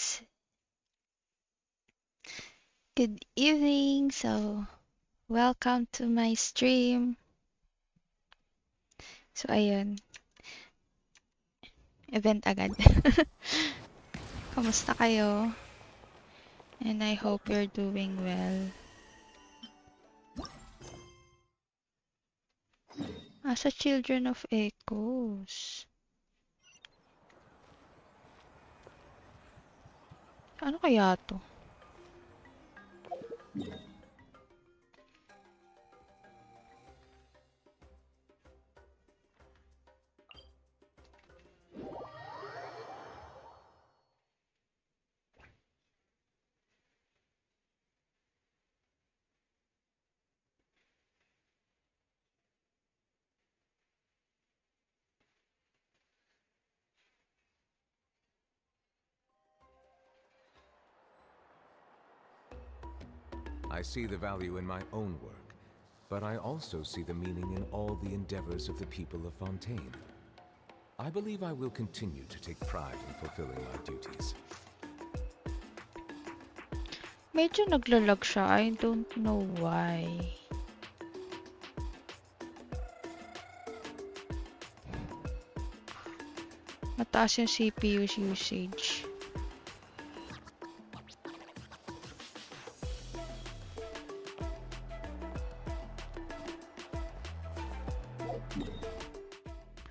S- Good evening. So, welcome to my stream. So, ayun, event agad. Kamusta kayo? And I hope you're doing well. Sa Children of Echoes. Ano kaya to? I see the value in my own work, but I also see the meaning in all the endeavors of the people of Fontaine. I believe I will continue to take pride in fulfilling my duties. Medyo naglalag siya. I don't know why. Mataas yung CPU usage.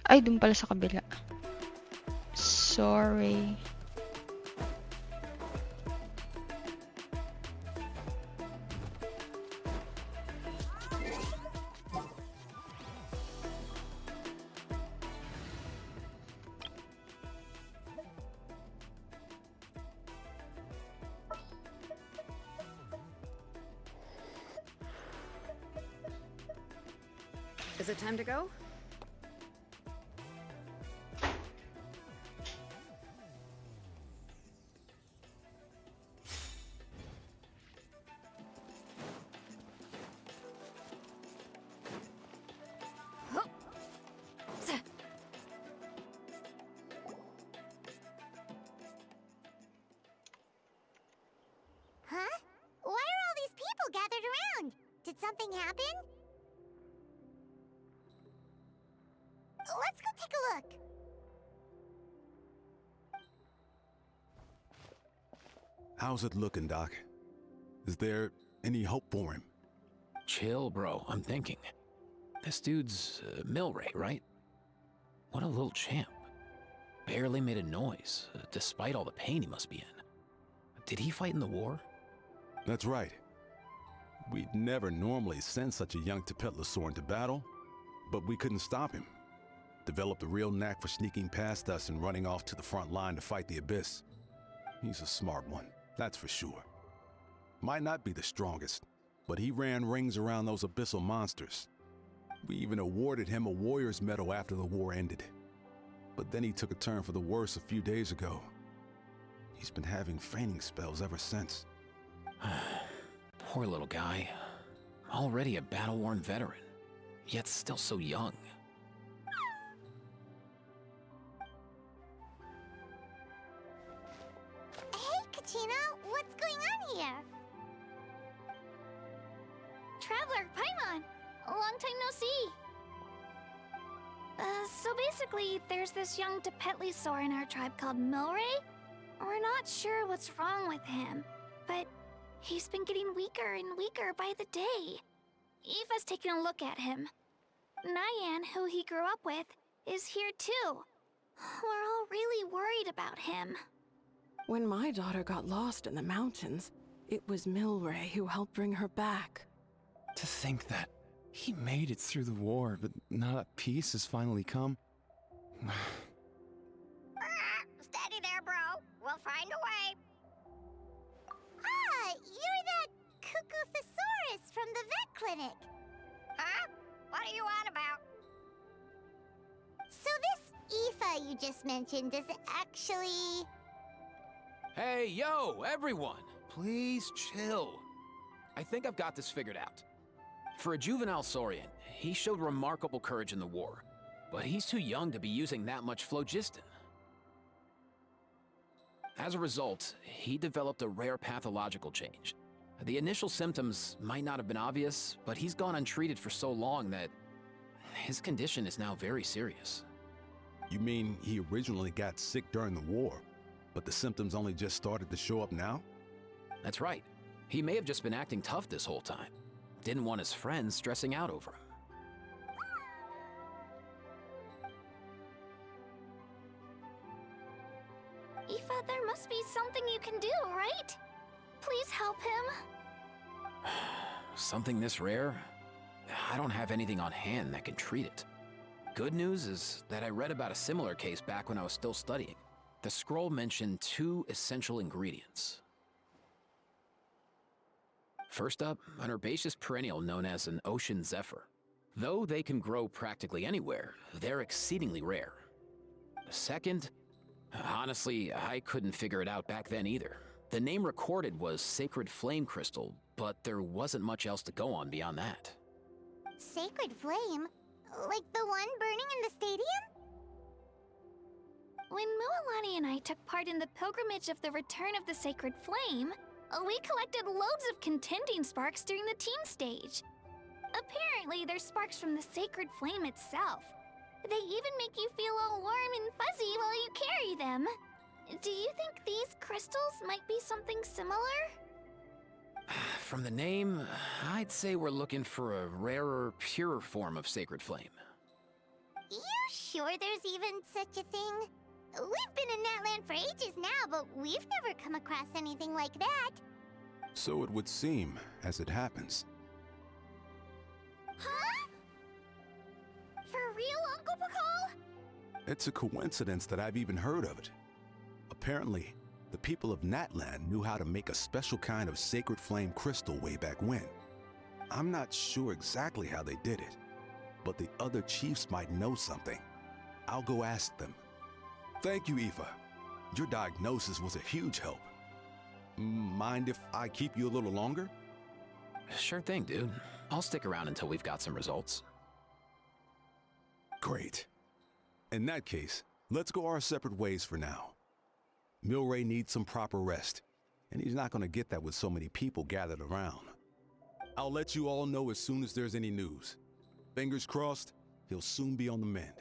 Ay, dun pala sa kabila. Sorry. Is it time to go? Huh? Why are all these people gathered around? Did something happen? Let's go take a look. How's it looking, Doc? Is there any hope for him? Chill, bro. I'm thinking. This dude's Milray, right? What a little champ. Barely made a noise, despite all the pain he must be in. Did he fight in the war? That's right. We'd never normally send such a young Tepetlosaur into battle, but we couldn't stop him. Developed a real knack for sneaking past us and running off to the front line to fight the Abyss. He's a smart one, that's for sure. Might not be the strongest, but he ran rings around those abyssal monsters. We even awarded him a Warrior's Medal after the war ended. But then he took a turn for the worse a few days ago. He's been having fainting spells ever since. Poor little guy. Already a battle-worn veteran, yet still so young. Hey, Katina, what's going on here? Traveler, Paimon, long time no see. So basically, there's this young Tepetlosaur in our tribe called Milray. We're not sure what's wrong with him, but he's been getting weaker and weaker by the day. Eva's taking a look at him. Nyan, who he grew up with, is here too. We're all really worried about him. When my daughter got lost in the mountains, it was Milray who helped bring her back. To think that he made it through the war, but now that peace has finally come. Steady there, bro. We'll find a way. Ah, you're that Cuckoo-thesaurus from the vet clinic. Huh? What are you on about? So this Aoife you just mentioned is actually... Hey, yo, everyone! Please chill. I think I've got this figured out. For a juvenile Saurian, he showed remarkable courage in the war, but he's too young to be using that much phlogiston. As a result, he developed a rare pathological change. The initial symptoms might not have been obvious, but he's gone untreated for so long that his condition is now very serious. You mean he originally got sick during the war, but the symptoms only just started to show up now? That's right. He may have just been acting tough this whole time. Didn't want his friends stressing out over him. Aoife, there must be something you can do, right? Please help him. Something this rare? I don't have anything on hand that can treat it. Good news is that I read about a similar case back when I was still studying. The scroll mentioned 2 essential ingredients. First up, an herbaceous perennial known as an ocean zephyr. Though they can grow practically anywhere, they're exceedingly rare. Second, honestly, I couldn't figure it out back then either. The name recorded was Sacred Flame Crystal, but there wasn't much else to go on beyond that. Sacred flame? Like the one burning in the stadium? When Mualani and I took part in the pilgrimage of the Return of the Sacred Flame, we collected loads of contending sparks during the team stage. Apparently, they're sparks from the Sacred Flame itself. They even make you feel all warm and fuzzy while you carry them. Do you think these crystals might be something similar? From the name, I'd say we're looking for a rarer, purer form of Sacred Flame. You sure there's even such a thing? We've been in that land for ages now, but we've never come across anything like that. So it would seem, as it happens. Huh? For real, Uncle Pakal? It's a coincidence that I've even heard of it. Apparently, the people of Natland knew how to make a special kind of sacred flame crystal way back when. I'm not sure exactly how they did it, but the other chiefs might know something. I'll go ask them. Thank you, Aoife. Your diagnosis was a huge help. Mind if I keep you a little longer? Sure thing, dude. I'll stick around until we've got some results. Great. In that case, let's go our separate ways for now. Milray needs some proper rest, and he's not going to get that with so many people gathered around. I'll let you all know as soon as there's any news. Fingers crossed, he'll soon be on the mend.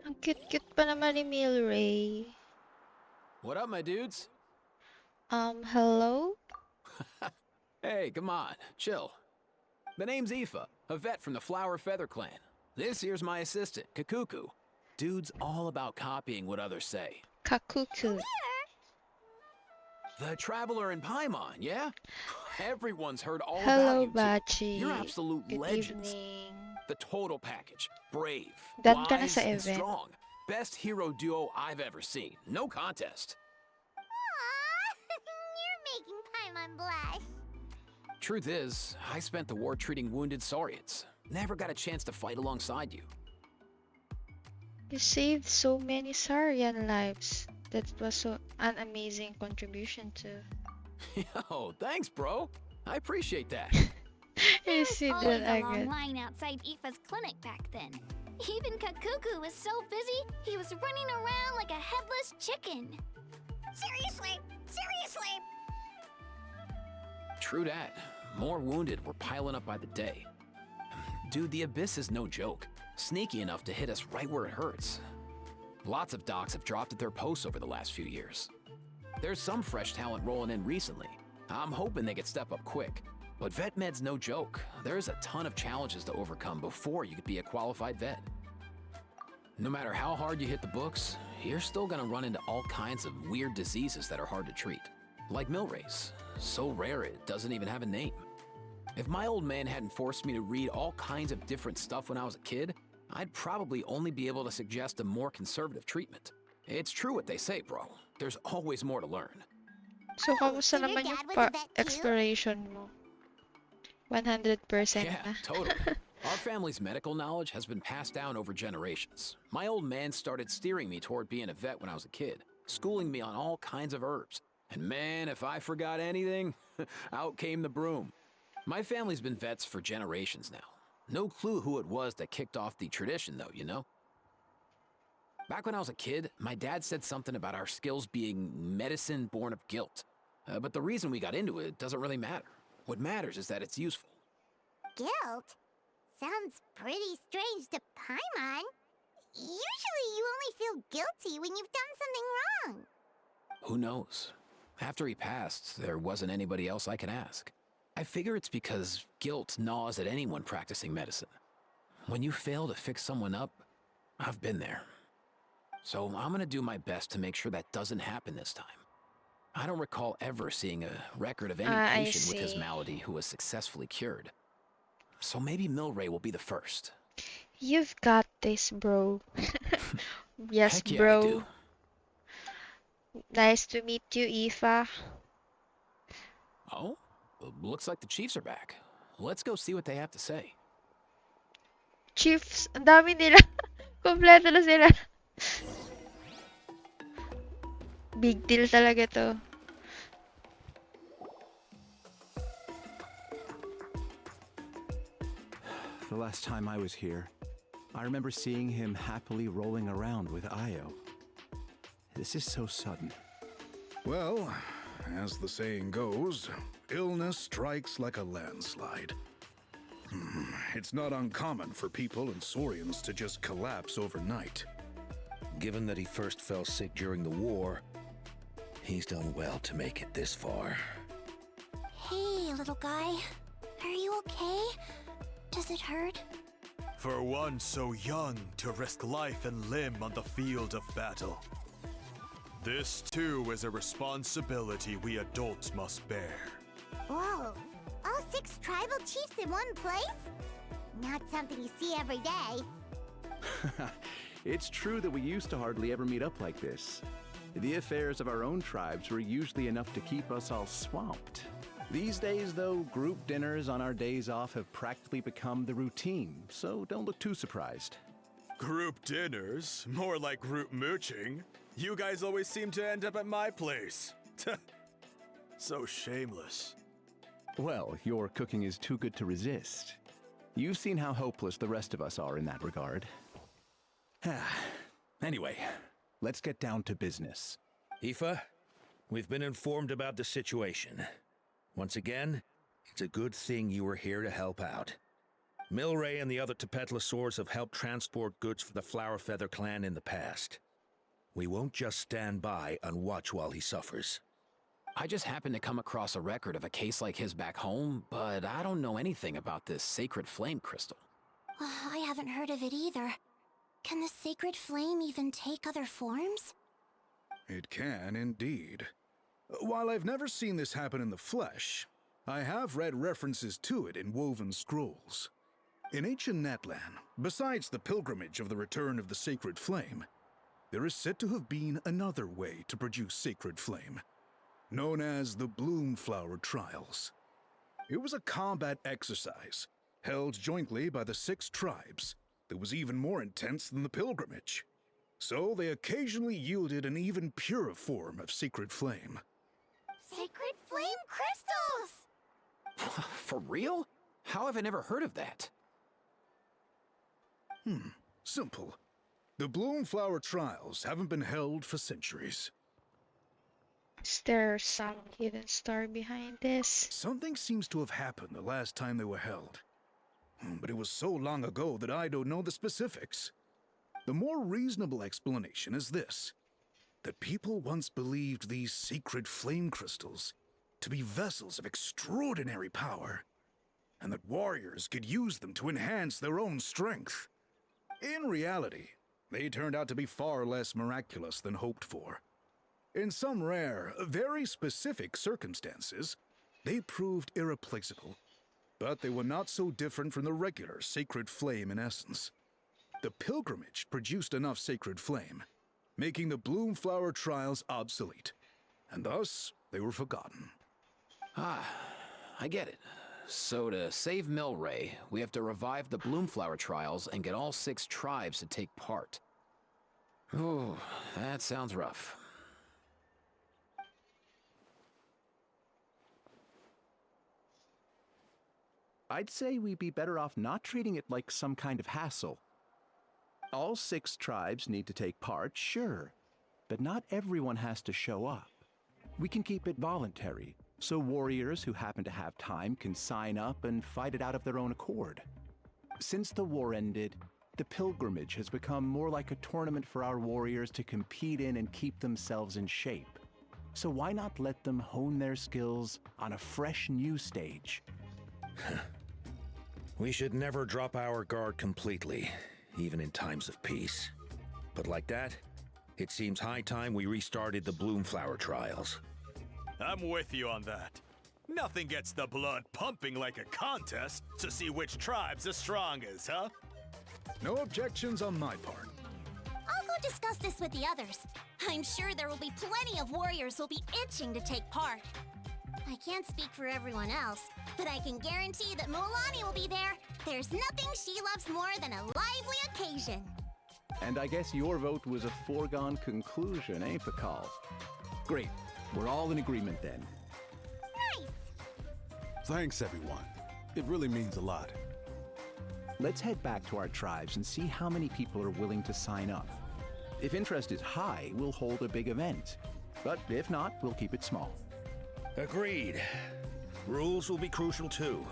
Ang cute-cute pa naman ni Milray. What up, my dudes? Hello? Hey, come on, chill. The name's Aoife, a vet from the Flower Feather Clan. This here's my assistant, Kakuku. Dude's all about copying what others say. Kakuku. The Traveler in Paimon, yeah? Everyone's heard all Hello, about you two. Bachi. You're absolute Good legends. evening. The total package. Brave, Dan ka na wise, sa and event. strong. Best hero duo I've ever seen. No contest. Aww, you're making Paimon blush. Truth is, I spent the war treating wounded Saurians. Never got a chance to fight alongside you. You saved so many Saurian lives. That was so an amazing contribution to. Yo, thanks, bro. I appreciate that. You see Always that a long agad. line outside Aoife's clinic back then. Even Kakuku was so busy, he was running around like a headless chicken. Seriously, seriously. True that. More wounded were piling up by the day. Dude, the Abyss is no joke. Sneaky enough to hit us right where it hurts. Lots of docs have dropped at their posts over the last few years. There's some fresh talent rolling in recently. I'm hoping they could step up quick. But vet med's no joke. There's a ton of challenges to overcome before you could be a qualified vet. No matter how hard you hit the books, you're still gonna run into all kinds of weird diseases that are hard to treat. Like Milray's. So rare it doesn't even have a name. If my old man hadn't forced me to read all kinds of different stuff when I was a kid, I'd probably only be able to suggest a more conservative treatment. It's true what they say, bro. There's always more to learn. So, kamusta so your naman dad yung was a vet too? exploration mo? 100% Yeah, na. totally. Our family's medical knowledge has been passed down over generations. My old man started steering me toward being a vet when I was a kid, schooling me on all kinds of herbs. And man, if I forgot anything, out came the broom. My family's been vets for generations now. No clue who it was that kicked off the tradition, though, you know? Back when I was a kid, my dad said something about our skills being medicine born of guilt. But the reason we got into it doesn't really matter. What matters is that it's useful. Guilt? Sounds pretty strange to Paimon. Usually you only feel guilty when you've done something wrong. Who knows? After he passed, there wasn't anybody else I could ask. I figure it's because guilt gnaws at anyone practicing medicine. When you fail to fix someone up, I've been there. So I'm gonna do my best to make sure that doesn't happen this time. I don't recall ever seeing a record of any I patient with his see. malady who was successfully cured. So maybe Milray will be the first. You've got this, bro. Yes, Heck yeah, I do. bro. Nice to meet you, Aoife. Oh, looks like the Chiefs are back. Let's go see what they have to say. Chiefs, ang dami nila. Kompleto na sila. Big deal talaga to. The last time I was here, I remember seeing him happily rolling around with Io. This is so sudden. Well, as the saying goes, illness strikes like a landslide. It's not uncommon for people and Saurians to just collapse overnight. Given that he first fell sick during the war, he's done well to make it this far. Hey, little guy. Are you okay? Does it hurt? For one so young to risk life and limb on the field of battle. This too is a responsibility we adults must bear. Whoa. All 6 tribal chiefs in one place? Not something you see every day. It's true that we used to hardly ever meet up like this. The affairs of our own tribes were usually enough to keep us all swamped. These days, though, group dinners on our days off have practically become the routine, so don't look too surprised. Group dinners? More like group mooching. You guys always seem to end up at my place. So shameless. Well, your cooking is too good to resist. You've seen how hopeless the rest of us are in that regard. Anyway, let's get down to business. Aoife, we've been informed about the situation. Once again, it's a good thing you were here to help out. Milray and the other Tepetlosaurs have helped transport goods for the Flower Feather clan in the past. We won't just stand by and watch while he suffers. I just happened to come across a record of a case like his back home, but I don't know anything about this sacred flame crystal. I haven't heard of it either. Can the sacred flame even take other forms? It can indeed. While I've never seen this happen in the flesh, I have read references to it in woven scrolls. In ancient Natlan, besides the pilgrimage of the return of the sacred flame, there is said to have been another way to produce sacred flame, known as the Bloomflower Trials. It was a combat exercise held jointly by the 6 tribes that was even more intense than the pilgrimage. So they occasionally yielded an even purer form of sacred flame. Sacred flame crystals! For real? How have I never heard of that? Simple. The Bloomflower Trials haven't been held for centuries. Is there some hidden story behind this? Something seems to have happened the last time they were held. But it was so long ago that I don't know the specifics. The more reasonable explanation is this: that people once believed these sacred flame crystals to be vessels of extraordinary power, and that warriors could use them to enhance their own strength. In reality, they turned out to be far less miraculous than hoped for. In some rare, very specific circumstances, they proved irreplaceable, but they were not so different from the regular sacred flame in essence. The pilgrimage produced enough sacred flame, making the Bloomflower Trials obsolete, and thus they were forgotten. I get it. So to save Milray, we have to revive the Bloomflower Trials and get all 6 tribes to take part. Ooh, that sounds rough. I'd say we'd be better off not treating it like some kind of hassle. All 6 tribes need to take part, sure, but not everyone has to show up. We can keep it voluntary, so warriors who happen to have time can sign up and fight it out of their own accord. Since the war ended, the pilgrimage has become more like a tournament for our warriors to compete in and keep themselves in shape. So why not let them hone their skills on a fresh new stage? We should never drop our guard completely, even in times of peace. But like that, it seems high time we restarted the Bloomflower trials. I'm with you on that. Nothing gets the blood pumping like a contest to see which tribe's the strongest, huh? No objections on my part. I'll go discuss this with the others. I'm sure there will be plenty of warriors who'll be itching to take part. I can't speak for everyone else, but I can guarantee that Mualani will be there. There's nothing she loves more than a lively occasion. And I guess your vote was a foregone conclusion, eh, Pakal? Great. We're all in agreement then. Nice! Thanks, everyone. It really means a lot. Let's head back to our tribes and see how many people are willing to sign up. If interest is high, we'll hold a big event. But if not, we'll keep it small. Agreed. Rules will be crucial too.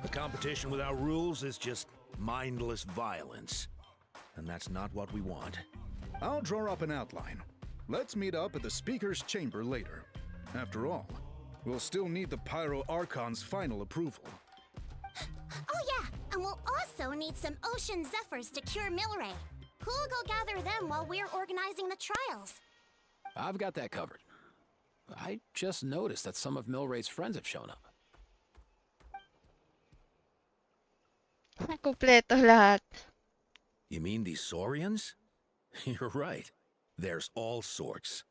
A competition without rules is just mindless violence. And that's not what we want. I'll draw up an outline. Let's meet up at the Speaker's Chamber later. After all, we'll still need the Pyro Archon's final approval. Oh yeah, and we'll also need some Ocean Zephyrs to cure Milray. Who'll go gather them while we're organizing the trials? I've got that covered. I just noticed that some of Milray's friends have shown up. Kompleto lahat. You mean these Saurians? You're right. There's all sorts.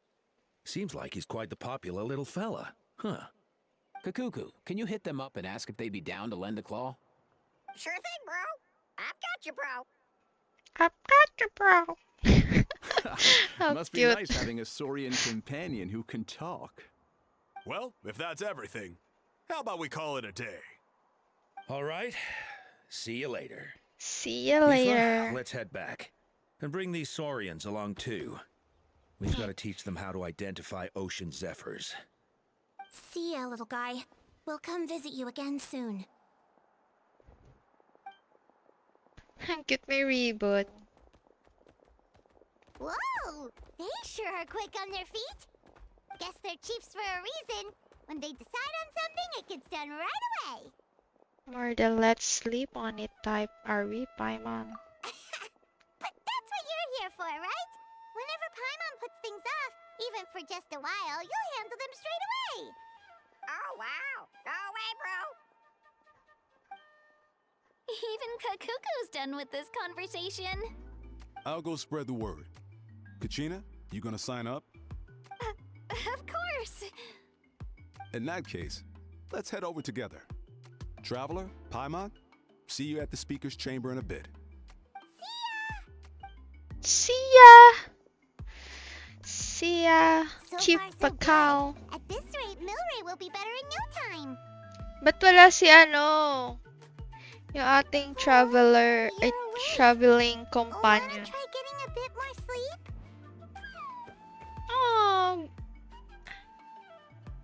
Seems like he's quite the popular little fella. Huh. Kakuku, can you hit them up and ask if they'd be down to lend a claw? Sure thing, bro. I've got you, bro. I've got you, bro. How Must be cute. nice having a Saurian companion who can talk. Well, if that's everything, how about we call it a day? All right. See you later. See you Aoife, later. let's head back. And bring these Saurians along too. We've got to teach them how to identify ocean zephyrs. See ya, little guy. We'll come visit you again soon. Ang cute may ribbon. Whoa! They sure are quick on their feet. Guess they're chiefs for a reason. When they decide on something, it gets done right away. More than let's sleep on it type are we, Paimon? But that's what you're here for, right? Whenever Paimon puts things off, even for just a while, you'll handle them straight away. Oh, wow. Go away, bro. Even Kakuku's done with this conversation. I'll go spread the word. Kachina, you gonna sign up? Of course. In that case, let's head over together. Traveler, Paimon, see you at the Speaker's Chamber in a bit. See ya! See ya! So Cheap far, so good. Pakal. At this rate, Milray will be better in no time. Ba't wala si ano? Yung ating traveler, ay, You're awake. traveling Wanna companion. try getting a bit more sleep? Oh,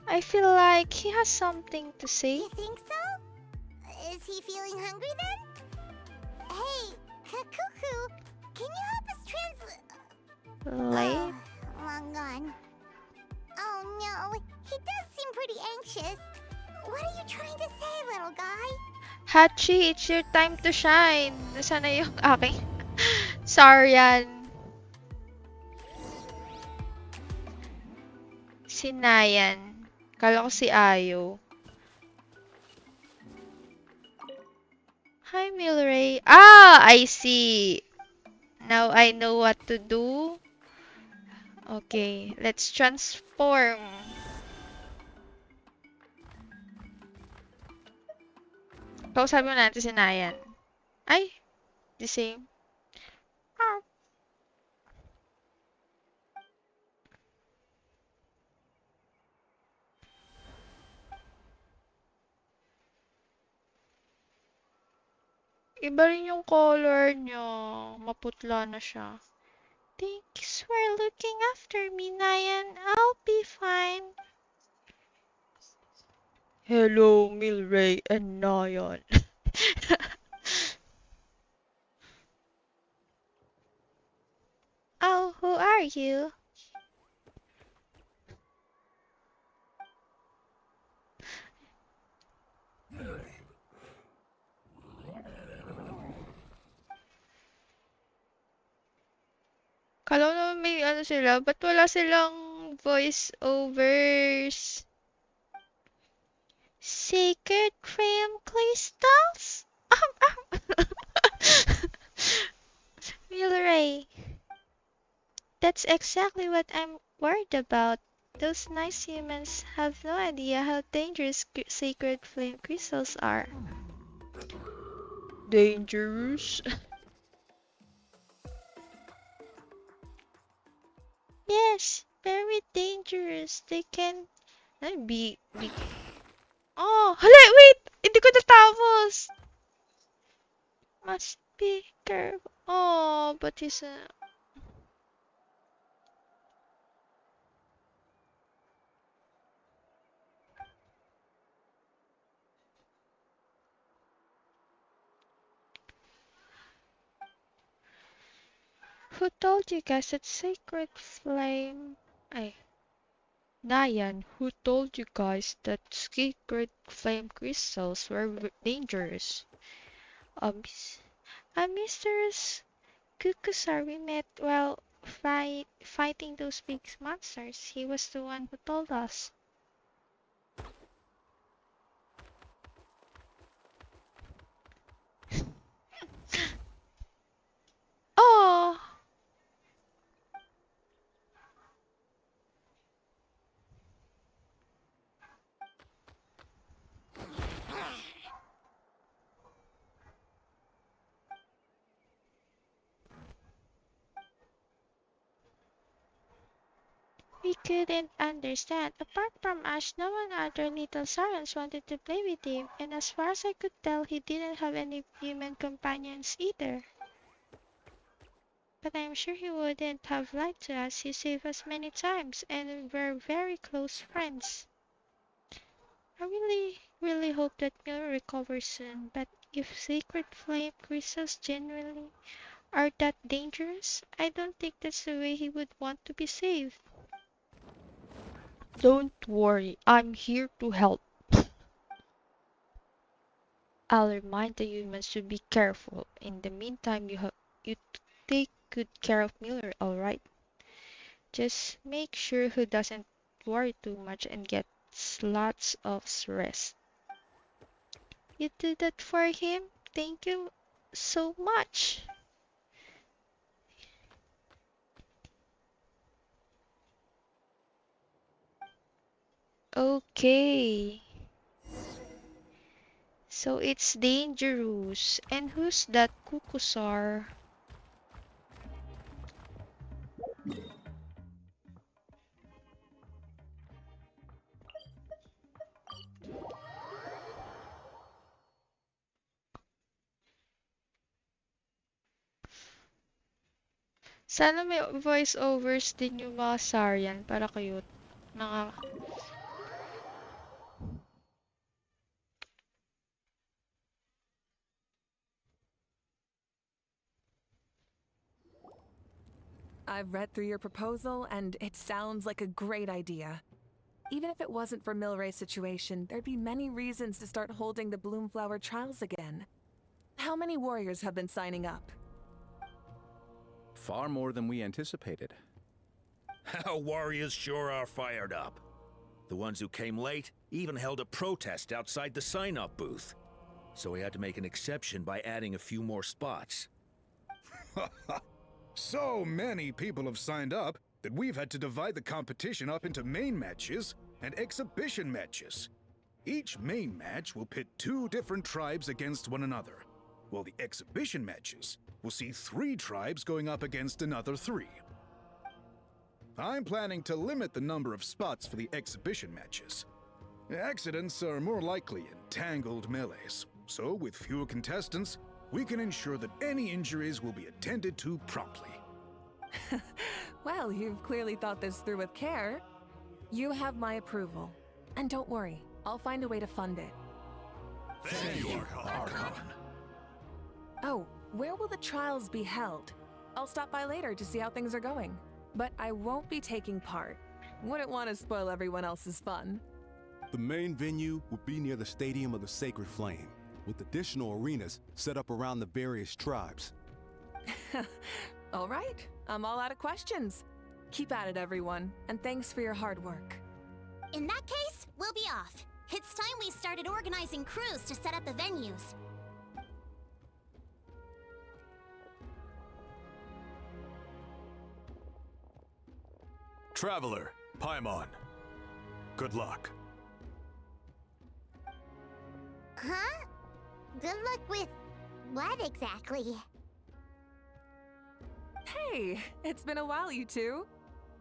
I feel like he has something to say. You think so? Is he feeling hungry then? Hey, Kakuku, can you help us Late? long gone. Oh no, he does seem pretty anxious. What are you trying to say, little guy? Hachi, it's your time to shine. Nasaan na yung aking Saryan? Si Nayan. Kala ko si Ayo. Hi, Milray. Ah, I see. Now I know what to do. Okay, let's transform. Kausapin mo natin si Nayan. Ay, the same. Ah. Iba rin yung color niya. Maputla na siya. Thanks for looking after me, Nayan. I'll be fine. Hello, Milray and Nayan. Oh, who are you? Kala ko naman may ano sila, ba't wala silang voice overs? Sacred Flame Crystals? Milray, that's exactly what I'm worried about. Those nice humans have no idea how dangerous sacred flame crystals are. Dangerous? Yes, very dangerous. They can be. Oh, hala, wait! Hindi ko natapos! Must be careful. Oh, but he's a... Who told you guys that sacred flame... Ay, Nayan, who told you guys that sacred flame crystals were dangerous? A, a mysterious Kukusar we met while fighting those big monsters. He was the one who told us. Oh! We couldn't understand. Apart from Ash, no one other little sirens wanted to play with him, and as far as I could tell, he didn't have any human companions either. But I'm sure he wouldn't have lied to us. He saved us many times, and we're very close friends. I really hope that Miller recovers soon, but if Sacred Flame crystals genuinely are that dangerous, I don't think that's the way he would want to be saved. Don't worry, I'm here to help. I'll remind the humans to be careful. In the meantime, you take good care of Miller, alright? Just make sure he doesn't worry too much and gets lots of rest. You did that for him? Thank you so much. Okay. So it's dangerous. And who's that Kukusar? Sana may voice overs din yung mga Sarian para cute. Naka... I've read through your proposal, and it sounds like a great idea. Even if it wasn't for Milray's situation, there'd be many reasons to start holding the Bloomflower trials again. How many warriors have been signing up? Far more than we anticipated. Our warriors sure are fired up. The ones who came late even held a protest outside the sign-up booth. So we had to make an exception by adding a few more spots. So many people have signed up that we've had to divide the competition up into main matches and exhibition matches. Each main match will pit 2 different tribes against one another, while the exhibition matches will see 3 tribes going up against another 3. I'm planning to limit the number of spots for the exhibition matches. Accidents are more likely in tangled melees, so with fewer contestants, we can ensure that any injuries will be attended to promptly. Well, you've clearly thought this through with care. You have my approval. And don't worry, I'll find a way to fund it. Thank you, Archon. Oh, where will the trials be held? I'll stop by later to see how things are going. But I won't be taking part. Wouldn't want to spoil everyone else's fun. The main venue will be near the Stadium of the Sacred Flame, with additional arenas set up around the various tribes. All right, I'm all out of questions. Keep at it, everyone, and thanks for your hard work. In that case, we'll be off. It's time we started organizing crews to set up the venues. Traveler, Paimon. Good luck. Huh? Good luck with what exactly? Hey, it's been a while, you two.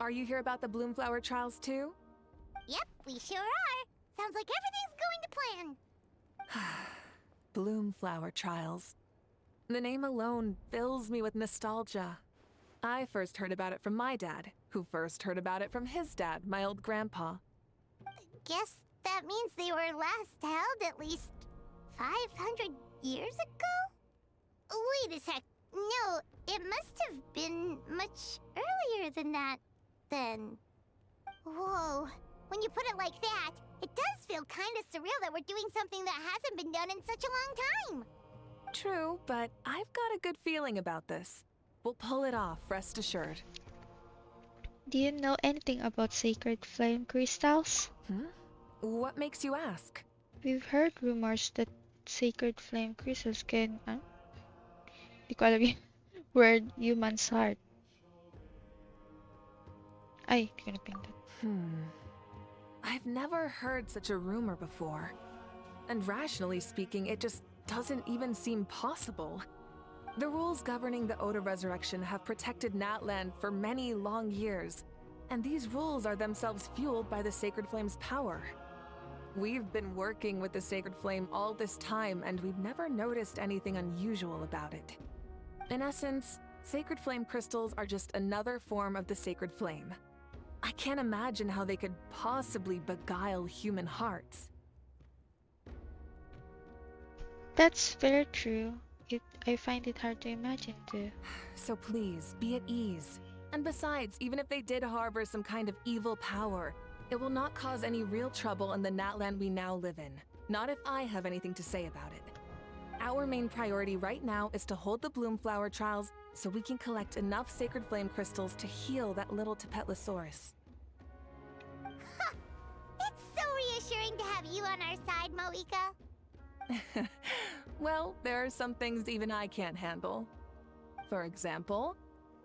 Are you here about the Bloomflower trials too? Yep, we sure are. Sounds like everything's going to plan. Bloomflower trials. The name alone fills me with nostalgia. I first heard about it from my dad, who first heard about it from his dad, my old grandpa. Guess that means they were last held at least 500 years ago? Wait a sec. No, it must have been much earlier than that, then. Whoa. When you put it like that, it does feel kind of surreal that we're doing something that hasn't been done in such a long time. True, but I've got a good feeling about this. We'll pull it off, rest assured. Do you know anything about sacred flame crystals? What makes you ask? We've heard rumors that sacred flame crystals can, di ko alam yung word, human's heart. Ay, di ko napindot. I've never heard such a rumor before. And rationally speaking, it just doesn't even seem possible. The rules governing the Oda Resurrection have protected Natland for many long years, and these rules are themselves fueled by the Sacred Flame's power. We've been working with the Sacred Flame all this time, and we've never noticed anything unusual about it. In essence, Sacred Flame crystals are just another form of the Sacred Flame. I can't imagine how they could possibly beguile human hearts. That's very true. I find it hard to imagine too. So please, be at ease. And besides, even if they did harbor some kind of evil power, it will not cause any real trouble in the Natland we now live in. Not if I have anything to say about it. Our main priority right now is to hold the Bloomflower trials so we can collect enough Sacred Flame crystals to heal that little Tapetlosaurus. It's so reassuring to have you on our side, Moika. Well, there are some things even I can't handle. For example,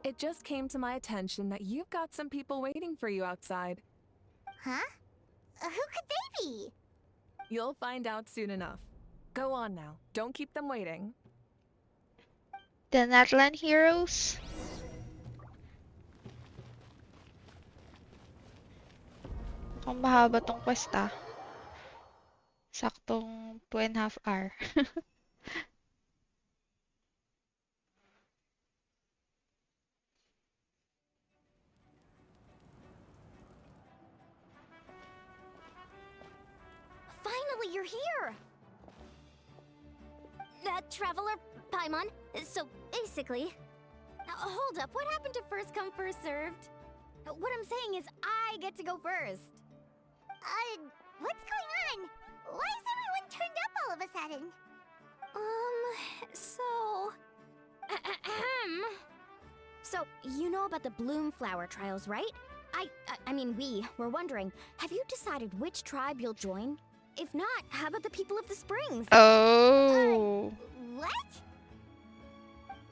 it just came to my attention that you've got some people waiting for you outside. Huh? Who could they be? You'll find out soon enough. Go on now. Don't keep them waiting. The Natlan Heroes? Mukhang mahaba tong quest Saktong 2.5 hours. Finally, you're here! That traveler, Paimon. So, basically... hold up, what happened to first come, first served? What I'm saying is I get to go first. What's going on? Why is everyone turned up all of a sudden? So... So, you know about the Bloomflower trials, right? I mean, we were wondering, have you decided which tribe you'll join? If not, how about the people of the Springs? Oh. What?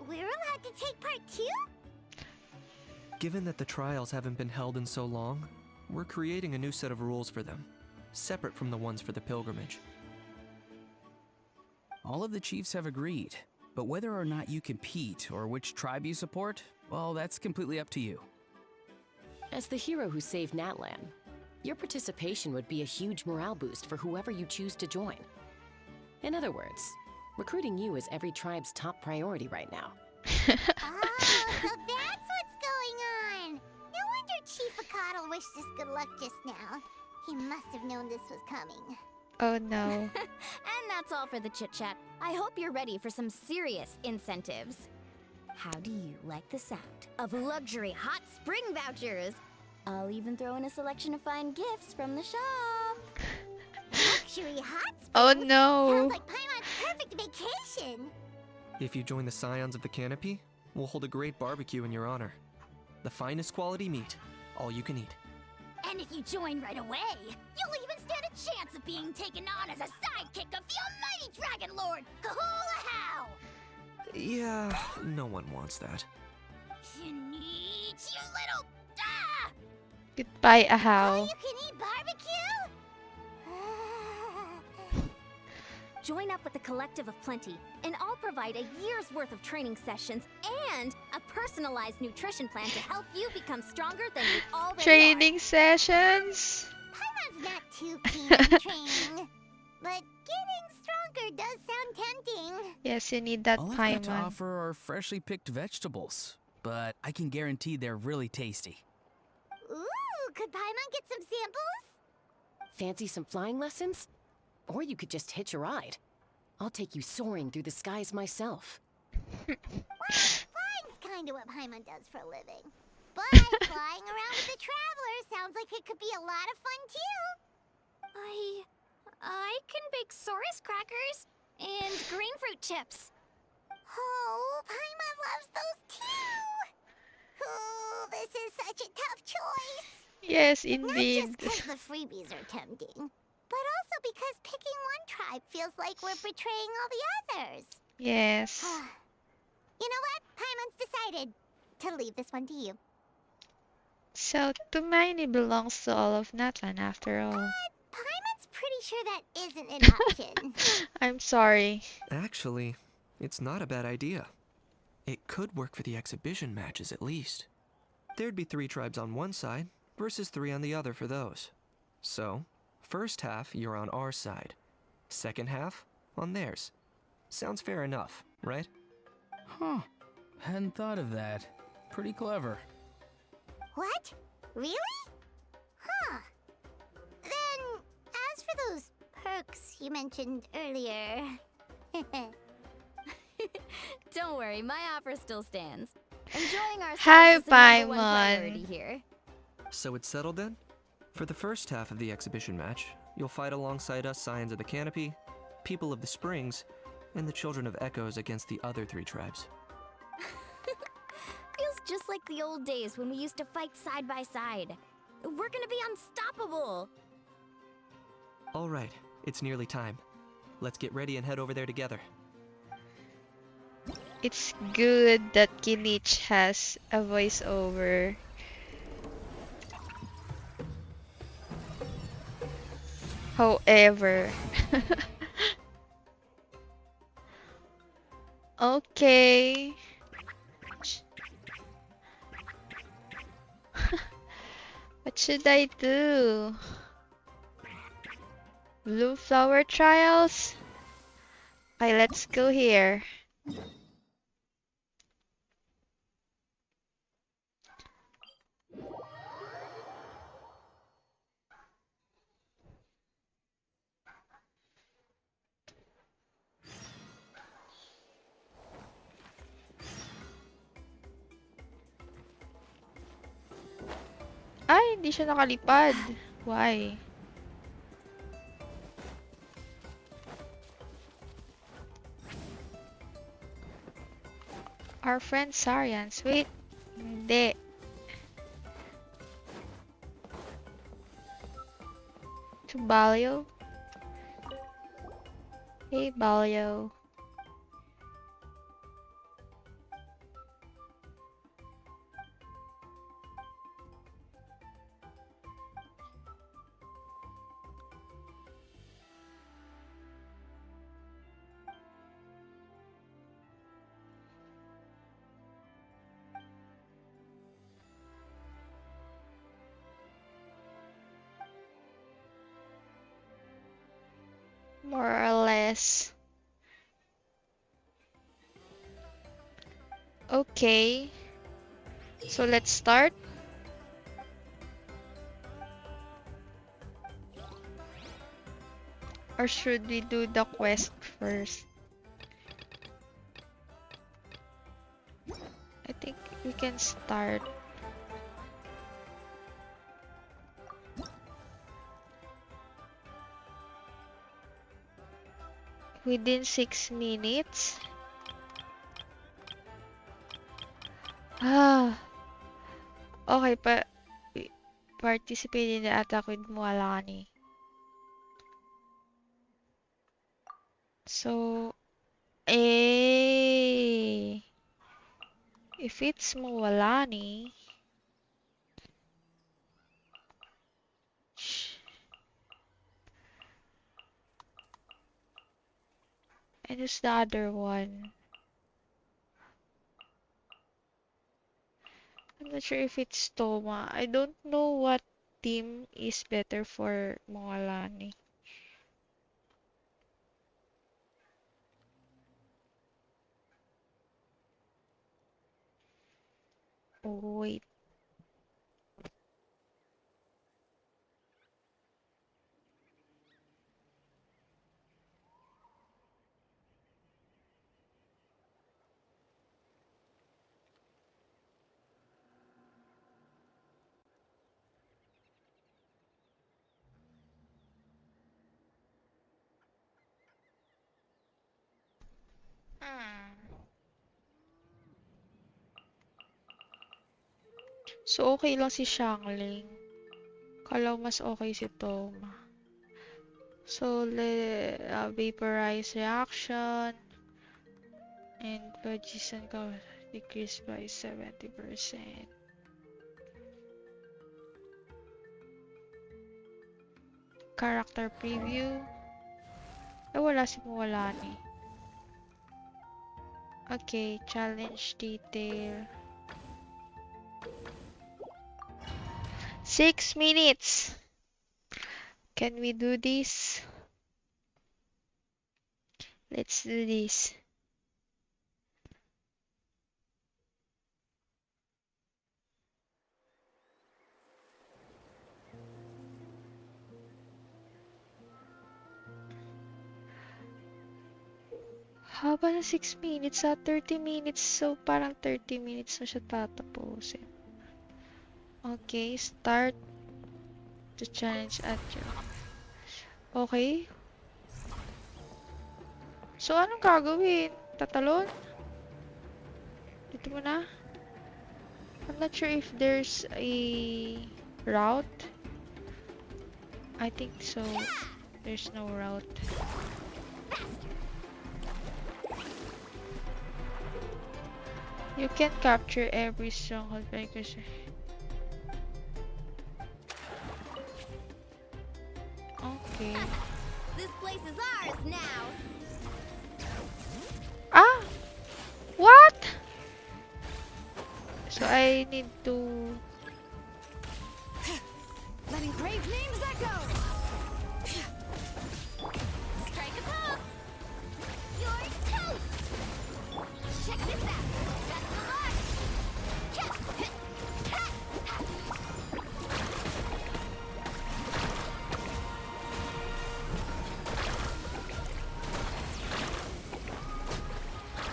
We're allowed to take part too? Given that the trials haven't been held in so long, we're creating a new set of rules for them, separate from the ones for the pilgrimage. All of the chiefs have agreed, but whether or not you compete or which tribe you support, well, that's completely up to you. As the hero who saved Natlan, your participation would be a huge morale boost for whoever you choose to join. In other words, Recruiting you is every tribe's top priority right now. Oh, so that's what's going on. No wonder Chief Akatl wished us good luck just now. He must have known this was coming. Oh no. And that's all for the chit-chat. I hope you're ready for some serious incentives. How do you like the sound of luxury hot spring vouchers? I'll even throw in a selection of fine gifts from the shop. Luxury hot springs? Oh no. Sounds like Paimon's perfect vacation. If you join the Scions of the Canopy, we'll hold a great barbecue in your honor. The finest quality meat, all you can eat. And if you join right away, you'll even stand a chance of being taken on as a sidekick of the almighty Dragon Lord, Kahula! Yeah, no one wants that. You little... Ah! Goodbye, All Ahau. you can eat barbecue? Join up with the Collective of Plenty, and I'll provide a year's worth of training sessions and a personalized nutrition plan to help you become stronger than you already Training sessions. Paimon's not too keen on training, but getting stronger does sound tempting. Yes, you need that All I've got to Paimon. offer are freshly picked vegetables, but I can guarantee they're really tasty. Ooh, could Paimon get some samples? Fancy some flying lessons? Or you could just hitch a ride. I'll take you soaring through the skies myself. Well, flying's kind of what Paimon does for a living. But flying around with the Traveler sounds like it could be a lot of fun too. I can bake Saurus crackers and green fruit chips. Oh, Paimon loves those too. Ooh, this is such a tough choice. Yes, Not indeed. just because the freebies are tempting, but also because picking one tribe feels like we're betraying all the others. Yes. You know what? Paimon's decided to leave this one to you. So, Tumaini belongs to all of Natlan after all. Paimon's pretty sure that isn't an option. I'm sorry. Actually, it's not a bad idea. It could work for the exhibition matches at least. There'd be 3 tribes on one side versus 3 on the other for those. So, first half you're on our side, second half on theirs. Sounds fair enough, right? Huh. Hadn't thought of that. Pretty clever. What? Really? Huh. Then, as for those perks you mentioned earlier... Don't worry, my offer still stands. Enjoying ourselves Hi, is the number one Paimon. priority here. So it's settled then? For the first half of the exhibition match, you'll fight alongside us Scions of the Canopy, People of the Springs, and the Children of Echoes against the other 3 tribes. Feels just like the old days when we used to fight side by side. We're gonna be unstoppable. All right, it's nearly time. Let's get ready and head over there together. It's good that Kinich has a voiceover. However. Okay. What should I do? Blue flower trials? Okay, let's go here. Ay, hindi siya nakalipad. Why? Our friend Sarians. Wait. Hindi. To Balyo. Hey, Balyo. More or less. Okay. So let's start. Or should we do the quest first? I think we can start. Within 6 minutes. Ah. Okay, participate in the attack with Mualani. So, if it's Mualani, and who's the other one? I'm not sure if it's Toma. I don't know what team is better for Mualani. Oh, wait. So, okay lang si Xiangling. Kala ko mas okay si Toma. So, vaporize reaction and position decrease by 70%. Character preview. Wala si Mualani. Okay, challenge detail. 6 minutes. Can we do this? Let's do this. Haba na 6 minutes 30 minutes. So, parang 30 minutes na siya tatapusin. Okay, start the challenge at your... Okay. So, anong gagawin? Tatalon? Dito mo na? I'm not sure if there's a route. I think so. There's no route. You can capture every stronghold because... Okay. This place is ours now. Ah! What? So I need to... Letting brave names echo. Strike a pop. You're toast. Check this out. That's the line.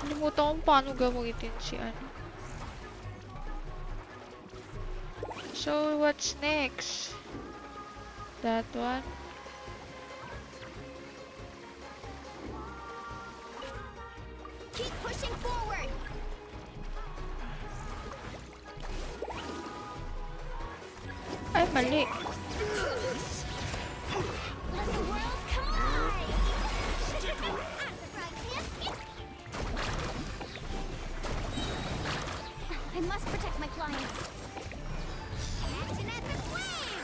Nalimutan kung paano gamitin si ano. So, what's next? That one? Keep pushing forward. Ay, mali. Let the world collide. I must protect my clients. Catch an epic wave!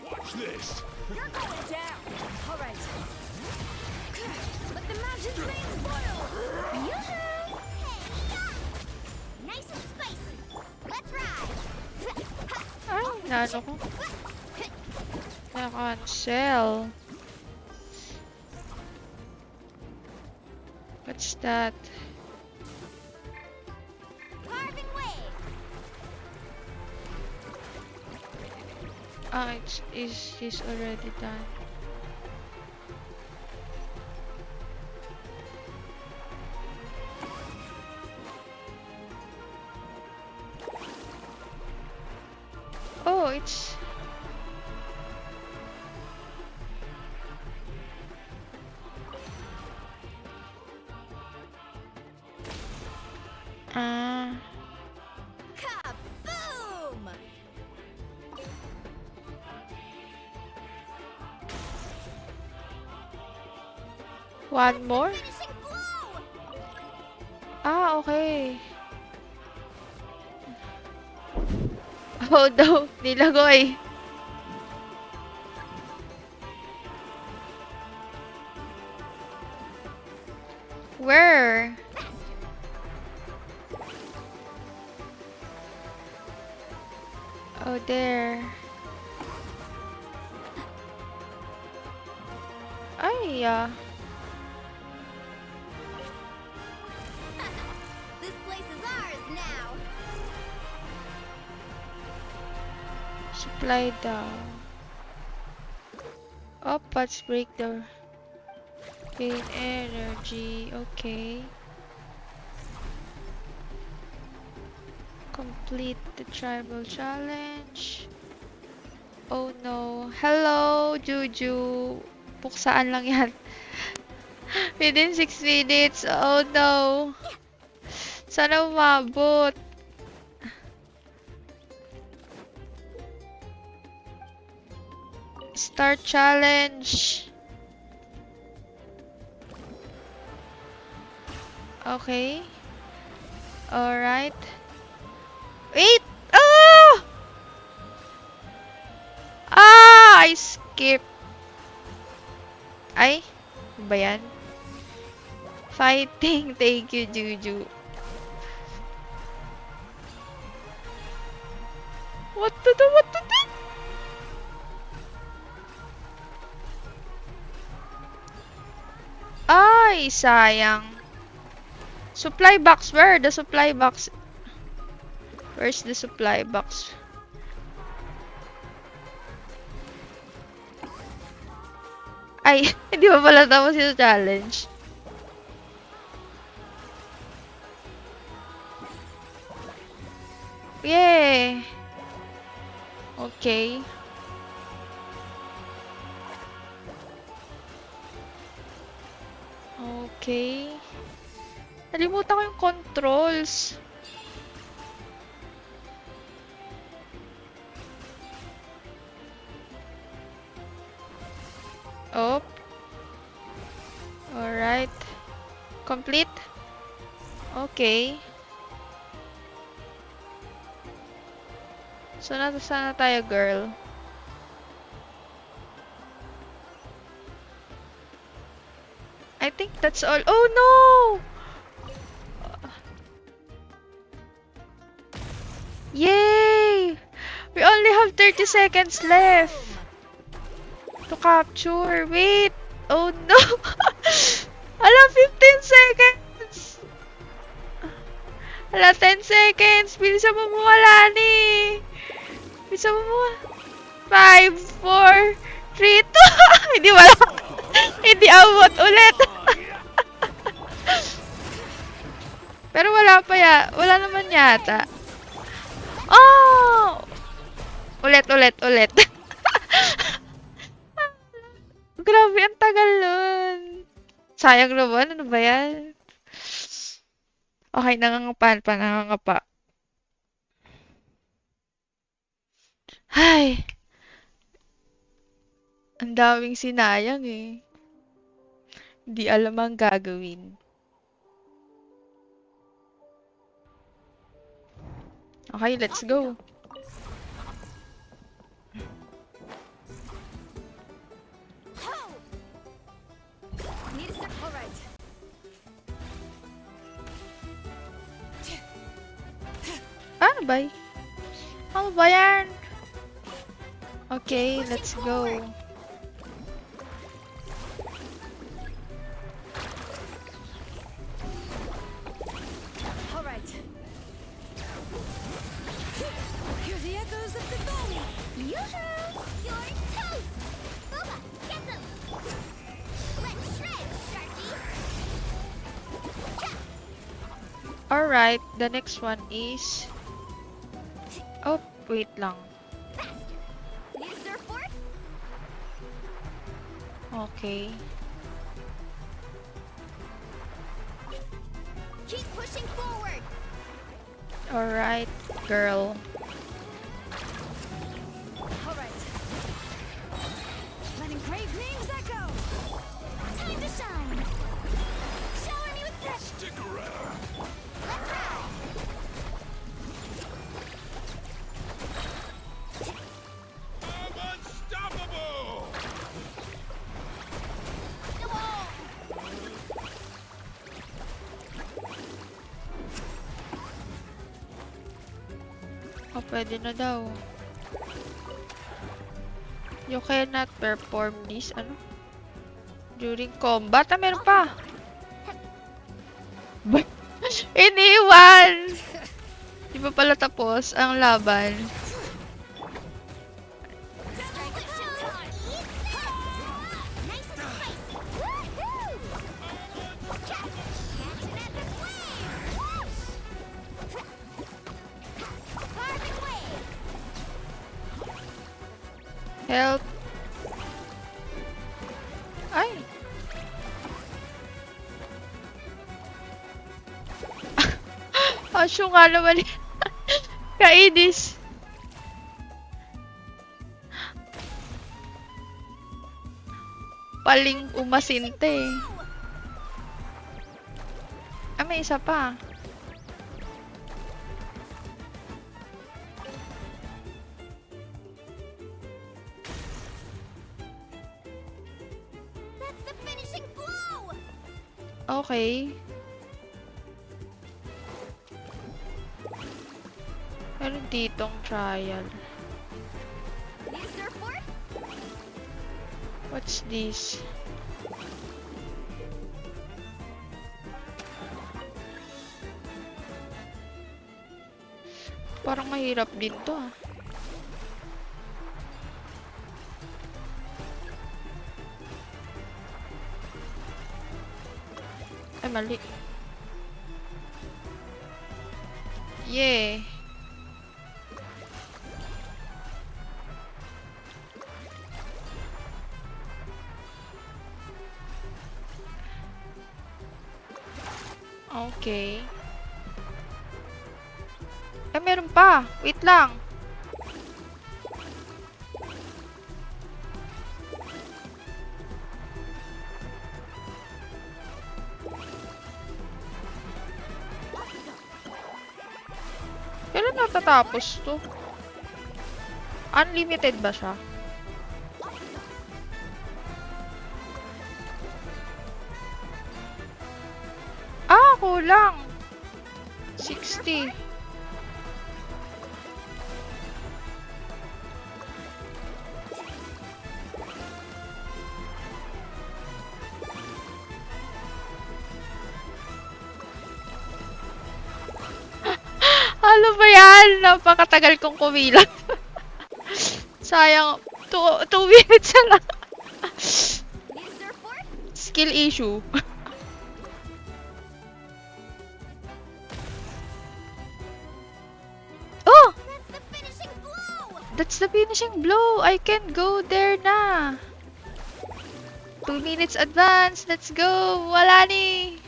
Watch this! You're going down! Alright. Let the mountain's veins boil! Yoo-hoo! Nice and spicy! Let's ride! Ay, nalo ko. Na-cancel. What's that? Carving waves. Ah, he's already done. Oh, it's... Ah. Kaboom! One more? Finishing blow! Ah, okay. Oh no, nilagoy. Where? Oh, there. Ay, This place is ours now. supply down. Oh, let's break the gain energy. Okay. Complete the tribal challenge. Oh no. Hello, Juju. Puksaan lang yan. Within 6 minutes. Oh no. Sana umabot. Start challenge. Okay. Alright. Wait! Oh! Ah! I skip. Ay? Ano ba yan? Fighting. Thank you, Juju. What to do? What to do? Ay, sayang. Supply box. Where? The supply box. Where's the supply box? Ay, hindi pa pala tapos yung challenge. Yay! Okay. Okay. Nalimutan ko yung controls. Oh. Alright. Complete? Okay. So, nasa na tayo, girl? I think that's all. Oh, no! Yay! We only have 30 seconds left to capture. Wait! Oh, no! Ala, 15 seconds! Ala, 10 seconds! Bilisan mo mawala ni! Bilisan mo mawala. 5, 4, 3, 2... Hindi wala. Hindi abot ulit. Pero wala pa ya. Wala naman yata. Oh! Ulit. Grabe, ang tagal nun. Sayang naman. Ano ba yan? Okay, nangangapa. Ay! Ang daming sinayang eh. Hindi alam ang gagawin. Okay, let's go. Ah, bye. Ano ba yan? Okay, let's go. All right. Hear the echoes of the valley. Yoo-hoo! You're toast! Booba, get them! Let's shred, Sharky! Alright, the next one is... Oh, wait lang. New surfboard? Okay. Keep pushing forward! Alright, girl. All right. Letting grave names echo. Time to shine! Shower me with fresh! Stick around. Let's ride! I'm unstoppable! Go on! Oh, pwede na daw. You cannot perform this, ano? During combat? Ah, meron pa! Iniwan! Di ba pala tapos ang laban? Strike it shows! Eat this! Nice and spicy! Woohoo! Catching at the flame! Carving waves! Help! Ay! Asyo nga naman. Kainis. Paling umasinte. Ah, may isa pa. That's the finishing blow! Okay. Meron ditong trial. New surfboard? What's this? Parang mahirap din to ah. Ay, mali. Yeah. Okay. Eh, meron pa. Wait lang. Kailan natatapos to? Unlimited ba siya? Ah, kulang. 60. Ano ba yan? Napakatagal kong kumilat. Sayang. 2 minutes na lang. Skill issue. Oh! That's the finishing blow. I can go there na. 2 minutes advance. Let's go. Wala ni.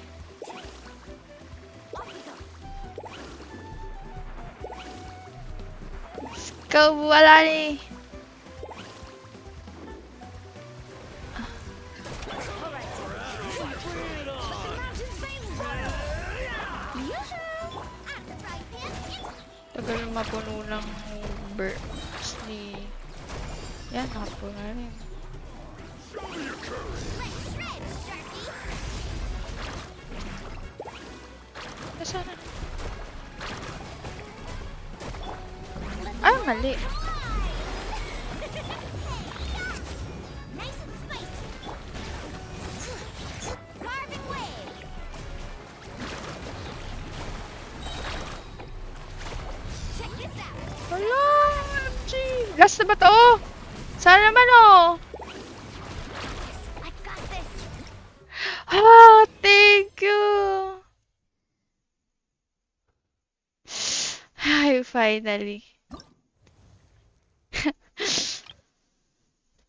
Let's go. Wala ni. Tagal mapuno ng burst ni... Yan, nakapuno na rin. Nasaan na? Ay, mali. Last na ba to? Sana naman oh! I got this. Ah, thank you! Ay, finally.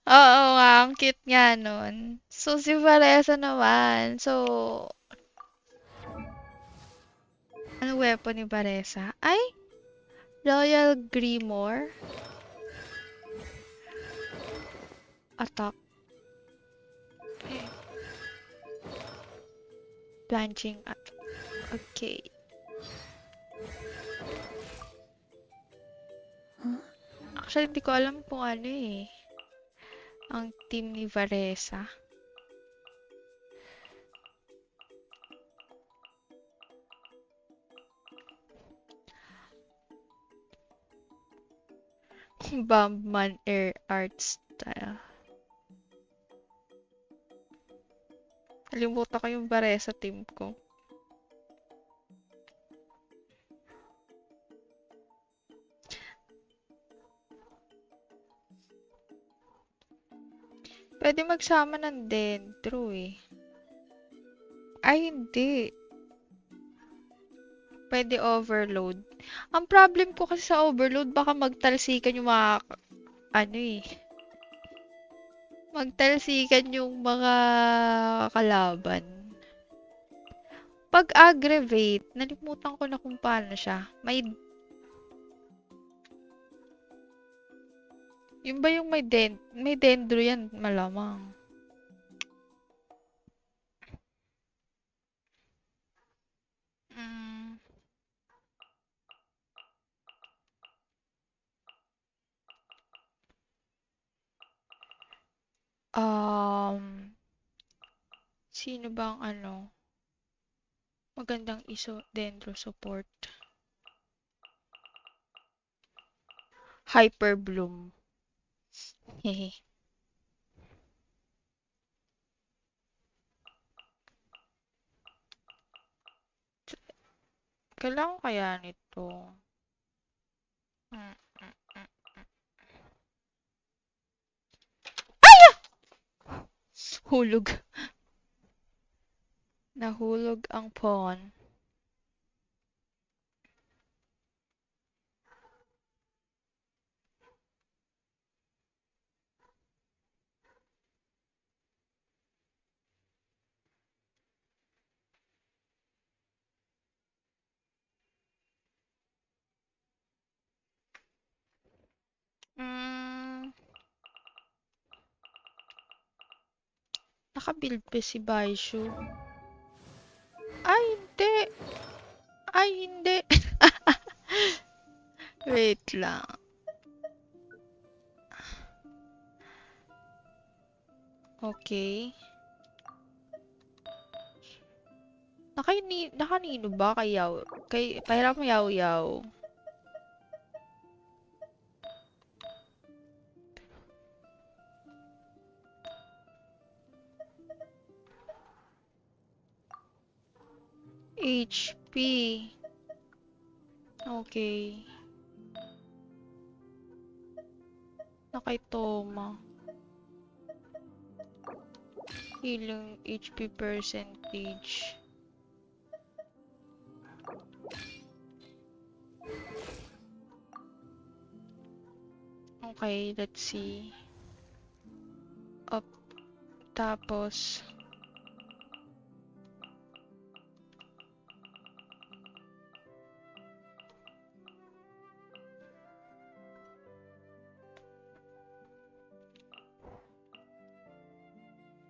Oo nga, ang cute nga nun. So, si Vanessa naman. So, ano weapon ni Vanessa? Ay, Royal Grimoire. Attack. Eh, Blanching at. Okay. Actually, hindi ko alam kung ano eh. Ang team ni Vanessa. Bombman Air Art Style. Nalimutan ko yung Vanessa team ko. Pwede magsama ng Dendro eh. Ay, hindi. Pwede overload. Ang problem ko kasi sa overload, baka magtalsikan yung mga, ano eh. Magtalsikan yung mga kalaban. Pag aggravate, nalimutan ko na kung paano siya. Yun ba yung may dendro yan, malamang. Mm. Sino bang ano? Magandang dendro support. Hyper Bloom. Hehe. Kailangan kaya nito? Mm, mm, mm. Ay! Hulog. Nahulog ang pawn. Mm, nakabuild pa si Baishu. Ay, hindi. Ay, hindi. Wait lang. Okay. Nakanino ba kay Yaw? Pahiram Yaw Yaw. HP. Okay. Nakay Toma. Healing HP percentage. Okay, let's see. Up. Tapos.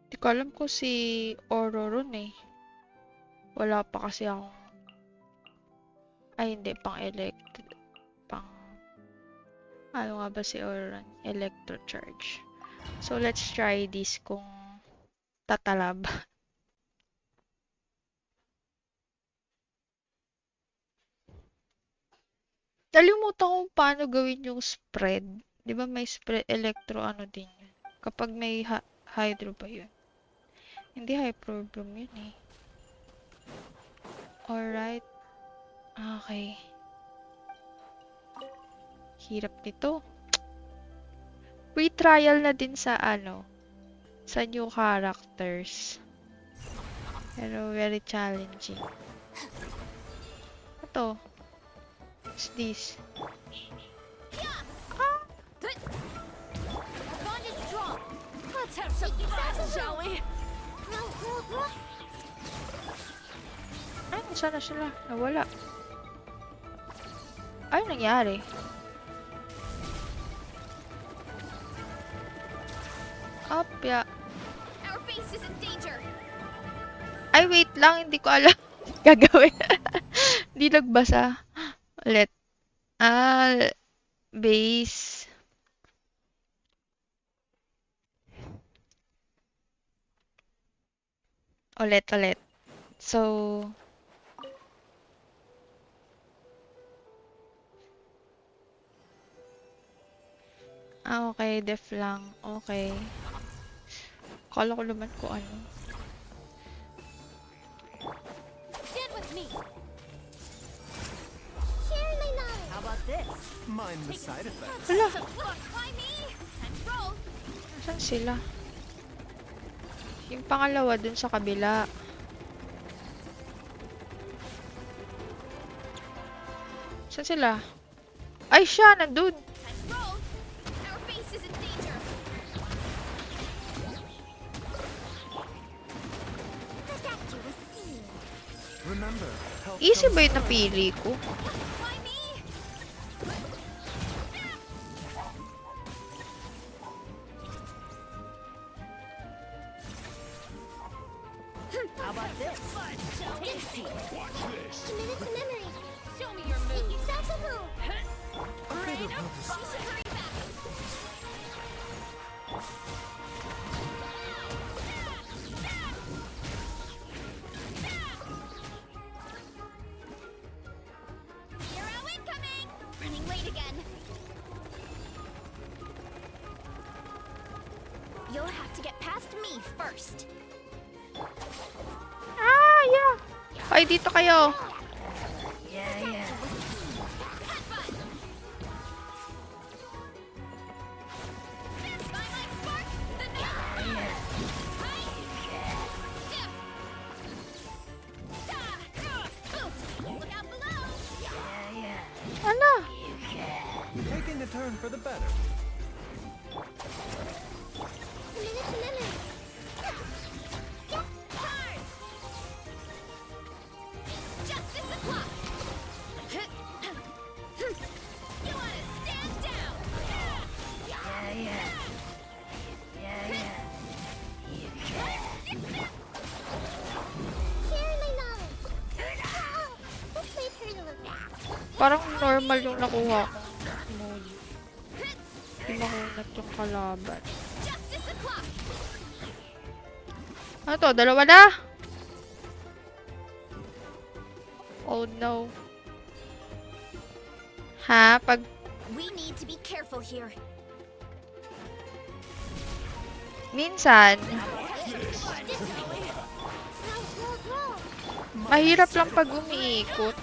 Di ko alam kung si Ororon eh. Wala pa kasi akong. Ay, hindi. Ano nga ba si Ororon? Electrocharge. So, let's try this kung tatalab. Nalimutan ko paano gawin yung spread. Di ba may spread electro ano din yun? Kapag may hydro ba yun? Hindi hyperbloom yun eh. Alright. Okay. Hirap nito. Free trial na din sa ano, sa new characters. Pero very challenging. Ito. What's this? Ah! Bond is strong. Let's have some fun, shall we? Ay, saan na sila? Nawala. Ay, nangyari? Opya. Our base is in danger. Ay, wait lang. Hindi ko alam. Gagawin. Hindi nagbasa. Ulit. Ah, base. Ulit. So, okay. Def lang. Okay. Kala ko naman kung ano. Stand with me. Share my knowledge. How about this? Mind the side effects. Hala. Look, by me. Let's roll. Saan sila? Yung pangalawa dun sa kabila. Saan sila? Ay, siya! Nandun! Let's roll. Our base is in danger. Protect you with steel. Remember, help Easy comes ba yung first. napili ko? By me. How about this? Take a seat. Commit it to memory. Show me your Make move. yourself at home. Rain of fire. Hurry back. Hero incoming. Running late again. You'll have to get past me first. Ah, yeah! Ay, dito kayo! Stand by my spark. The Look out below. Ano? Taking a turn for the better. Commit it to memory. Hard. Justice o'clock. You wanna stand down? Share my knowledge. Oh, this might hurt a little. Parang normal yung nakuha ko. Hindi makunat yung kalaban. Justice o'clock. Ano to? Dalawa na? Oh no. Ha? Pag... We need to be careful here. Minsan, mahirap lang pag umiikot.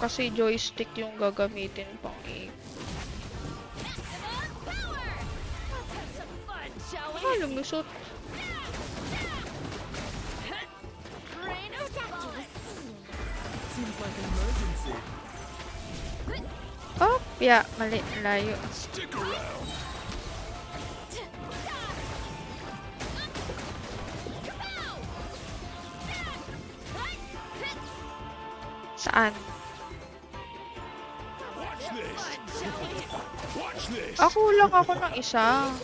Kasi joystick yung gagamitin pang ikot. Maximum power. Let's have some fun, shall we? Ah, lumusot. Rain of fire. Seems like an emergency. Oh, yeah. Mali. Layo. Stick around. Saan? Watch this. Watch this. Ako lang ako ng isa.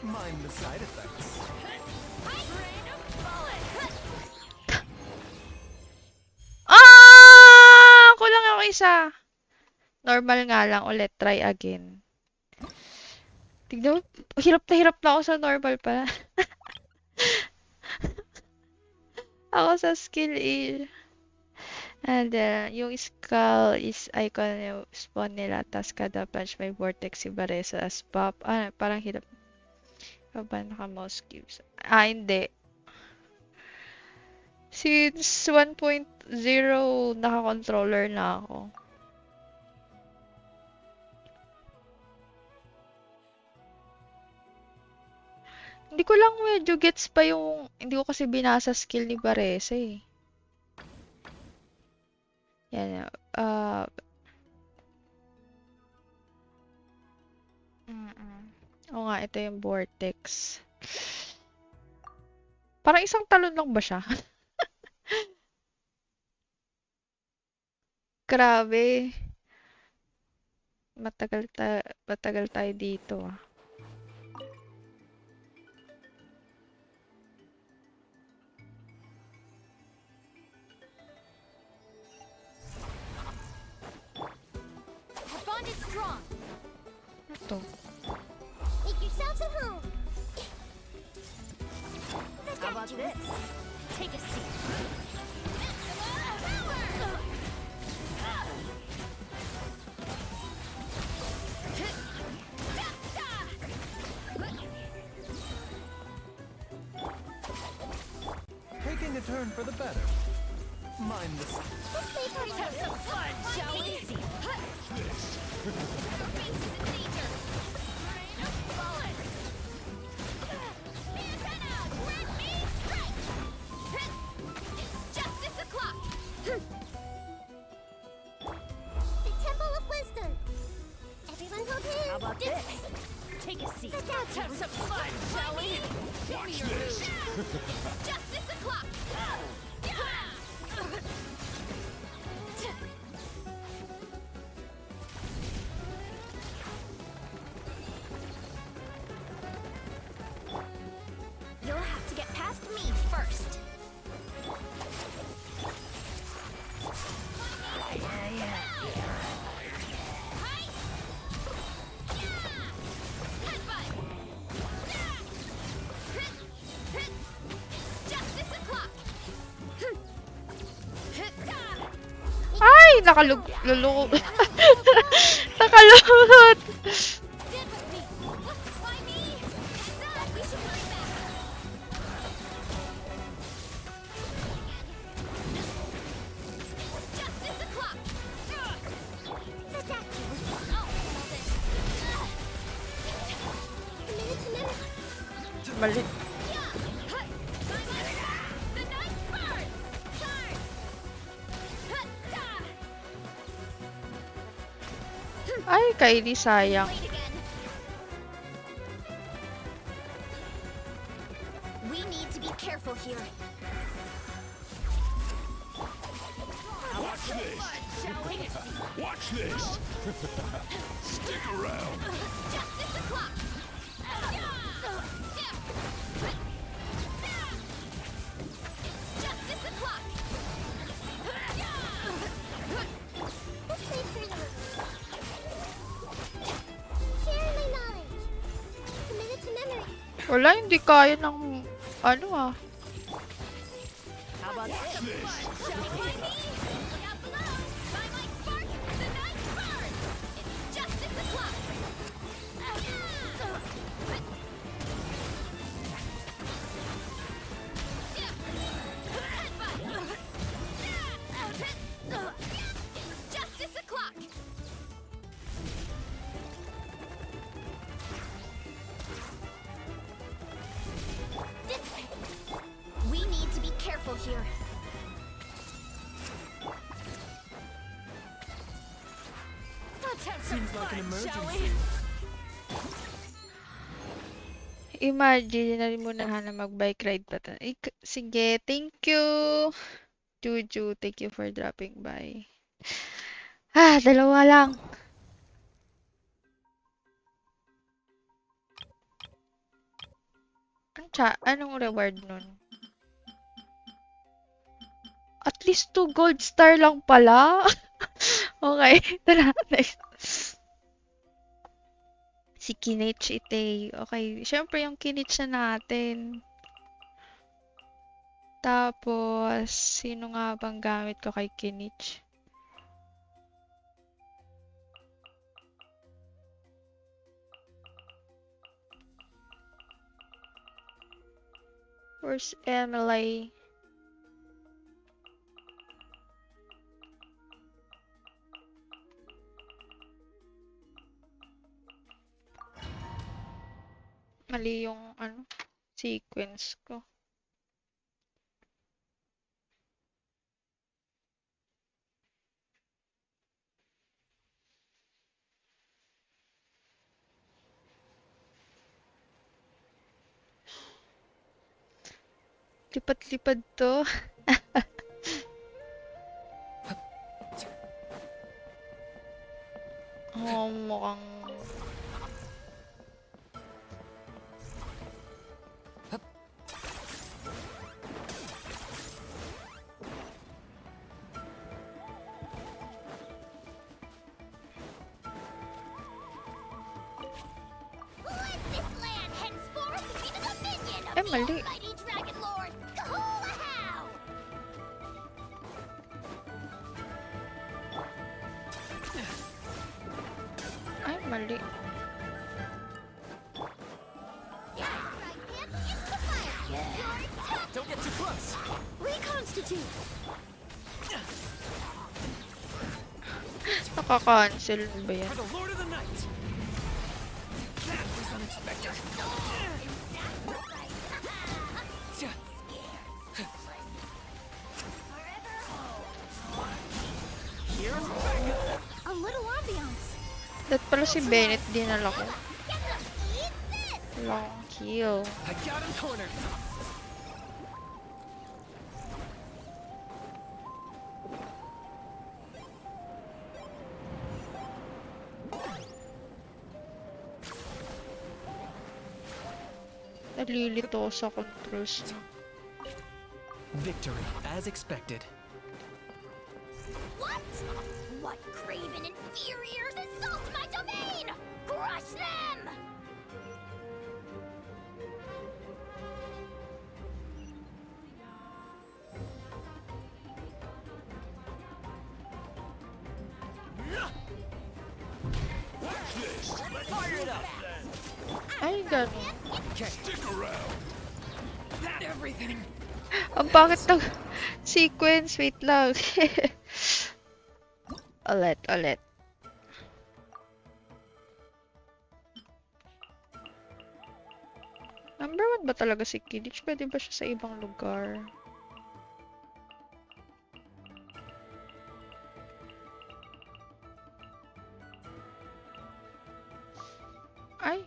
Mind the side effects. Ah! Ako lang ako isa. Normal nga lang ulit. Try again. Tignan mo. Hirap na ako sa normal pala. Ako sa skill E. And yung skull is icon yung spawn nila. Tapos kada punch may vortex iba rin sa pop. Ah, parang hirap. Ba naka-mouse cubes? Ah, hindi. Since 1.0, naka-controller na ako. Hindi ko lang medyo gets pa yung... Hindi ko kasi binasa skill ni Barese eh. Yan. Oo nga, ito yung vortex. Parang isang talon lang ba siya? Grabe. Matagal tayo dito ah. Our bond is strong. Ito. Make yourselves at home. How about this? Take a seat. Taking a turn for the better. Mind the Let's have some fun, shall we? Take a seat. Our base is in danger. Rain of fallen. Antenna, grant me strike. It's justice o'clock. The Temple of Wisdom. Everyone hold hands. How about this? Take a seat. Let's have some fun, shall we? Watch this. It's justice o'clock. You'll have to get past me first. Ay! Nakalulot! Mali. Ay, Kylie, sayang. We need to be careful here. Watch this! Watch this! Stick around! Justice o'clock. Justice o'clock. Share my knowledge. Commit it to memory. Wala, hindi kaya ng... Ano ah. How about this? Shall we? Down below, by my spark, the night burns. It's justice o'clock. It's justice o'clock. This way. We need to be careful here. Let's have some Seems like an fun, shall we? emergency. Imagine na rin muna na mag-bike ride pa tayo. Sige, thank you. Juju, thank you for dropping by. Ah, dalawa lang. Anong reward nun? At least 2 gold star lang pala. Okay, tara, next. Si Kinich Itay. Okay, syempre yung Kinich na natin. Tapos, sino nga bang gamit ko kay Kinich? Where's Emily? Mali yung ano. sequence ko. Lipad-lipad to. Oh, mukhang... Let this land henceforth be the dominion of Eh, the mali. almighty Dragon Lord, Kahulahow! Ay, mali. Don't get too close. Reconstitute! Nakaka-cancel ba yan? For the Lord of the Night. That was unexpected. Here's backup. A little ambiance. Dat pala si Bennett dinala ko. Eat this! Long kill. I got him cornered. Nalilito sa controls niya. Victory, as expected. What? What craven inferiors assault my domain? Crush them! Fire it up. Ay, ganun. Okay. Stick around. Everything. Ang bakit ng sequence? Wait lang. Ulit. Number 1 ba talaga si Kidditch? Pwede ba siya sa ibang lugar? Ay!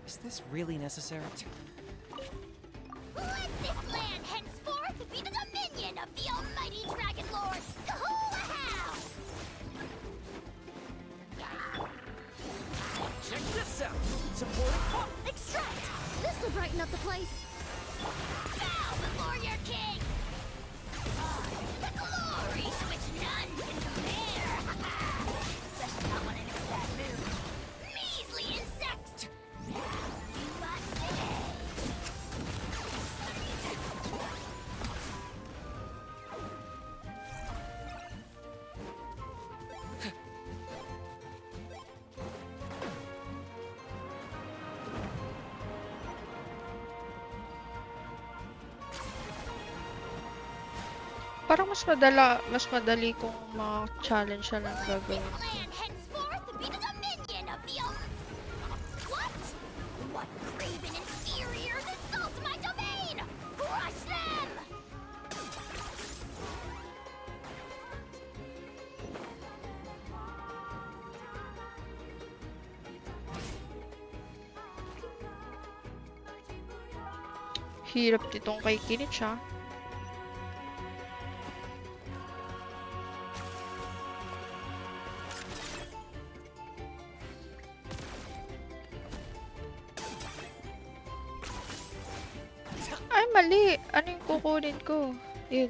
Is this really necessary? Let this land henceforth be the dominion of the almighty Dragon Lord, Kahulahow! Check this out. Supporting pop. Extract! This'll brighten up the place. Bow before your king! The glories which none can compare! Especially not when I know that move. Measly insect! Now you must pay! Parang mas madali kung ma-challenge siya lang gagawin. Land henceforth be the dominion of the What? What craven inferiors assault my domain? Crush them! Hirap nitong kay Kinnich, ha? Ay, mali! Ano yung kukunin ko? Yun.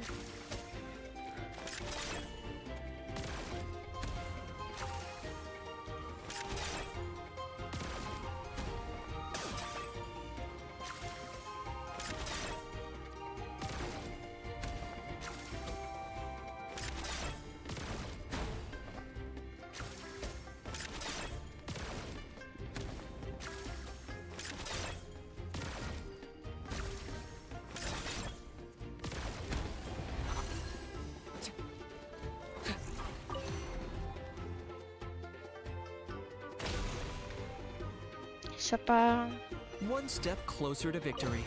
Sa pang... One step closer to victory.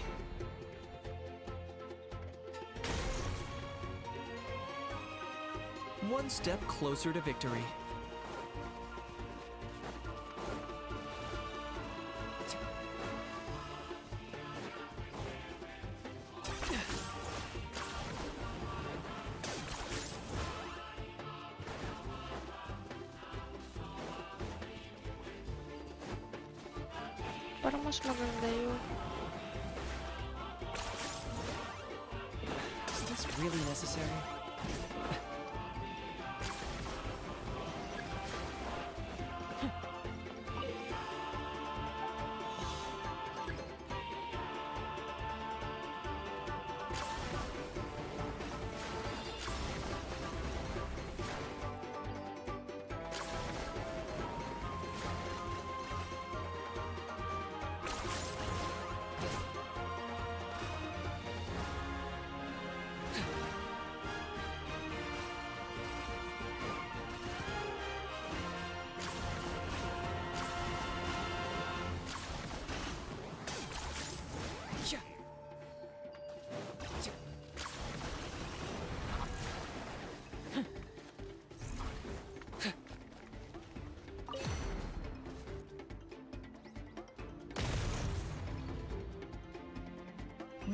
One step closer to victory. Parang mas maganda yun. Is this really necessary?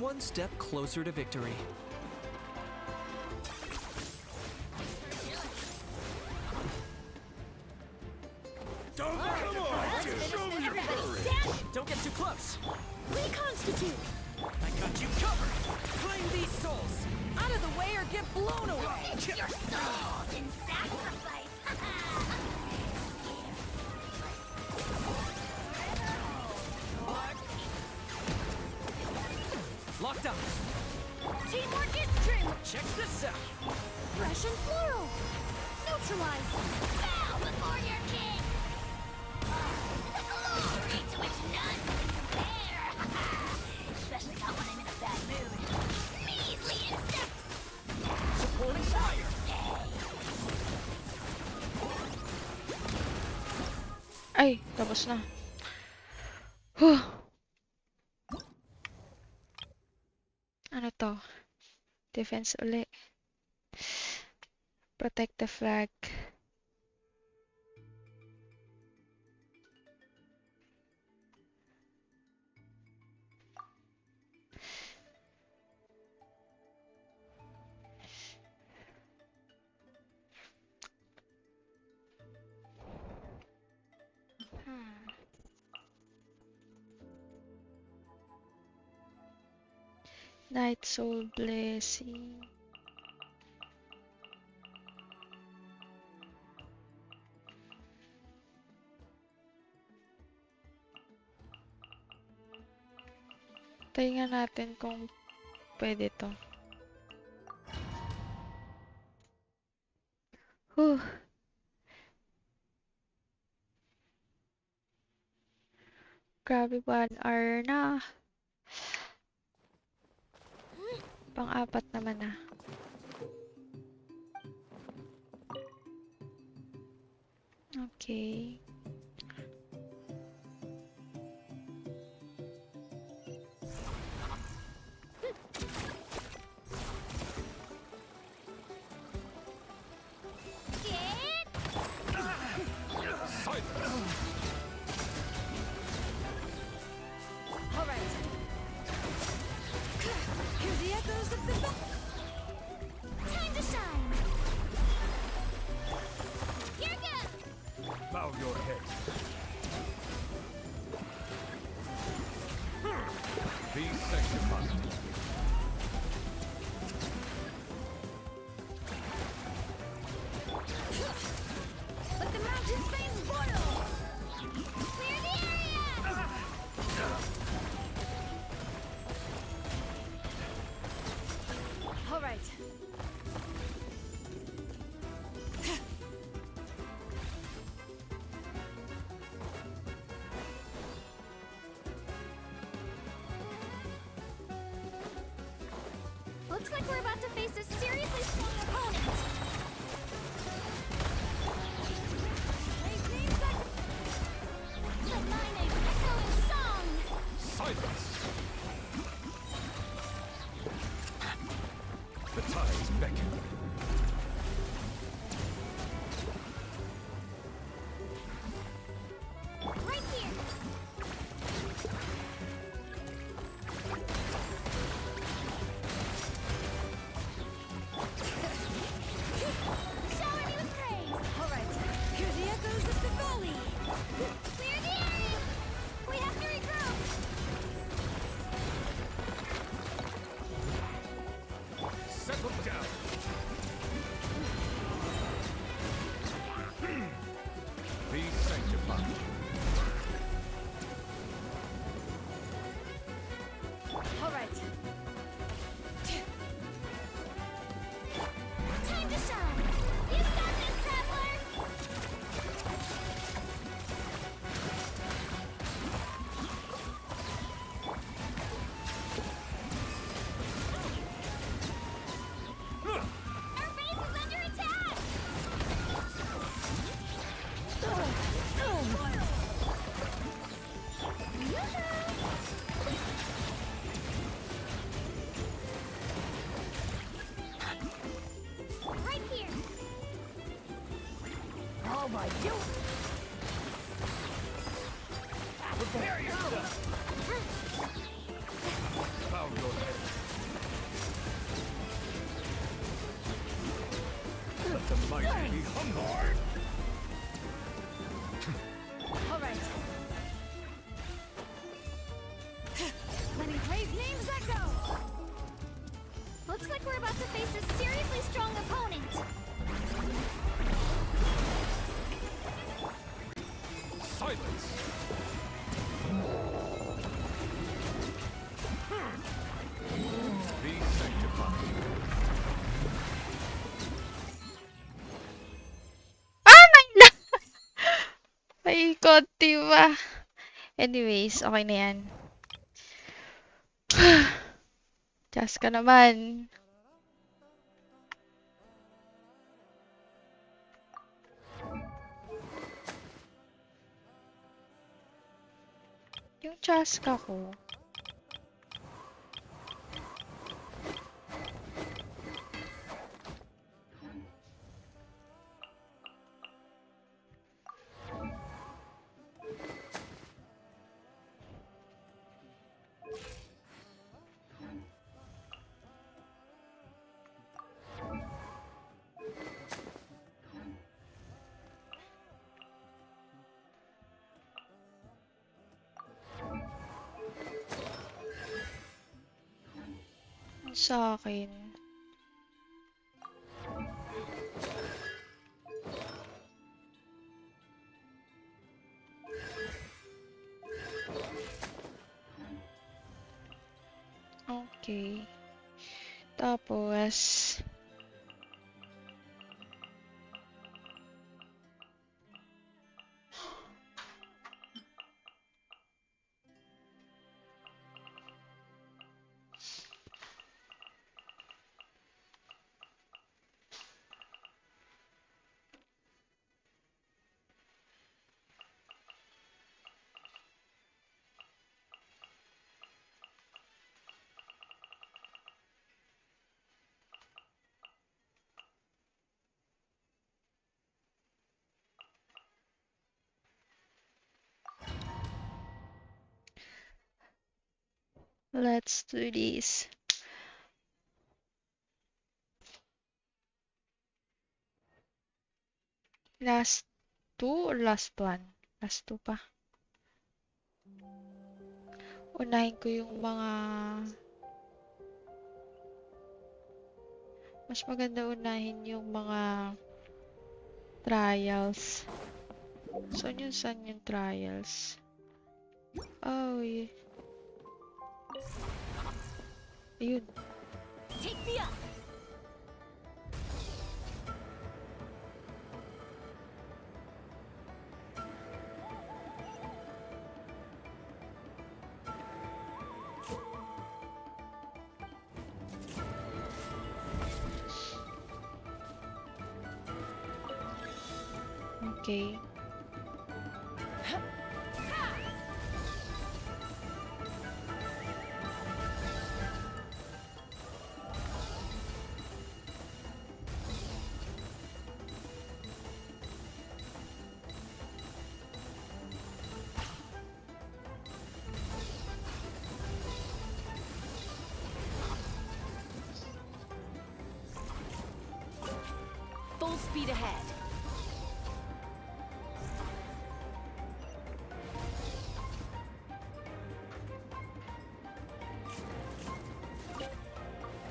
One step closer to victory. Don't come on! Show me your courage! Don't get too close. Reconstitute! I got you covered. Claim these souls. Out of the way or get blown away! Your souls in sacrifice! Locked up. Teamwork is true! Check this out. Fresh and floral! Neutralize! Bow before your king! The glory to which none can compare! Especially not when I'm in a bad mood. Measly insects! Supporting fire. Ay, tapos na. Huh. Ano to? Defense uli. Protect the flag. Night Soul Blessing. Tingnan natin kung pwede to. Whew. Grabe, 1 hour na. Pang-apat naman na. Okay. All right. Hear the echoes of the battle. Time to shine! You're good! Bow your head. Be sanctified. Let the mountain flames boil! Clear the area! All right. Looks like we're about to face a seriously strong opponent. Let my name echo in beckon. Right here. Shower me with praise. All right. Hear the echoes of the valley. Clear the area. We have to regroup. Settle down. Be sanctified. All right. Time to shine. You've got this, traveler. Our base is under attack. Right here. All right, you. Prepare yourself. Bow your head. Let the mighty be humbled. All right. Letting brave names echo. Looks like we're about to face a seriously strong opponent. Silence. Be sanctified. Paikot, diba? Anyways, okay na yan. Just ka naman. Yung chaska ko. Sa akin. Okay. Tapos, let's do this. Last two or last one? Last two pa. Unahin ko yung mga... Mas maganda unahin yung mga trials. Saan yung trials? Oh, yeah. Ayun. Take me up. Okay. speed ahead.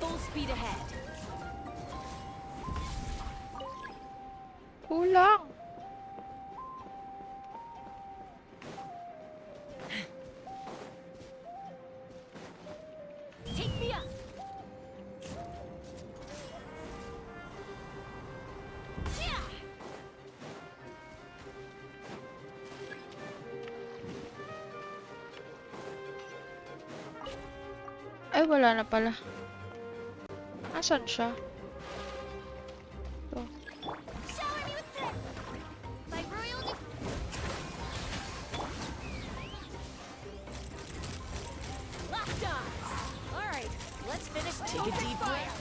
Full speed ahead. Kulang. Take me up. Yeah. Ay, wala na pala. Asan siya? Ito. Shower me with this! By royal Locked on. All right, let's finish. Take a deep breath.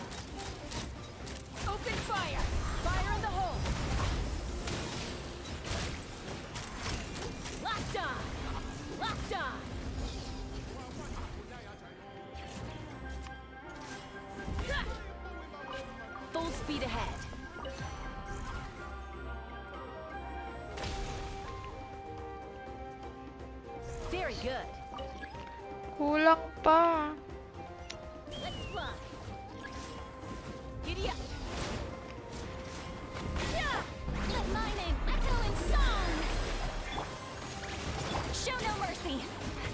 Open fire. Fire in the hole. Locked on. Locked on. Full speed ahead. Very good. Kulang pa. Let's fly. Giddy up. Yeah! Let my name echo in song! Show no mercy!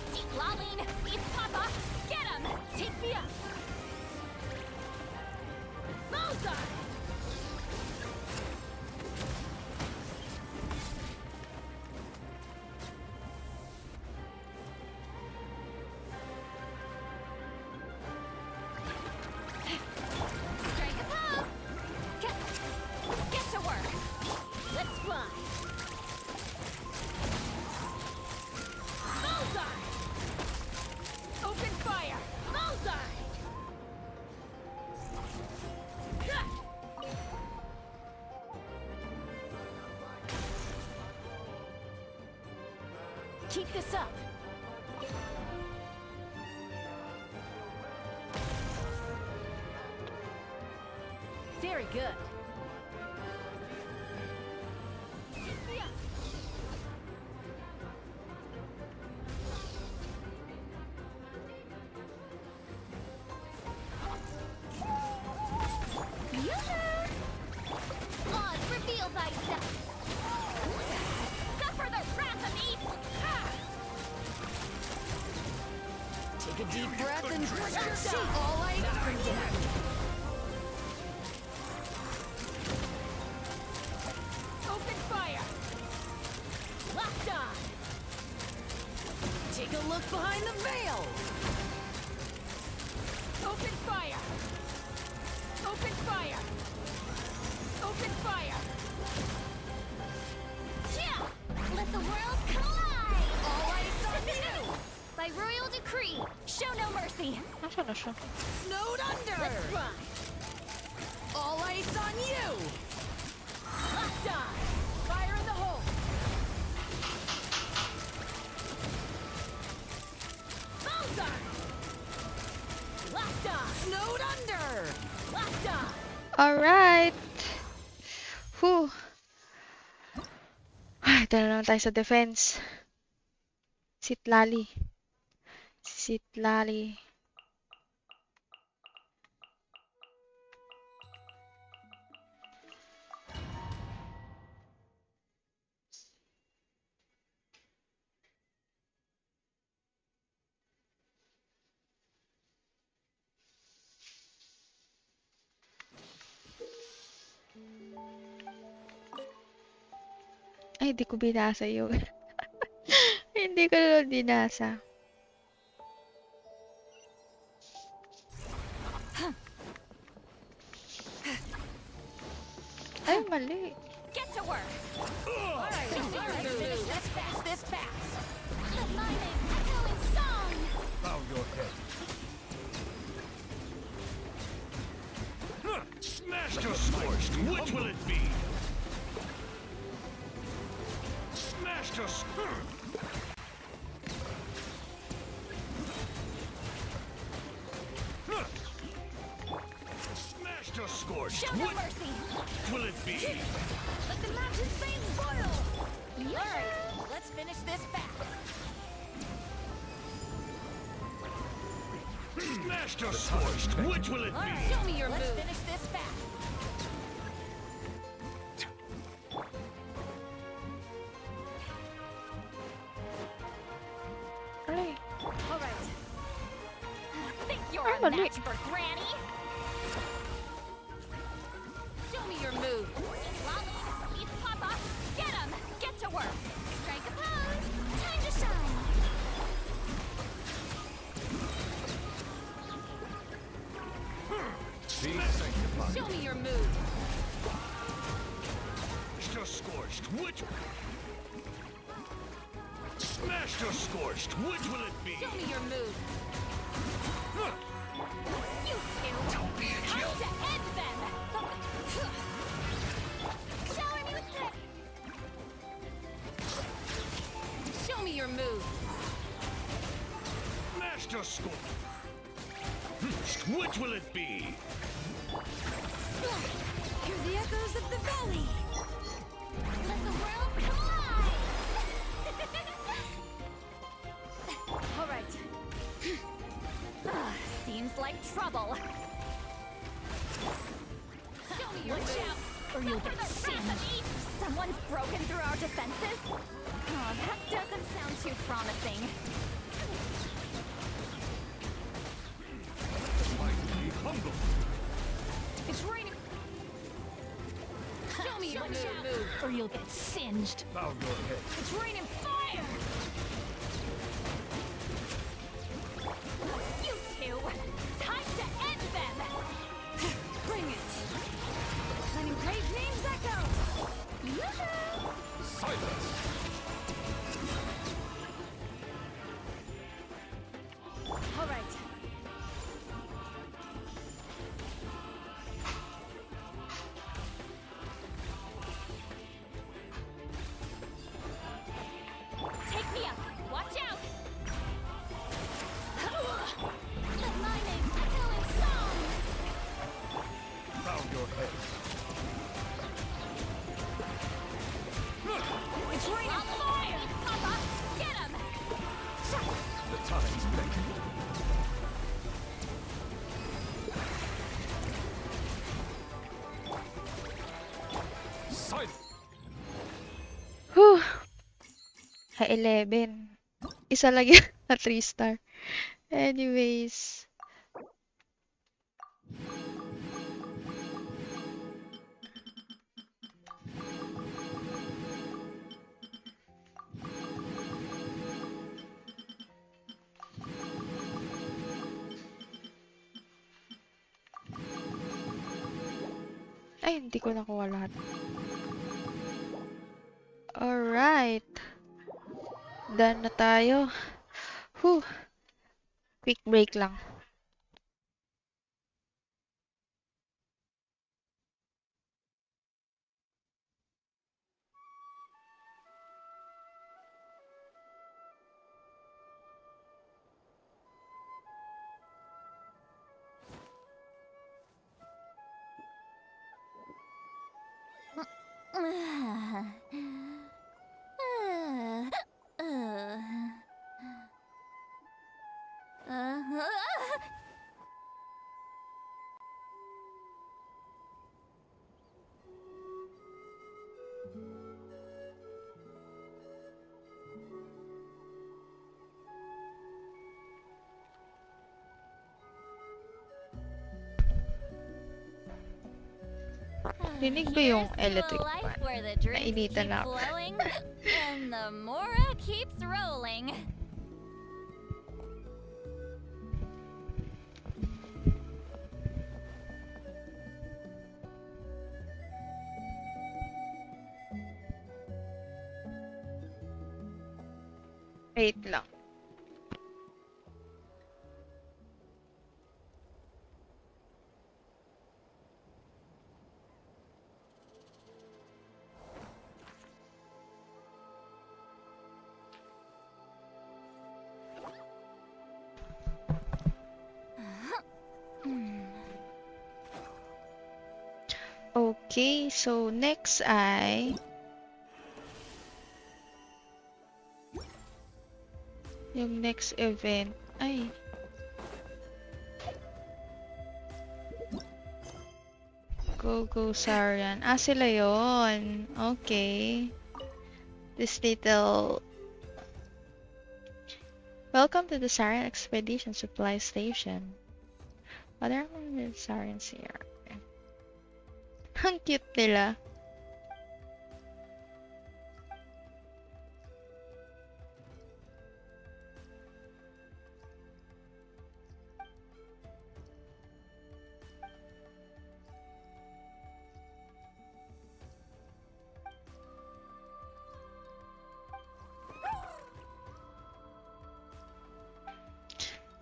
Seek Laline, Eat Papa, get him! Take me up. Bullseye. Strike a pop! Get to work! Let's fly. Bullseye. Open fire. Bullseye. Keep this up. Very good. Yeah. Laws, reveal thyself! Suffer the wrath of evil! Take a deep breath and drink your sea. All I predict. Open fire. Locked on. Take a look behind the veil. Open fire. Open fire. Open fire. Yeah! Let the world collide! All eyes on you. By royal decree, show no mercy! Nasaan na siya? Snowed under. Let's fly. All ice on you. Locked on. Fire in the hole. Bullseye. Locked on. Snowed under. Locked on. Alright. Whew. Ay, dala naman tayo sa defense. Sitlali. Sitlali. Ay, hindi ko binasa yun. Hindi ko na binasa. Ay, mali. Get to work! Alright, finish this fast, this fast. Let my name echo in song! Bow your head. Smashed or scorched, which will it be? Smashed or scorched? Smashed or scorched? scorched. Show no What mercy. will it be? Let the mountain's veins boil. All right, let's finish this fast. Smashed or scorched. Which will it All be? right, show me your move. Let's finish this fast. Ay, All right. Think you're ay, a mali. match for Granny? Show me your move. Lolly, beat Papa. Get him. Get to work. Strike a pose. Time to shine. Show me your move. Smashed or scorched. Which? Smashed or scorched. Which will it be? Show me your move. You two. Don't be a Time kill. to end them. Shower me with grit. Show me your move. Smashed or scorched. Which will it be? Hear the echoes of the valley. Let the world collide. All right. Seems like trouble. Show me your move. Or you'll get singed. Someone's broken through our defenses? Oh, that doesn't sound too promising. Be humble. It's raining. Show me your move. Or you'll get singed. Bow your head. It's raining fire. You two. Time to end them. Bring it. Letting great names echo. Yoo-hoo! Silence. All right. Take me up. Watch out. Let my name echo in song. Bow your head. It's raining fire. Papa, get him. The time's beckoning. Silence. Whew. Ha 11. Isa lang yun na 3 star. Anyways. Ay, hindi ko nakuha lahat. Alright. Done na tayo. Whew. Quick break lang. Rinig ko yung electric fan. Where the drinks Nainitan keep ako. flowing and the Mora keeps rolling. Wait lang. Okay, so next ay yung next event ay Go Sarian. Ah, sila yon. Okay. This little Welcome to the Sarian Expedition Supply Station. Oh, there are many Sarians here. Ang cute nila.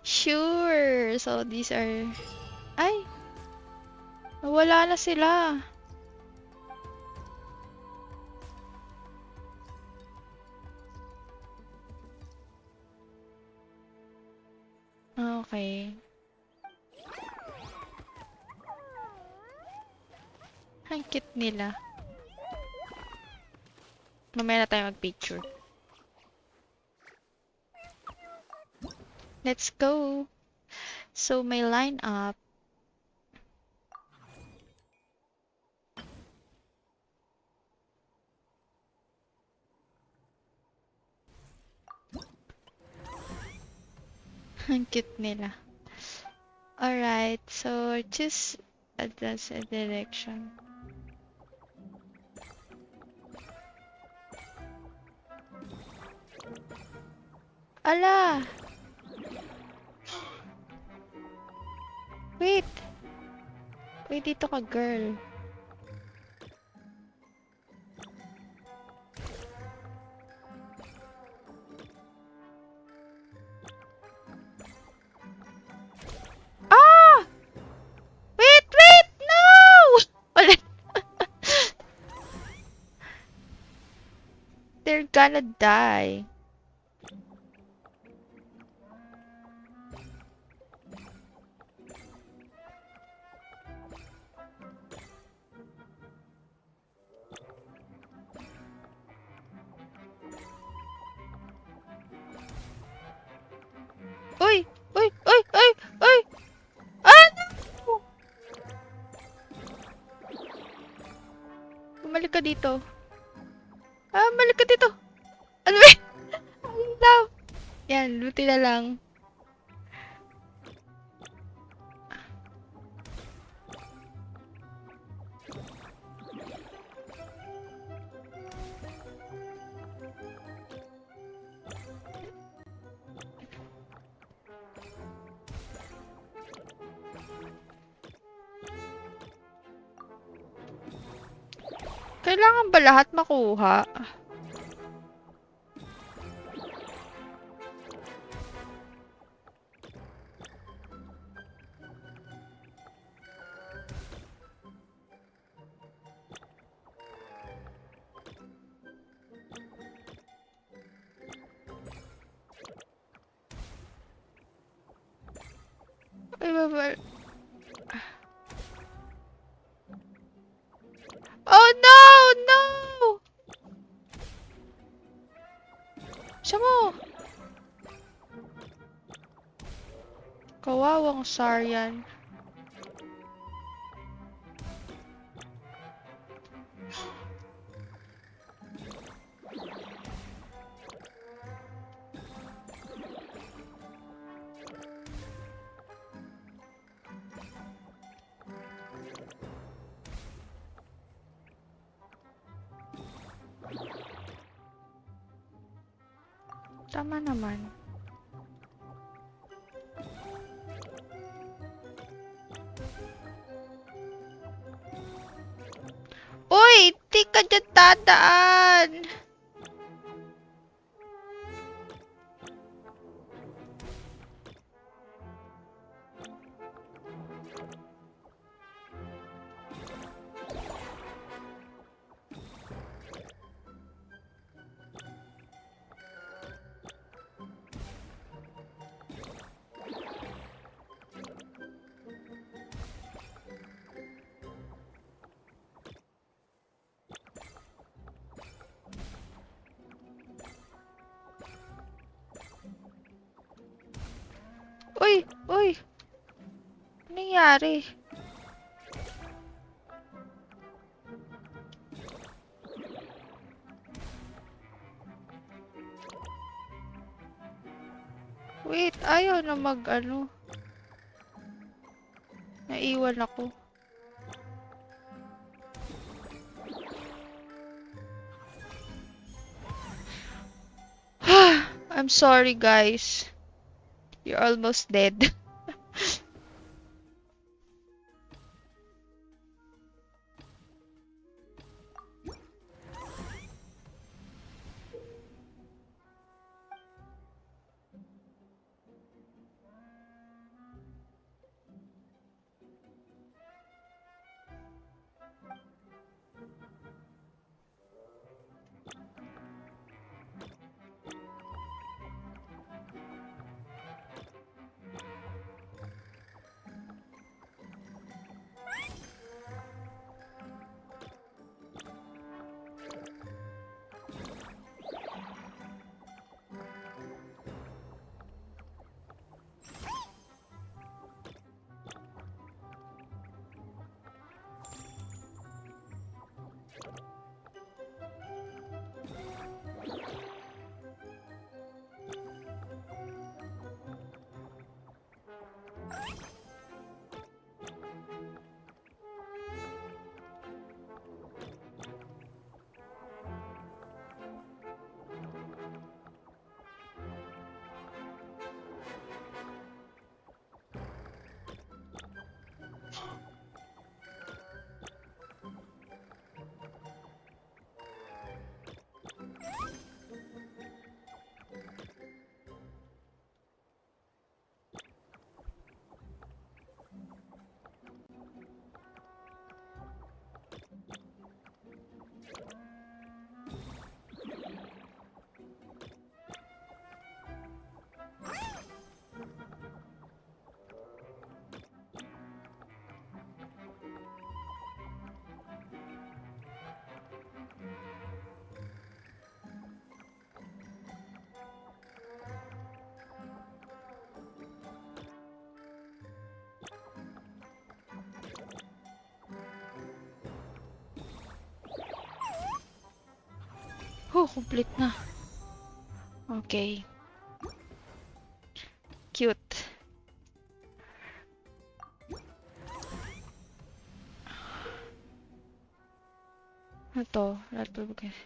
Sure. So these are ay nawala na sila. Okay. Ang cute nila. Mamaya na tayo mag-picture. Let's go. So may lineup. Ang cute nila. Alright, so just adjust a direction. Ala! Wait! Wait dito ka, girl. Ah! Wait! No! Ulit. They're gonna die. Uy! Uy! Uy! Uy! Uy! Ah! No! Bumalik ka dito. Ah, balik ka dito. Ano ba? Love. Yan, luti na lang. Kailangan ba lahat makuha? Ay, babal. Oh no! No! Siya mo! Kawawang Sarian. Tama naman. Uy! Di ka dyan dadaan! Uy! Uy! Ano nangyari? Wait, ayaw na mag-ano. Naiwan ako. I'm sorry, guys. You're almost dead. Complete na. Okay. Cute. Ito, natulog eh.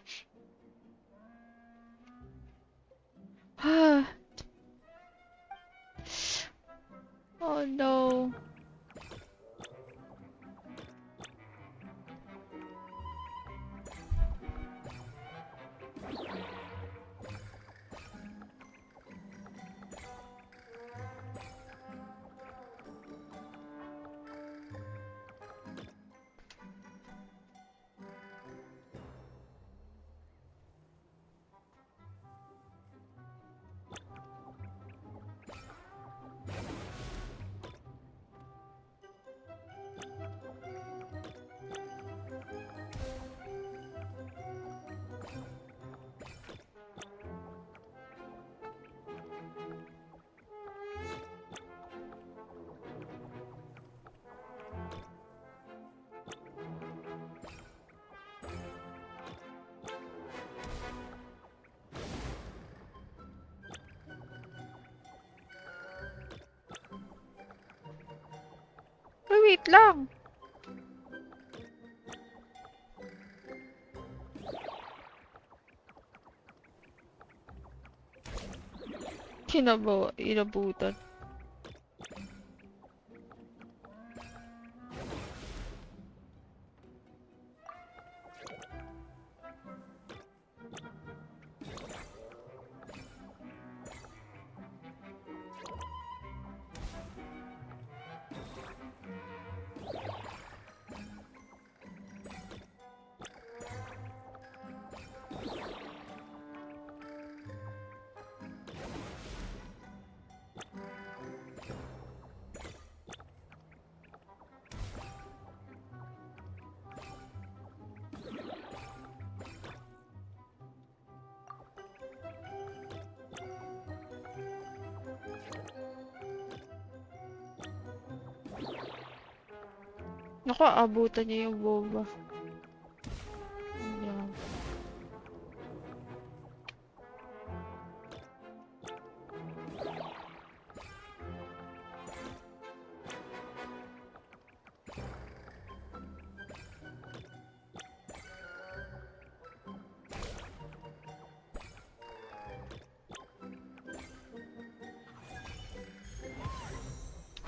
Oh no. Wait lang. Inabutan. Naku, abutan niya yung boba. Ayan.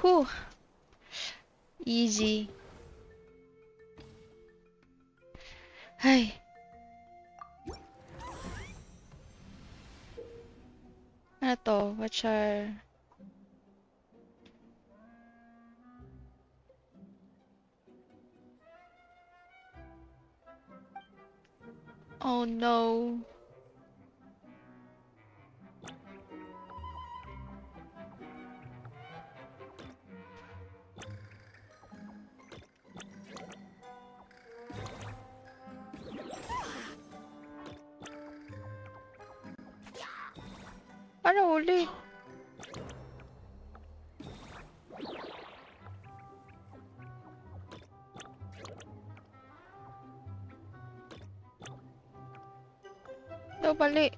Whew. Easy. Ay. Ano to? Which are... Oh no. Ano uli? Ano bali?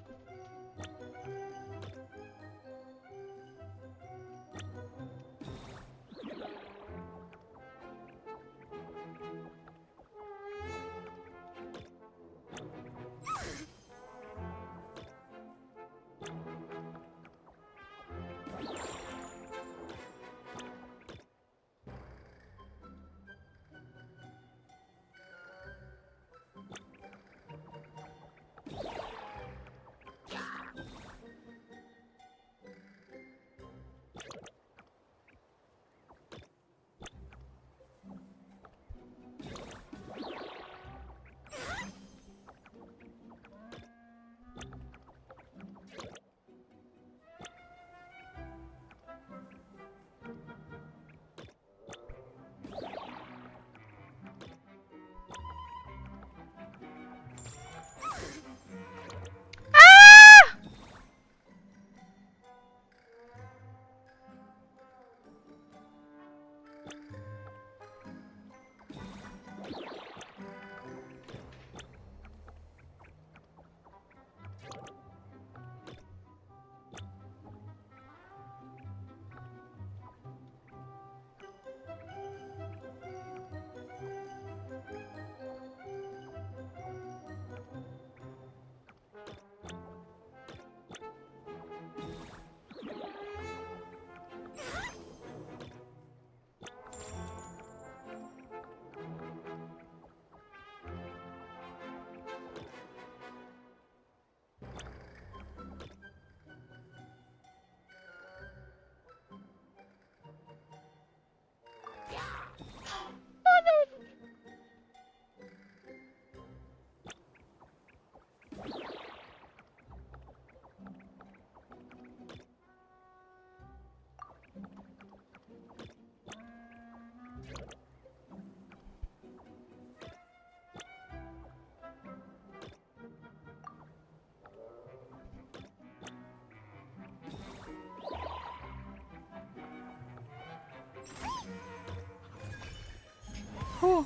Huh.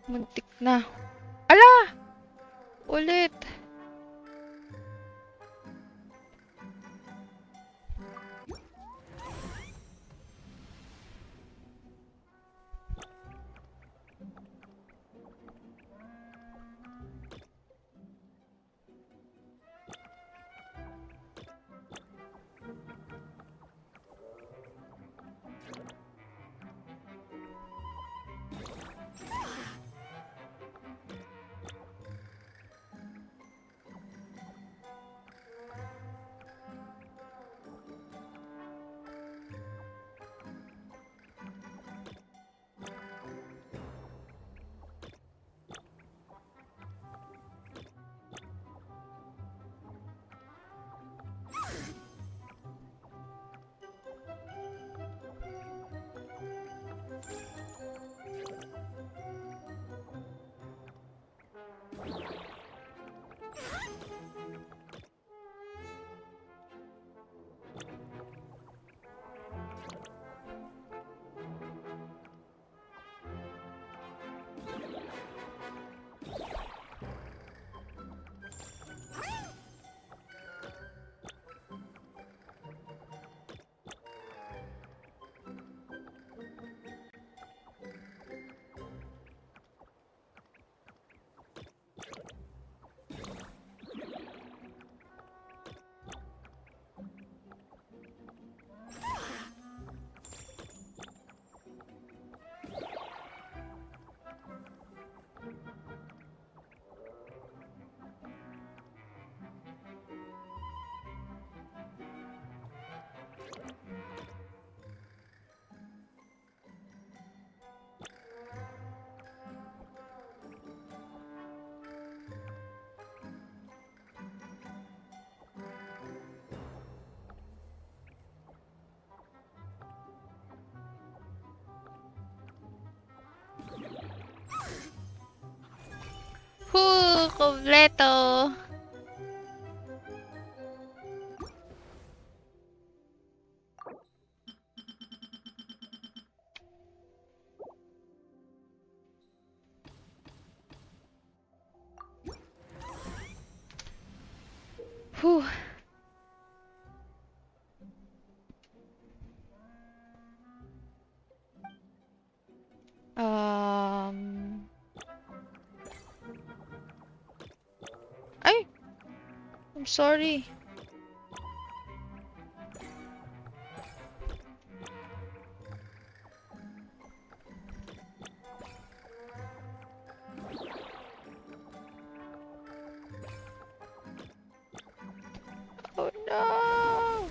Muntik na. Ala! Ulit. Kompleto! Whew. Ay! I'm sorry. Oh no!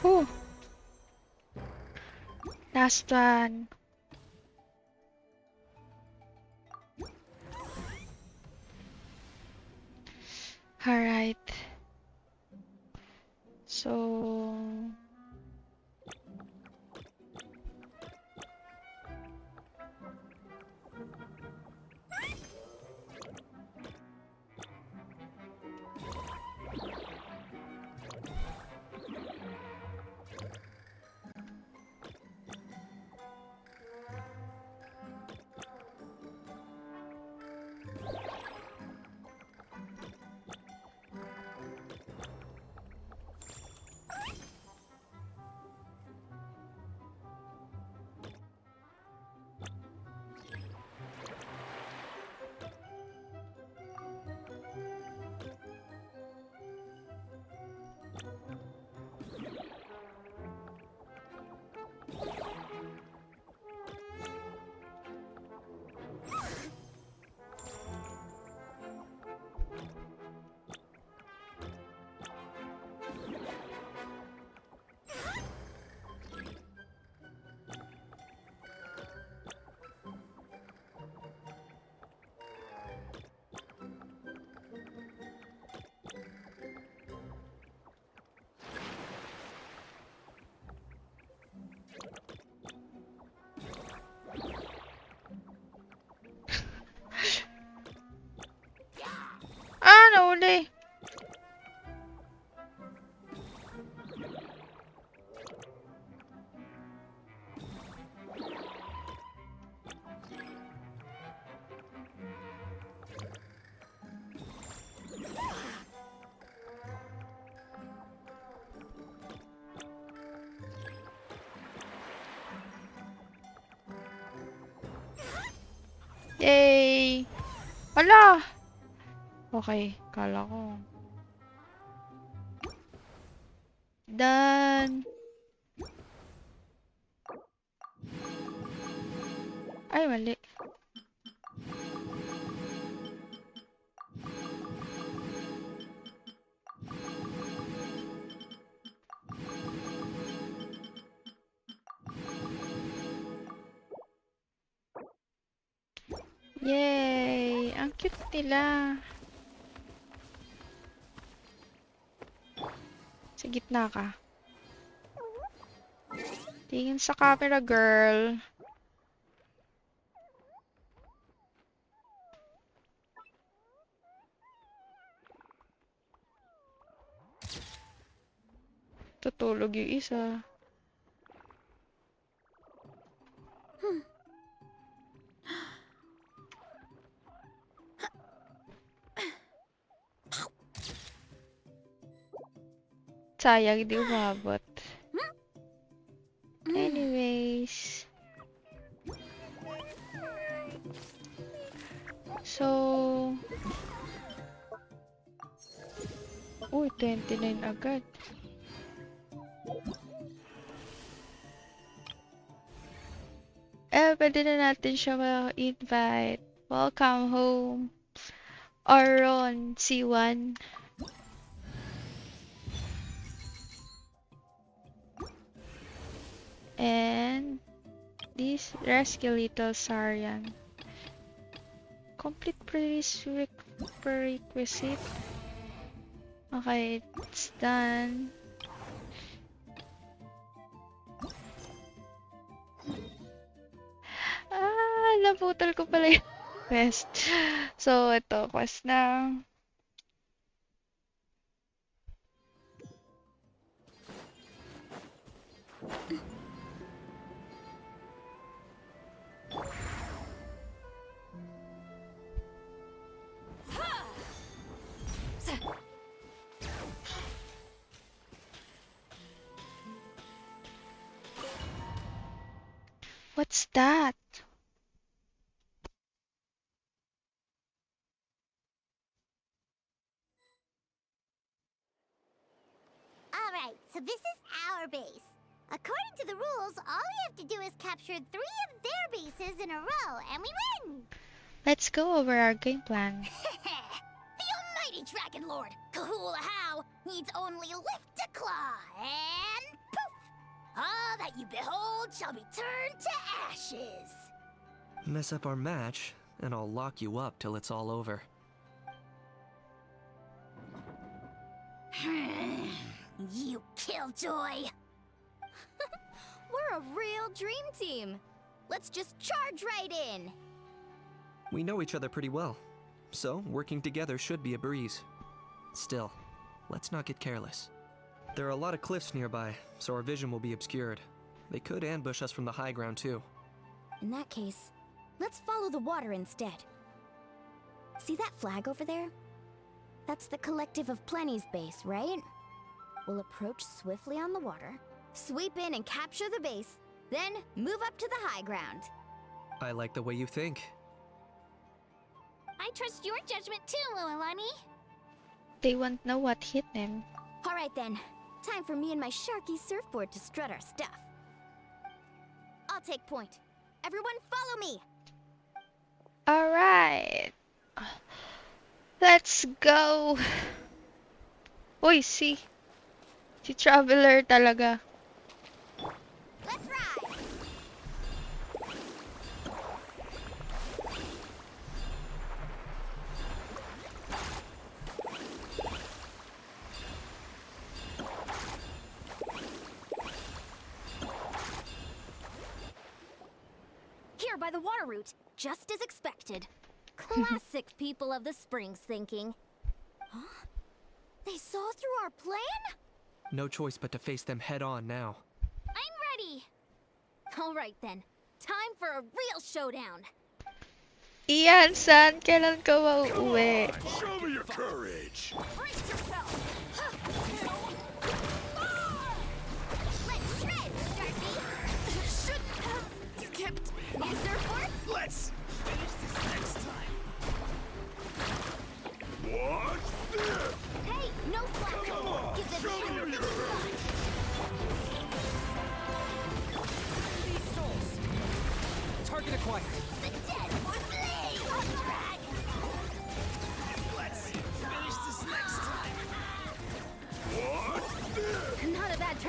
Whew. Last one. Alright. So... Ah, nahuli! Yay! Ala! Okay, kala ko. Done! mali. Yay! Ang cute nila. Sa gitna ka. Tingin sa camera, girl. Tutulog yung isa. Sayang, hindi umabot. Anyways. So... Uy, 29 agad. Pwede na natin siya ma-invite. Welcome home. Oron, C1. And this rescue little Sarian. Complete prerequisite. Okay, it's done. Naputol ko pala yung quest. So, ito, quest na. What's that? Alright, so this is our base. According to the rules, all we have to do is capture 3 of their bases in a row, and we win! Let's go over our game plan. The almighty Dragon Lord, Kahula How, needs only lift a claw, and poof! All that you behold shall be turned to ashes. Mess up our match, and I'll lock you up till it's all over. You killjoy! We're a real dream team. Let's just charge right in. We know each other pretty well, so working together should be a breeze. Still, let's not get careless. There are a lot of cliffs nearby, so our vision will be obscured. They could ambush us from the high ground too. In that case, let's follow the water instead. See that flag over there? That's the Collective of Plenty's base, right? We'll approach swiftly on the water, sweep in and capture the base, then move up to the high ground. I like the way you think. I trust your judgment too, Lualani. They won't know what hit them. Alright then, time for me and my Sharky surfboard to strut our stuff. I'll take point. Everyone follow me! Alright. Let's go. Uy, si Traveler talaga. Let's ride! Here by the water route, just as expected. Classic people of the Springs thinking. Huh? They saw through our plan? No choice but to face them head on now. I'm ready! Alright then, time for a real showdown. Ian, san? Kailan ka mauuwi? Show me your courage! Brace yourself! Let's shred, Sharky! Shouldn't have skipped. And surfboard? Let's finish this next time! What's this? Hey, no slack! Come on, Give them show me your hammer. courage! These souls. Target acquired.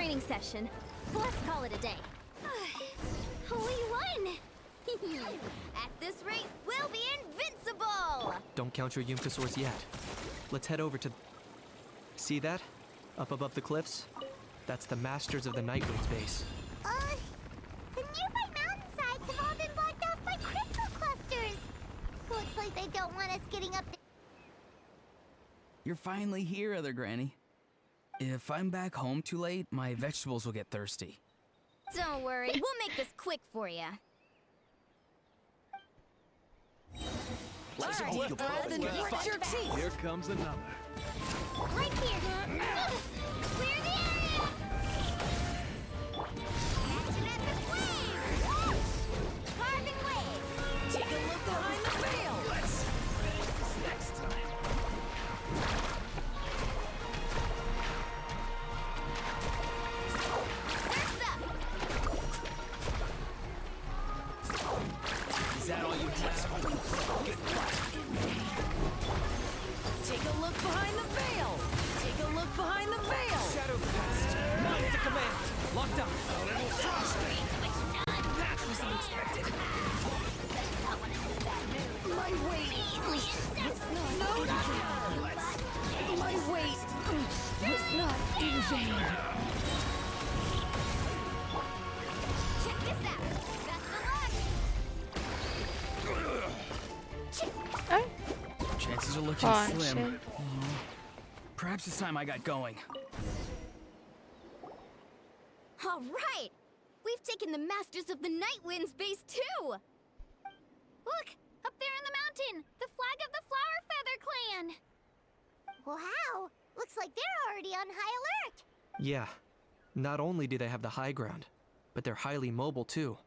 training session. Let's call it a day. We won! At this rate, we'll be invincible! Don't count your Yunkasaurs yet. Let's head over to... See that? Up above the cliffs? That's the Masters of the Nightwind's base. The nearby mountainsides have all been blocked off by crystal clusters. Looks like they don't want us getting up there. You're finally here, Other Granny. If I'm back home too late, my vegetables will get thirsty. Don't worry, we'll make this quick for you. What's your teeth? Here comes another. Right here. Clear the area! Action at the flame! Carving wave! Take a look behind the veil. Let's next time. Is that all you have? Take a look behind the veil. Take a look behind the veil. Shadow cast. Mine to command. Locked up. That was unexpected. My weight. No, my weight was not in vain. Check this out. Best of luck. Chances are looking Genshin. slim. Perhaps it's time I got going. All right! We've taken the Masters of the Nightwind's base too! Look! Up there in the mountain! The flag of the Flower Feather Clan! Wow! Looks like they're already on high alert. Yeah. Not only do they have the high ground, but they're highly mobile too.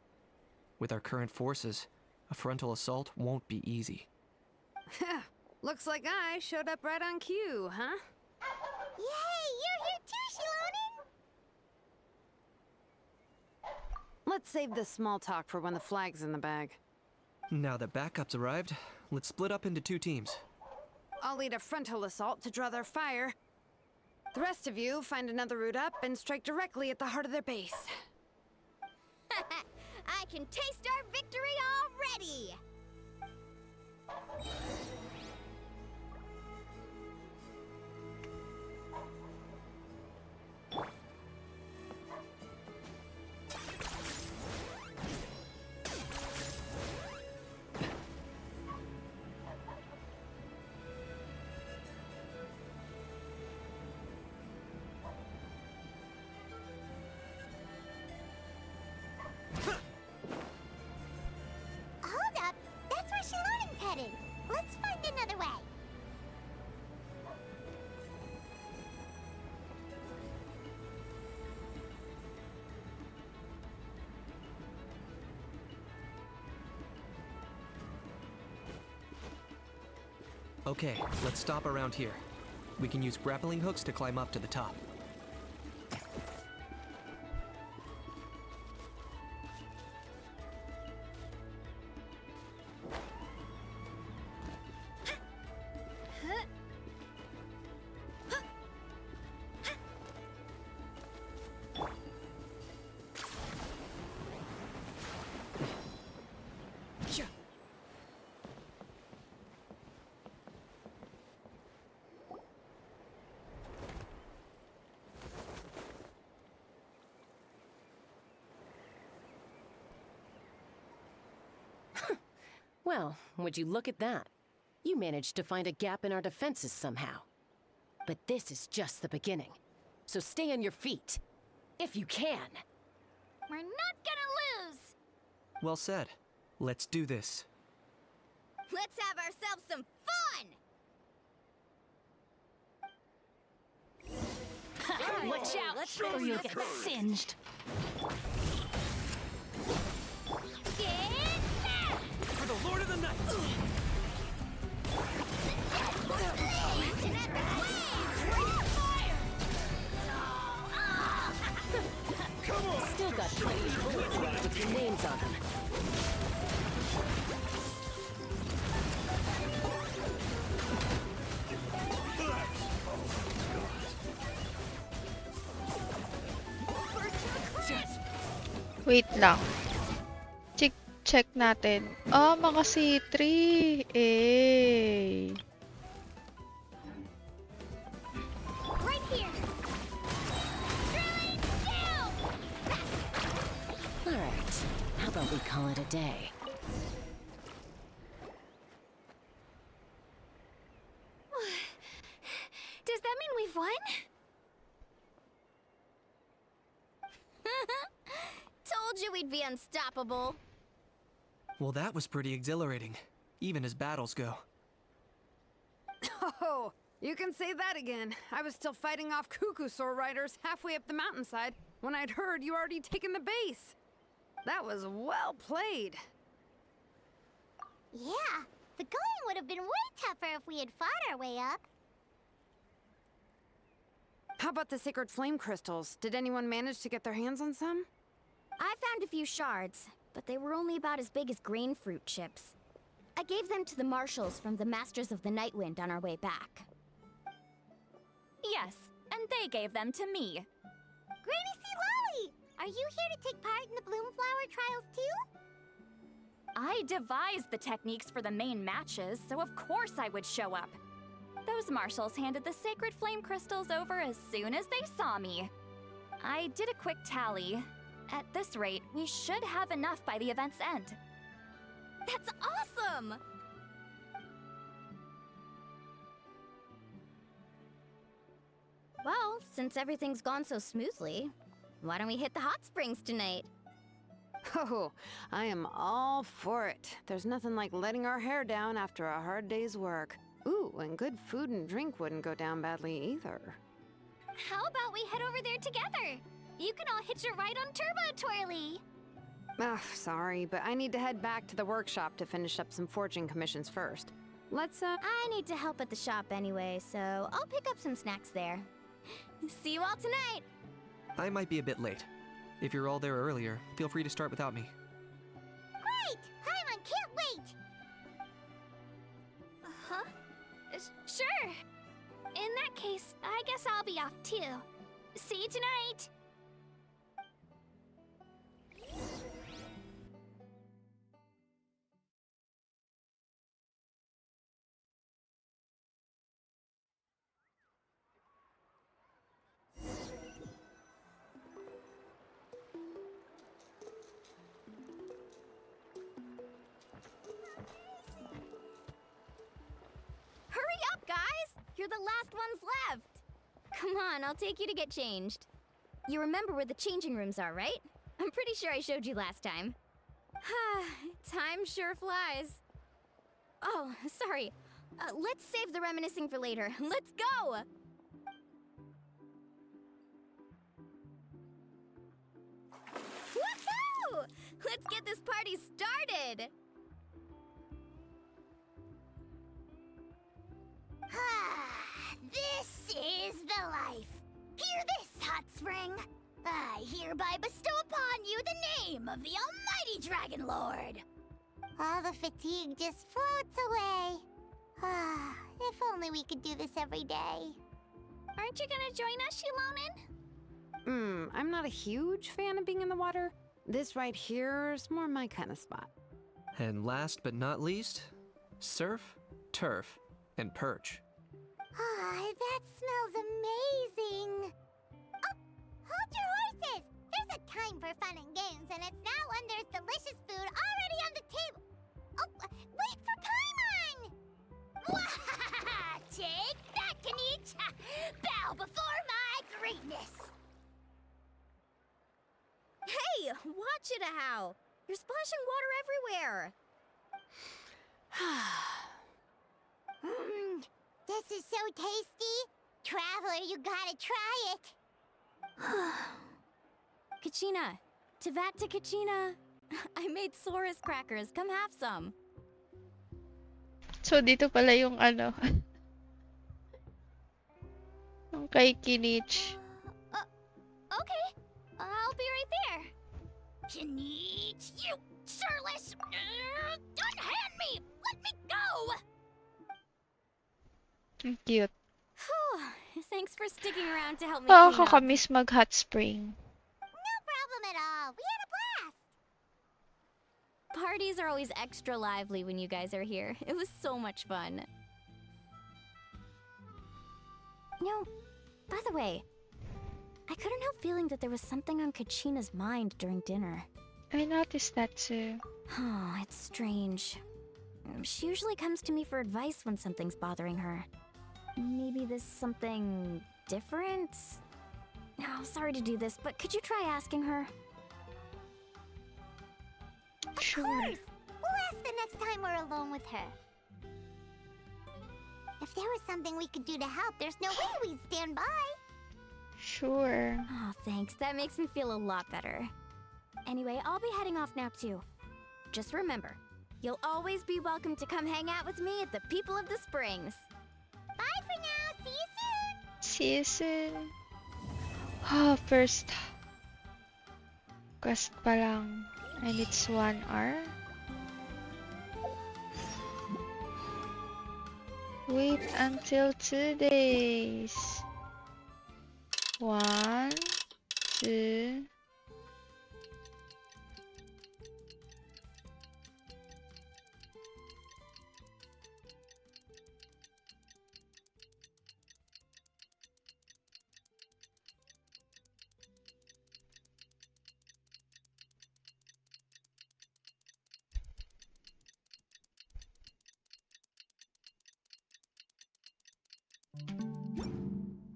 With our current forces, a frontal assault won't be easy. Looks like I showed up right on cue, huh? Yay! You're here too, Shilonin! Let's save this small talk for when the flag's in the bag. Now that backup's arrived, let's split up into 2 teams. I'll lead a frontal assault to draw their fire. The rest of you find another route up and strike directly at the heart of their base. I can taste our victory already! Hold up! That's where Shilonin's headed. Let's find another way. Okay, let's stop around here. We can use grappling hooks to climb up to the top. Well, would you look at that? You managed to find a gap in our defenses somehow. But this is just the beginning. So stay on your feet. If you can. We're not gonna lose! Well said. Let's do this. Let's have ourselves some fun! Watch out, or you'll get singed. For the Lord of the Night! Still got plenty of bullets left with your names on them. Wait lang. Check natin. Oh, mga C3. Eh. Right here. Drilling down. All right. How about we call it a day? Does that mean we've won? Told you we'd be unstoppable. Well, that was pretty exhilarating, even as battles go. Oh, you can say that again. I was still fighting off Cuckoosaur riders halfway up the mountainside when I'd heard you already taken the base. That was well played. Yeah, the going would have been way tougher if we had fought our way up. How about the sacred flame crystals? Did anyone manage to get their hands on some? I found a few shards, but they were only about as big as grain fruit chips. I gave them to the marshals from the Masters of the Nightwind on our way back. Yes, and they gave them to me. Granny C. Lolly! Are you here to take part in the Bloomflower trials too? I devised the techniques for the main matches, so of course I would show up. Those marshals handed the sacred flame crystals over as soon as they saw me. I did a quick tally. At this rate, we should have enough by the event's end. That's awesome! Well, since everything's gone so smoothly, why don't we hit the hot springs tonight? Oh, I am all for it. There's nothing like letting our hair down after a hard day's work. Ooh, and good food and drink wouldn't go down badly either. How about we head over there together? You can all hitch a ride on Turbo Twirly. Ugh, sorry, but I need to head back to the workshop to finish up some forging commissions first. Let's, I need to help at the shop anyway, so I'll pick up some snacks there. See you all tonight! I might be a bit late. If you're all there earlier, feel free to start without me. Great! Paimon can't wait! Huh? Sure. In that case, I guess I'll be off too. See you tonight! Hurry up, guys! You're the last ones left! Come on, I'll take you to get changed. You remember where the changing rooms are, right? I'm pretty sure I showed you last time. Time sure flies. Oh, sorry. Let's save the reminiscing for later. Let's go! Woohoo! Let's get this party started! This is the life. Hear this, Hot Spring. I hereby bestow upon you the name of the Almighty Dragon Lord. All the fatigue just floats away. If only we could do this every day. Aren't you gonna join us, Shilonen? I'm not a huge fan of being in the water. This right here is more my kind of spot. And last but not least, surf, turf, and perch. That smells amazing. Oh, hold your horses. There's a time for fun and games, and it's now when there's delicious food already on the table. Oh, wait for Paimon! Take that, Kanich! Bow before my greatness! Hey, watch it, how! You're splashing water everywhere! This is so tasty. Traveler, you gotta try it. Kachina! Tavat to Kachina! I made Saurus crackers. Come have some. So, dito pala yung ano. Yung kay Kinich. Okay. I'll be right there. Kanich, you surless! Unhand me! Let me go! Ang cute. Thanks for sticking around to help me clean up. Nakakamiss mag-hot spring. No problem at all. We had a blast. parties are always extra lively when you guys are here. It was so much fun. No, by the way, I couldn't help feeling that there was something on Kachina's mind during dinner. I noticed that too. Oh, it's strange. She usually comes to me for advice when something's bothering her. Maybe this something different? Oh, sorry to do this, but could you try asking her? Sure. Of course! We'll ask the next time we're alone with her. If there was something we could do to help, there's no way we'd stand by. Sure. Oh, thanks. That makes me feel a lot better. Anyway, I'll be heading off now too. Just remember, you'll always be welcome to come hang out with me at the People of the Springs. Bye for now. See you soon. See you soon. Ah, first quest pa lang. And it's 1 hour. Wait until 2 days. 1, 2.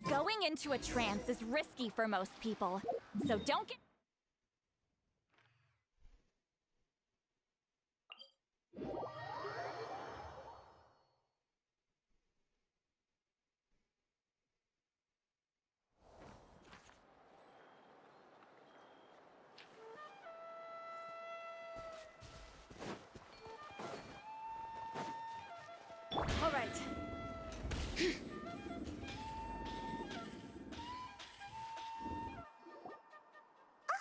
Going into a trance is risky for most people, so don't get... All right.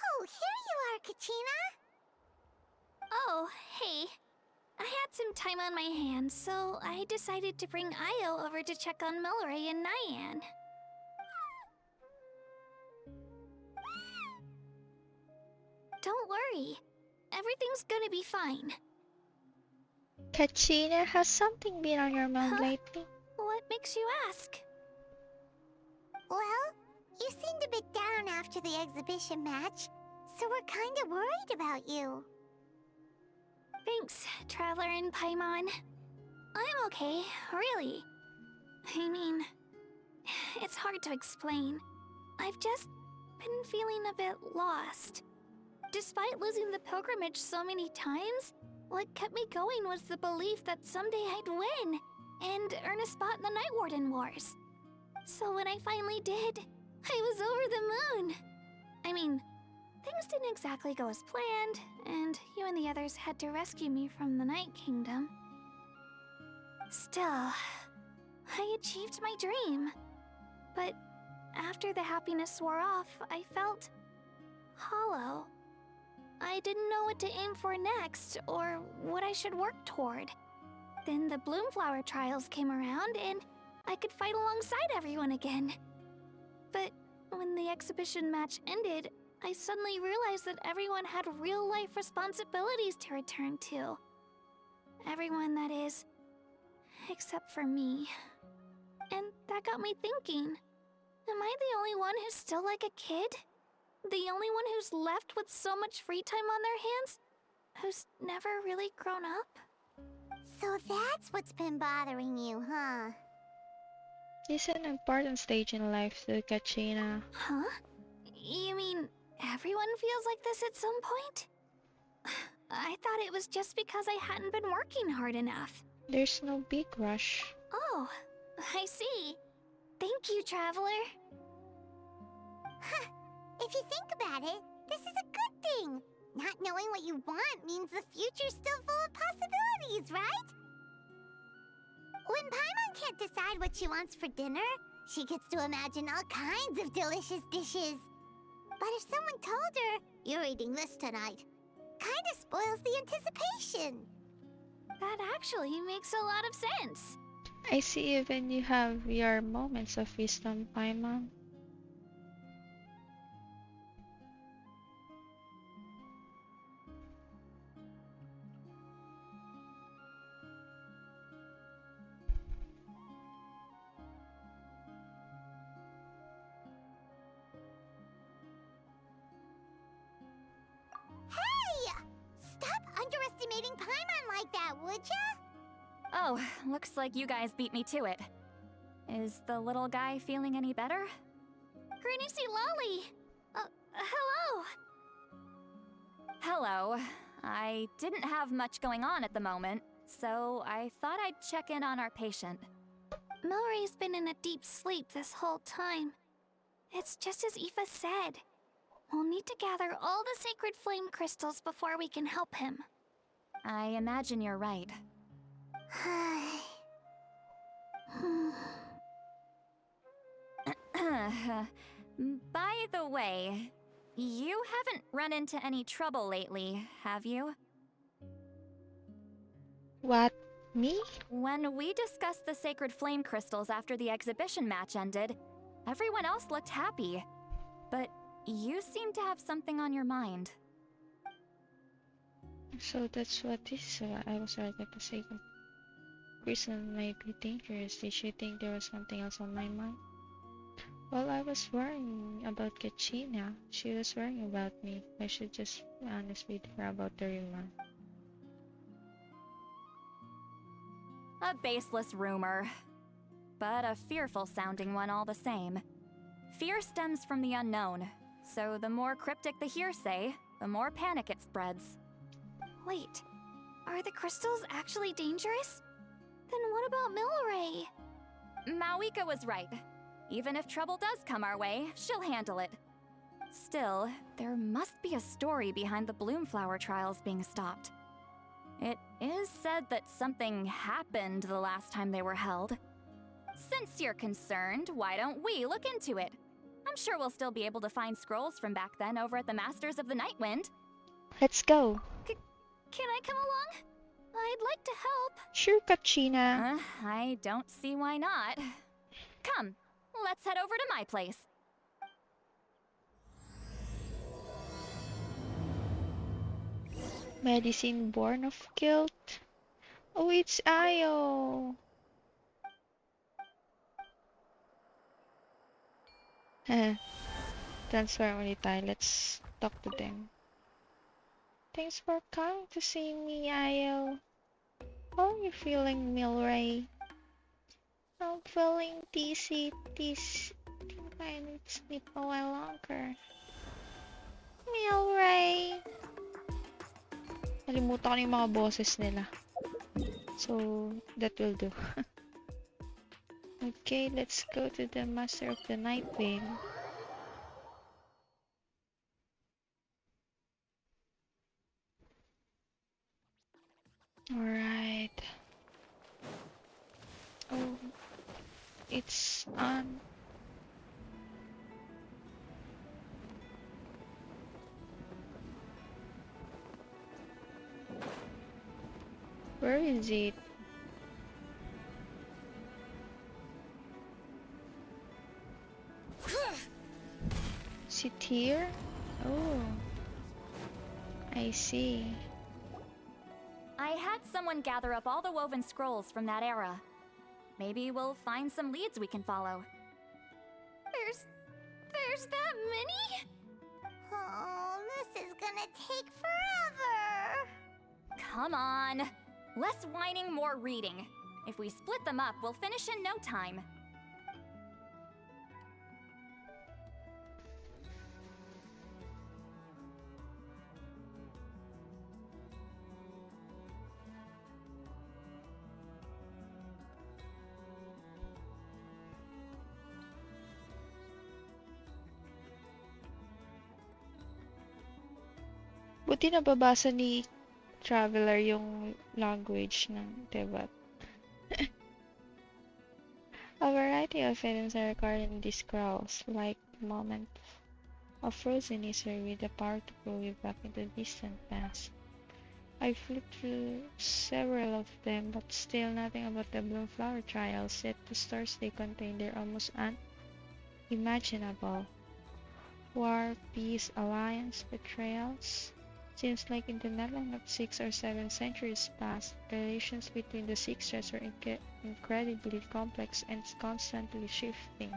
Oh, here you are, Kachina. Oh, hey. I had some time on my hands, so I decided to bring Io over to check on Milray and Nyan. Don't worry. Everything's gonna be fine. Kachina, has something been on your mind Huh? lately? What makes you ask? Well, you seemed a bit down after the exhibition match, so we're kind of worried about you. Thanks, Traveler and Paimon. I'm okay, really. I mean, it's hard to explain. I've just been feeling a bit lost. Despite losing the pilgrimage so many times, what kept me going was the belief that someday I'd win and earn a spot in the Night Warden Wars. So when I finally did, I was over the moon. I mean, things didn't exactly go as planned, and you and the others had to rescue me from the Night Kingdom. Still, I achieved my dream. But after the happiness wore off, I felt hollow. I didn't know what to aim for next, or what I should work toward. Then the Bloomflower trials came around, and I could fight alongside everyone again. But when the exhibition match ended, I suddenly realized that everyone had real-life responsibilities to return to. Everyone, that is. Except for me. And that got me thinking. Am I the only one who's still like a kid? The only one who's left with so much free time on their hands? Who's never really grown up? So that's what's been bothering you, huh? It's an important stage in life to Kachina. Huh? You mean everyone feels like this at some point? I thought it was just because I hadn't been working hard enough. There's no big rush. Oh, I see. Thank you, Traveler. Huh. If you think about it, this is a good thing. Not knowing what you want means the future's still full of possibilities, right? When Paimon can't decide what she wants for dinner, she gets to imagine all kinds of delicious dishes. But if someone told her, "You're eating this tonight," kinda spoils the anticipation. That actually makes a lot of sense. I see even you have your moments of wisdom, Paimon. would ya? Oh, looks like you guys beat me to it. Is the little guy feeling any better? Granny C. Lolly! Hello! Hello. I didn't have much going on at the moment, so I thought I'd check in on our patient. Milray's been in a deep sleep this whole time. It's just as Aoife said. We'll need to gather all the sacred flame crystals before we can help him. I imagine you're right. By the way, you haven't run into any trouble lately, have you? What? Me? When we discussed the sacred flame crystals after the exhibition match ended, everyone else looked happy. But you seem to have something on your mind. So that's what this is about. I was right at the second. Crystal might be dangerous. Did she think there was something else on my mind? Well, I was worrying about Kachina. She was worrying about me. I should just be honest with her about the rumor. A baseless rumor, but a fearful-sounding one all the same. Fear stems from the unknown, so the more cryptic the hearsay, the more panic it spreads. Wait, are the crystals actually dangerous? Then what about Milray? Mawika was right. Even if trouble does come our way, she'll handle it. Still, there must be a story behind the Bloomflower trials being stopped. It is said that something happened the last time they were held. Since you're concerned, why don't we look into it? I'm sure we'll still be able to find scrolls from back then over at the Masters of the Nightwind. Let's go. Can I come along? I'd like to help. Sure, Kachina. I don't see why not. Come, let's head over to my place. Medicine born of guilt. Oh, it's Ayo. Transfer only tayo. Let's talk to them. Thanks for coming to see me, Ayo. How are you feeling, Milray? I'm feeling dizzy. Think I need to sleep a while longer. Milray! Nalimutan ko yung mga boses nila. So, that will do. Okay, let's go to the Master of the Nightwind. Alright. Oh, it's on. Where is it? Sit here? Oh, I see. I had someone gather up all the woven scrolls from that era. Maybe we'll find some leads we can follow. There's that many? Oh, this is gonna take forever. Come on. Less whining, more reading. If we split them up, we'll finish in no time. Buti nababasa ni Traveler yung language ng Tebat. A variety of items are recorded in these scrolls, like the moment of frozen history with the power to pull you back into the distant past. I flipped through several of them, but still nothing about the Bloomflower trials, yet the stories they contain are almost unimaginable. War, peace, alliance, betrayals. Seems like in the Netherlands of 6 or 7 centuries past, the relations between the Sixers are incredibly complex and constantly shifting.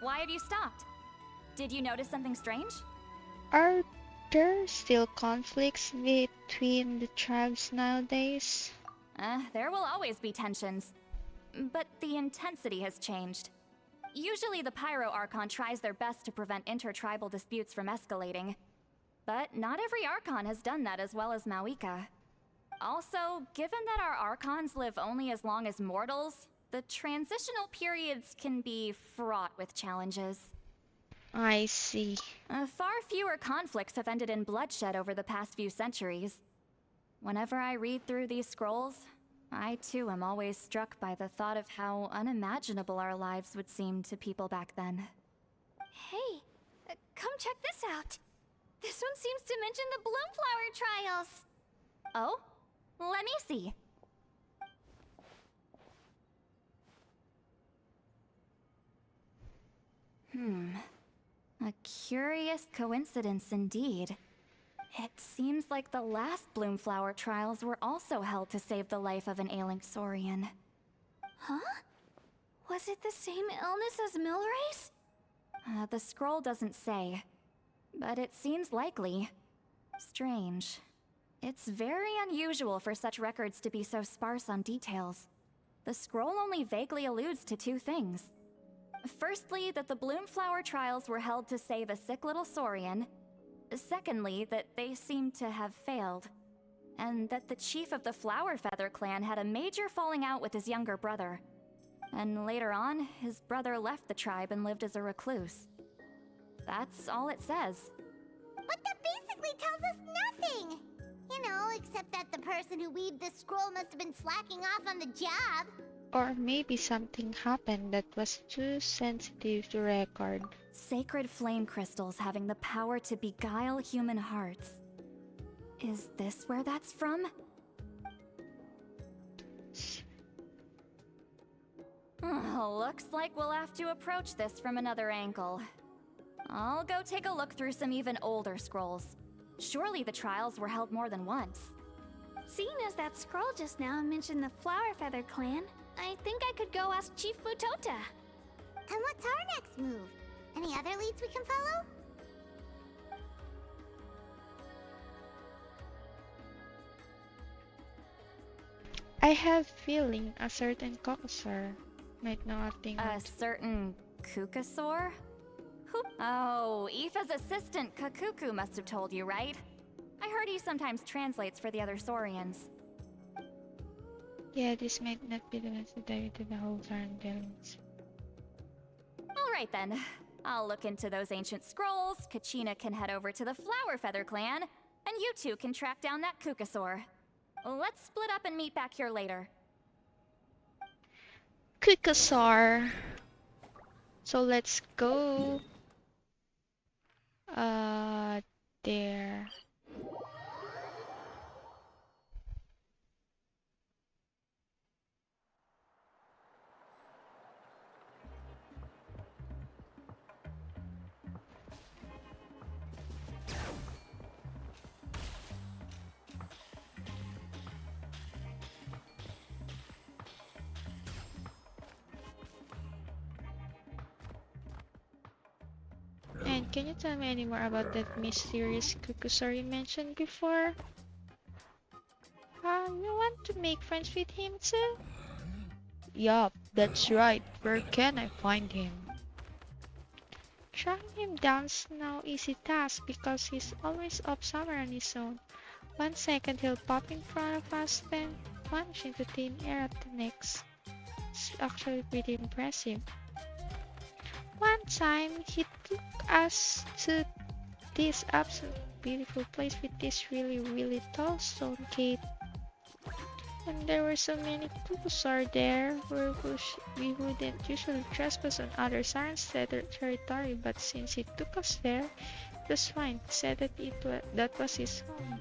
Why have you stopped? Did you notice something strange? Are there still conflicts between the tribes nowadays? There will always be tensions. But the intensity has changed. Usually the Pyro Archon tries their best to prevent intertribal disputes from escalating. But not every Archon has done that as well as Mawika. Also, given that our Archons live only as long as mortals, the transitional periods can be fraught with challenges. I see. Far fewer conflicts have ended in bloodshed over the past few centuries. Whenever I read through these scrolls, I too am always struck by the thought of how unimaginable our lives would seem to people back then. Hey, come check this out. This one seems to mention the Bloomflower trials. Oh? Let me see. A curious coincidence indeed. It seems like the last Bloomflower trials were also held to save the life of an ailing Saurian. Huh? Was it the same illness as Milray's? The scroll doesn't say, but it seems likely. Strange. It's very unusual for such records to be so sparse on details. The scroll only vaguely alludes to two things. Firstly, that the Bloomflower trials were held to save a sick little Saurian. Secondly, that they seem to have failed. And that the chief of the Flower Feather clan had a major falling out with his younger brother. And later on, his brother left the tribe and lived as a recluse. That's all it says. But that basically tells us nothing! You know, except that the person who weaved this scroll must have been slacking off on the job. Or maybe something happened that was too sensitive to record. Sacred flame crystals having the power to beguile human hearts. Is this where that's from? Looks like we'll have to approach this from another angle. I'll go take a look through some even older scrolls. Surely the trials were held more than once. Seeing as that scroll just now mentioned the Flower Feather clan, I think I could go ask Chief Mutota. And what's our next move? Any other leads we can follow? I have feeling a certain Coxer might know a thing. A certain Kukasaur? Who? Oh, Aoife's assistant Kakuku must have told you, right? I heard he sometimes translates for the other Saurians. Yeah, this might not be the necessary to the whole Sarandelians. Alright then. I'll look into those ancient scrolls, Kachina can head over to the Flower Feather clan, and you two can track down that Kukasaur. Let's split up and meet back here later. Kukasaur. So let's go. There. And can you tell me any more about that mysterious Kukusar you mentioned before? You want to make friends with him too? Yup, that's right. Where can I find him? Tracking him down's no easy task because he's always up somewhere on his own. 1 second he'll pop in front of us, then vanish into thin air at the next. It's actually pretty impressive. One time, he took us to this absolute beautiful place with this really tall stone gate. And there were so many Kukusar there, we wouldn't usually trespass on other Siren's territory, but since he took us there, it was fine. He said that that was his home.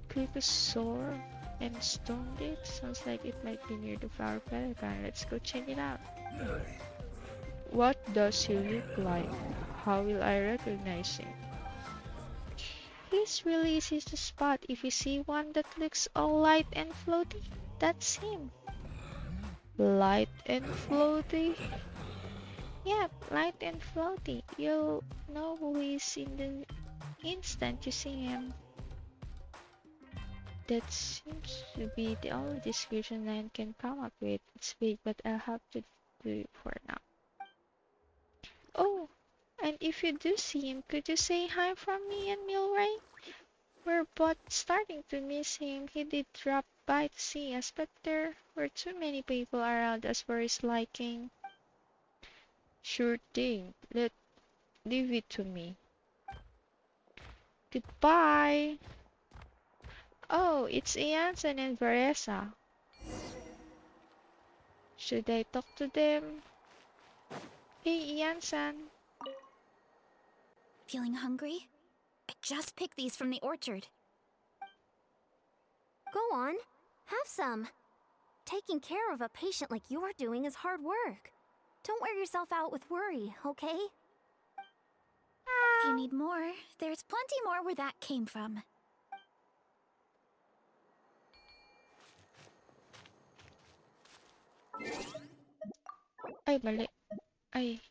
Kukusar and Stone Gate sounds like it might be near the Flower Pelican. Let's go check it out. What does he look like? How will I recognize him? He's really easy to spot. If you see one that looks all light and floaty, that's him. Light and floaty? Yep, light and floaty. You'll know who is in the instant you see him. That seems to be the only description I can come up with. It's big, but I'll have to do it for now. Oh, and if you do see him, could you say hi from me and Milray? We're both starting to miss him. He did drop by to see us, but there were too many people around us for his liking. Sure thing. Leave it to me. Goodbye. Oh, it's Ianson and Varesa. Should I talk to them? Hey, Ianson. Feeling hungry? I just picked these from the orchard. Go on, have some. Taking care of a patient like you're doing is hard work. Don't wear yourself out with worry, okay? If you need more, there's plenty more where that came from. Ay, mali. Ay.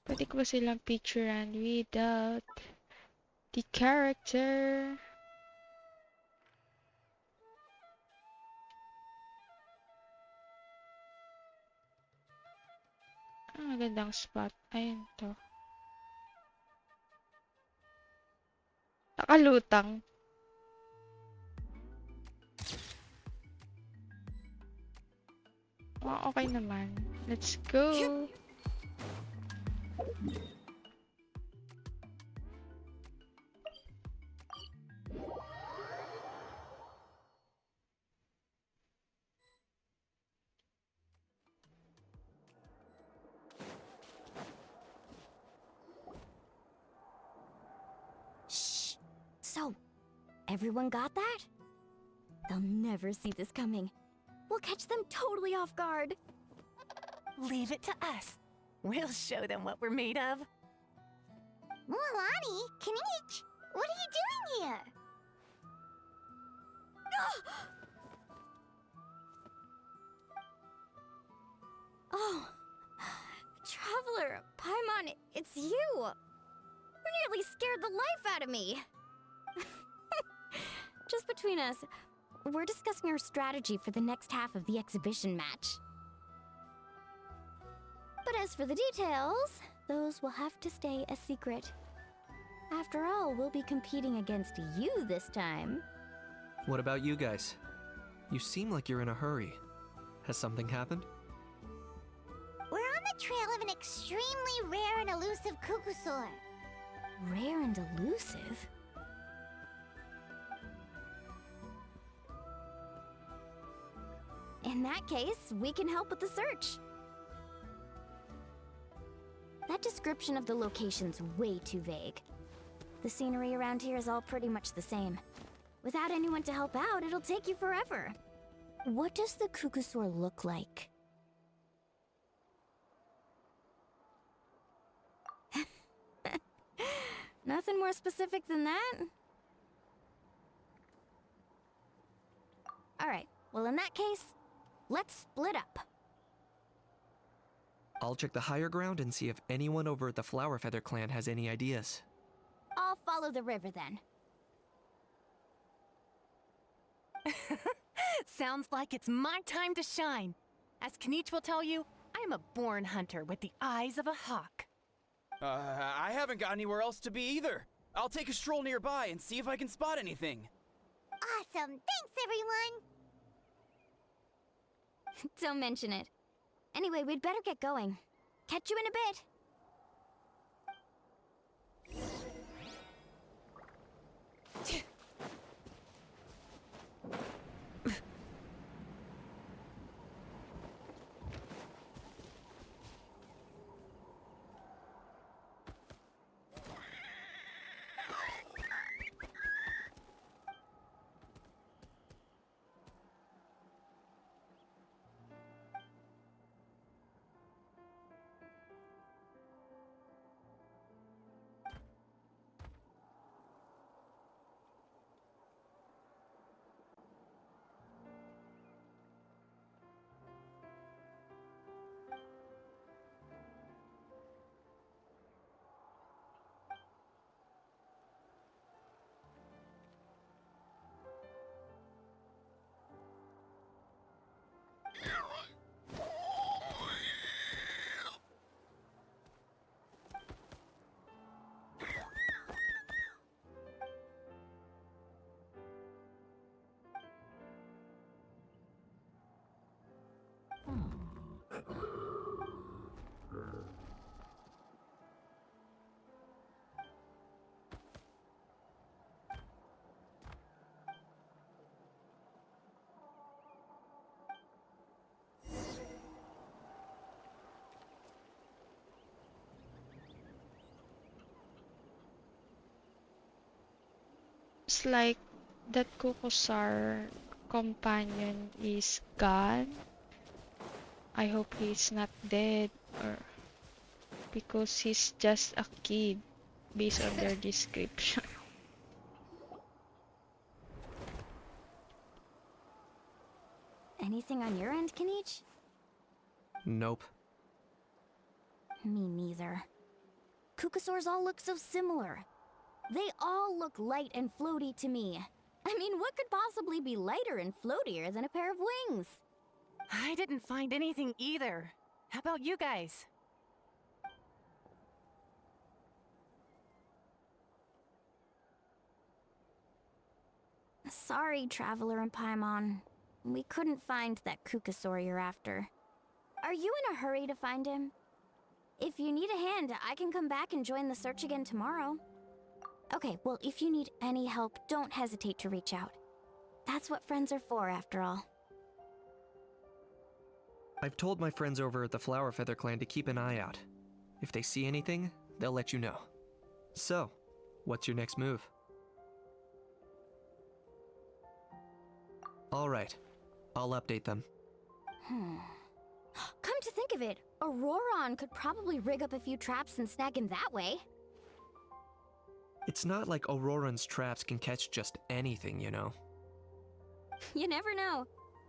Pwede ko ba silang picturean without the character? Ang magandang spot. Ayun to. Nakalutang. Oh, okay naman. Let's go. Shh. So, everyone got that? They'll never see this coming. We'll catch them totally off guard. Leave it to us. We'll show them what we're made of. Mualani, Kinich, what are you doing here? Oh, Traveler, Paimon, it's you! You nearly scared the life out of me! Just between us, we're discussing our strategy for the next half of the exhibition match. But as for the details, those will have to stay a secret. After all, we'll be competing against you this time. What about you guys? You seem like you're in a hurry. Has something happened? We're on the trail of an extremely rare and elusive Kukusaur. Rare and elusive? In that case, we can help with the search. That description of the location's way too vague. The scenery around here is all pretty much the same. Without anyone to help out, it'll take you forever. What does the Kukusaur look like? Nothing more specific than that? Alright, well in that case, let's split up. I'll check the higher ground and see if anyone over at the Flower Feather clan has any ideas. I'll follow the river then. Sounds like it's my time to shine. As Kinich will tell you, I'm a born hunter with the eyes of a hawk. I haven't got anywhere else to be either. I'll take a stroll nearby and see if I can spot anything. Awesome, thanks everyone! Don't mention it. Anyway, we'd better get going. Catch you in a bit. It's like that Kukusar companion is gone. I hope he's not dead, or because he's just a kid based on their description. Anything on your end, Kanich? Nope. Me neither. Kukasaurs all look so similar. They all look light and floaty to me. I mean, what could possibly be lighter and floatier than a pair of wings? I didn't find anything either. How about you guys? Sorry, Traveler and Paimon. We couldn't find that Kukasaur you're after. Are you in a hurry to find him? If you need a hand, I can come back and join the search again tomorrow. Okay, well, if you need any help, don't hesitate to reach out. That's what friends are for, after all. I've told my friends over at the Flower Feather Clan to keep an eye out. If they see anything, they'll let you know. So, what's your next move? Alright, I'll update them. Come to think of it, Auroron could probably rig up a few traps and snag him that way. It's not like Auroran's traps can catch just anything, you know. You never know.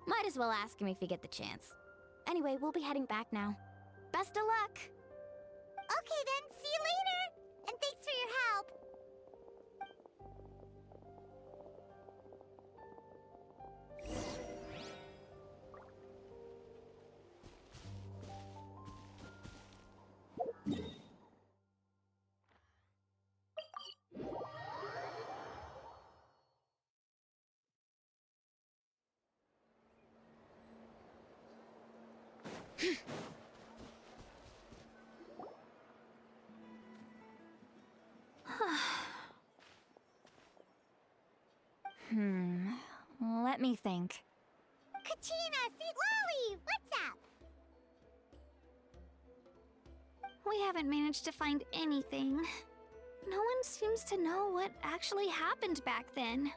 Might as well ask him if you get the chance. Anyway, we'll be heading back now. Best of luck! Okay then, see you later! And thanks for your help! Let me think. Kachina, Sweet Lolly, what's up? We haven't managed to find anything. No one seems to know what actually happened back then.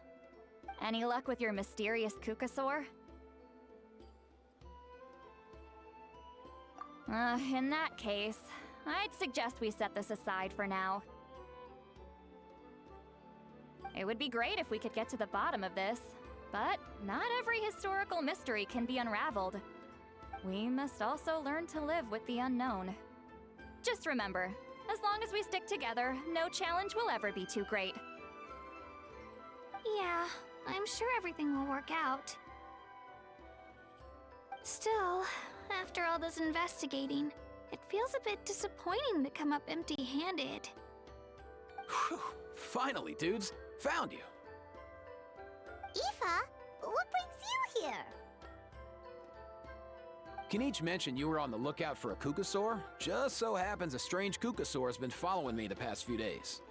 Any luck with your mysterious Kukasaur? In that case, I'd suggest we set this aside for now. It would be great if we could get to the bottom of this, but not every historical mystery can be unraveled. We must also learn to live with the unknown. Just remember, as long as we stick together, no challenge will ever be too great. Yeah, I'm sure everything will work out. Still, after all this investigating, it feels a bit disappointing to come up empty-handed. Whew. Finally, dudes. Found you. Aoife, what brings you here? Kanich mentioned you were on the lookout for a Kukasaur. Just so happens a strange Kukasaur has been following me the past few days.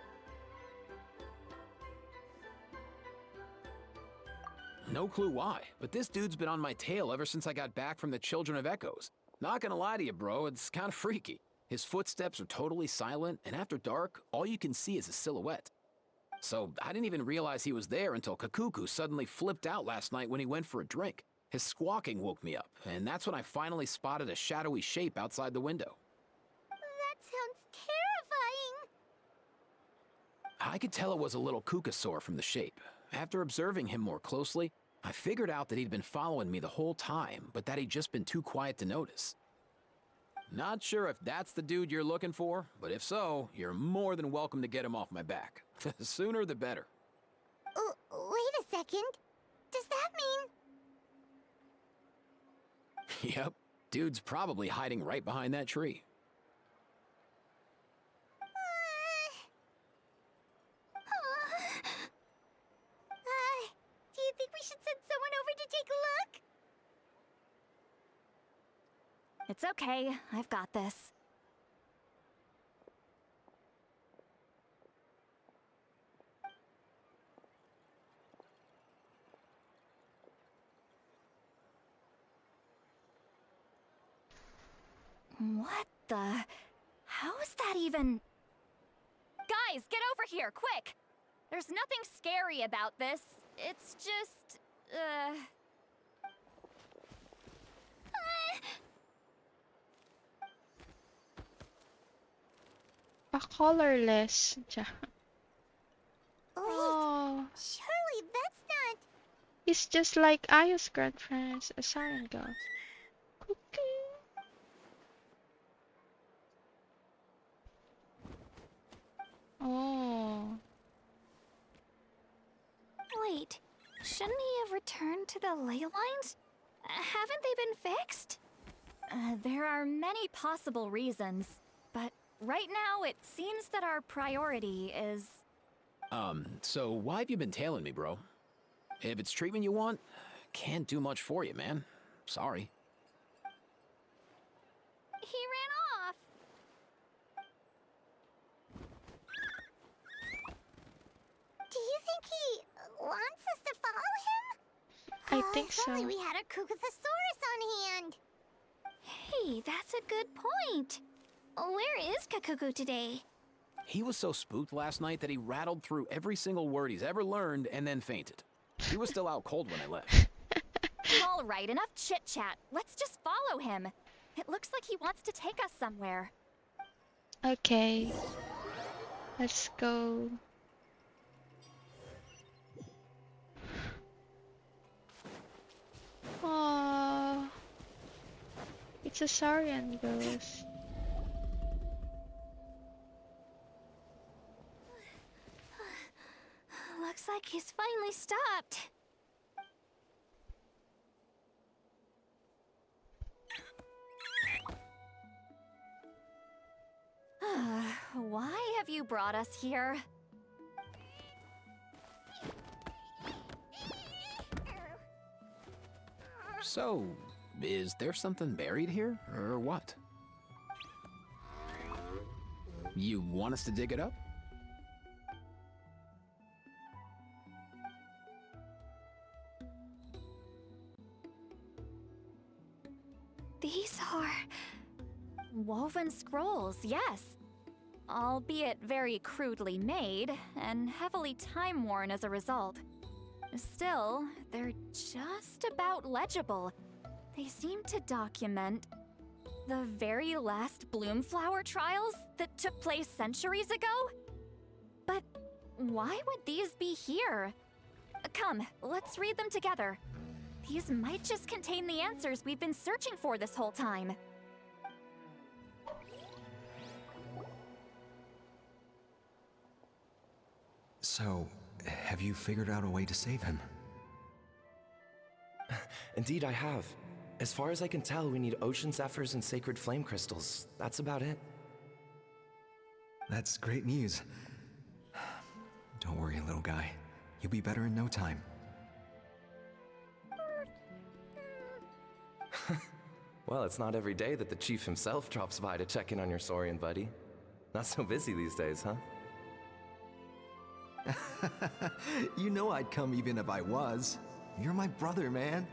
No clue why, but this dude's been on my tail ever since I got back from the Children of Echoes. Not gonna lie to you, bro, it's kinda freaky. His footsteps are totally silent, and after dark, all you can see is a silhouette. So I didn't even realize he was there until Kakuku suddenly flipped out last night when he went for a drink. His squawking woke me up, and that's when I finally spotted a shadowy shape outside the window. That sounds terrifying. I could tell it was a little Kukasaur from the shape. After observing him more closely, I figured out that he'd been following me the whole time, but that he'd just been too quiet to notice. Not sure if that's the dude you're looking for, but if so, you're more than welcome to get him off my back. The sooner the better. Wait a second. Does that mean... Yep, dude's probably hiding right behind that tree. Do you think we should send someone over to take a look? It's okay, I've got this. What the? How is that even? Guys, get over here, quick! There's nothing scary about this. It's just, A colorless. Oh. Surely that's not. It's just like Aya's girlfriend, a siren ghost. Cookie. Oh. Wait, shouldn't he have returned to the ley lines? Haven't they been fixed? there are many possible reasons, but right now it seems that our priority is... So why have you been tailing me, bro? If it's treatment you want, can't do much for you, man. Sorry. He ran off. Do you think he wants us to follow him? I think If only so. we had a Kukathosaurus on hand. Hey, that's a good point. Where is Kakuku today? He was so spooked last night that he rattled through every single word he's ever learned and then fainted. He was still out cold when I left. All right, enough chit-chat. Let's just follow him. It looks like he wants to take us somewhere. Okay. Let's go. Oh. It's a Saurian ghost. Looks like he's finally stopped. Why have you brought us here? So, is there something buried here, or what? You want us to dig it up? These are... woven scrolls, yes. Albeit very crudely made, and heavily time-worn as a result. Still, they're just about legible. They seem to document the very last Bloomflower trials that took place centuries ago? But why would these be here? Come, let's read them together. These might just contain the answers we've been searching for this whole time. So, have you figured out a way to save him? Indeed, I have. As far as I can tell, we need ocean zephyrs and sacred flame crystals. That's about it. That's great news. Don't worry, little guy. You'll be better in no time. Well, it's not every day that the chief himself drops by to check in on your Saurian buddy. Not so busy these days, huh? You know I'd come even if I was. You're my brother, man.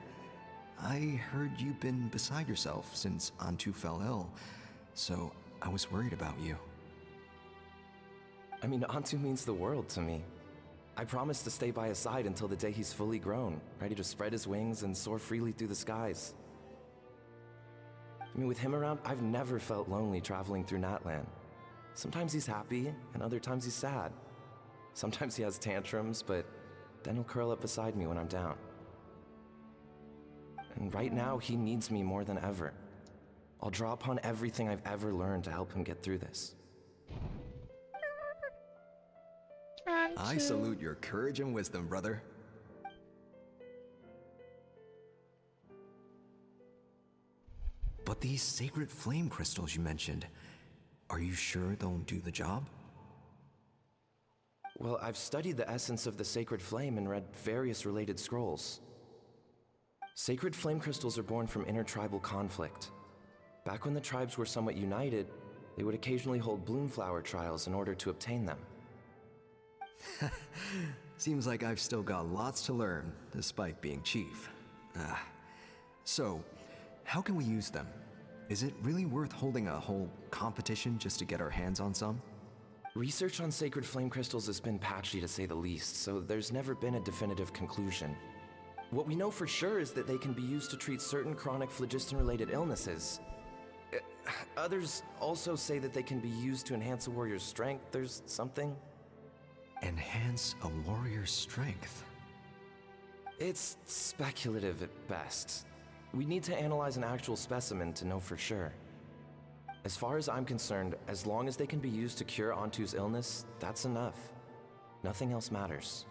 I heard you've been beside yourself since Antu fell ill, so I was worried about you. I mean, Antu means the world to me. I promised to stay by his side until the day he's fully grown, ready to spread his wings and soar freely through the skies. I mean, with him around, I've never felt lonely traveling through Natlan. Sometimes he's happy, and other times he's sad. Sometimes he has tantrums, but then he'll curl up beside me when I'm down. And right now, he needs me more than ever. I'll draw upon everything I've ever learned to help him get through this. I salute your courage and wisdom, brother. But these sacred flame crystals you mentioned, are you sure they'll do the job? Well, I've studied the essence of the sacred flame and read various related scrolls. Sacred flame crystals are born from intertribal conflict. Back when the tribes were somewhat united, they would occasionally hold bloomflower trials in order to obtain them. Seems like I've still got lots to learn, despite being chief. So, how can we use them? Is it really worth holding a whole competition just to get our hands on some? Research on sacred flame crystals has been patchy to say the least, so there's never been a definitive conclusion. What we know for sure is that they can be used to treat certain chronic phlogiston-related illnesses. Others also say that they can be used to enhance a warrior's strength. There's something. Enhance a warrior's strength? It's speculative at best. We need to analyze an actual specimen to know for sure. As far as I'm concerned, as long as they can be used to cure Antu's illness, that's enough. Nothing else matters.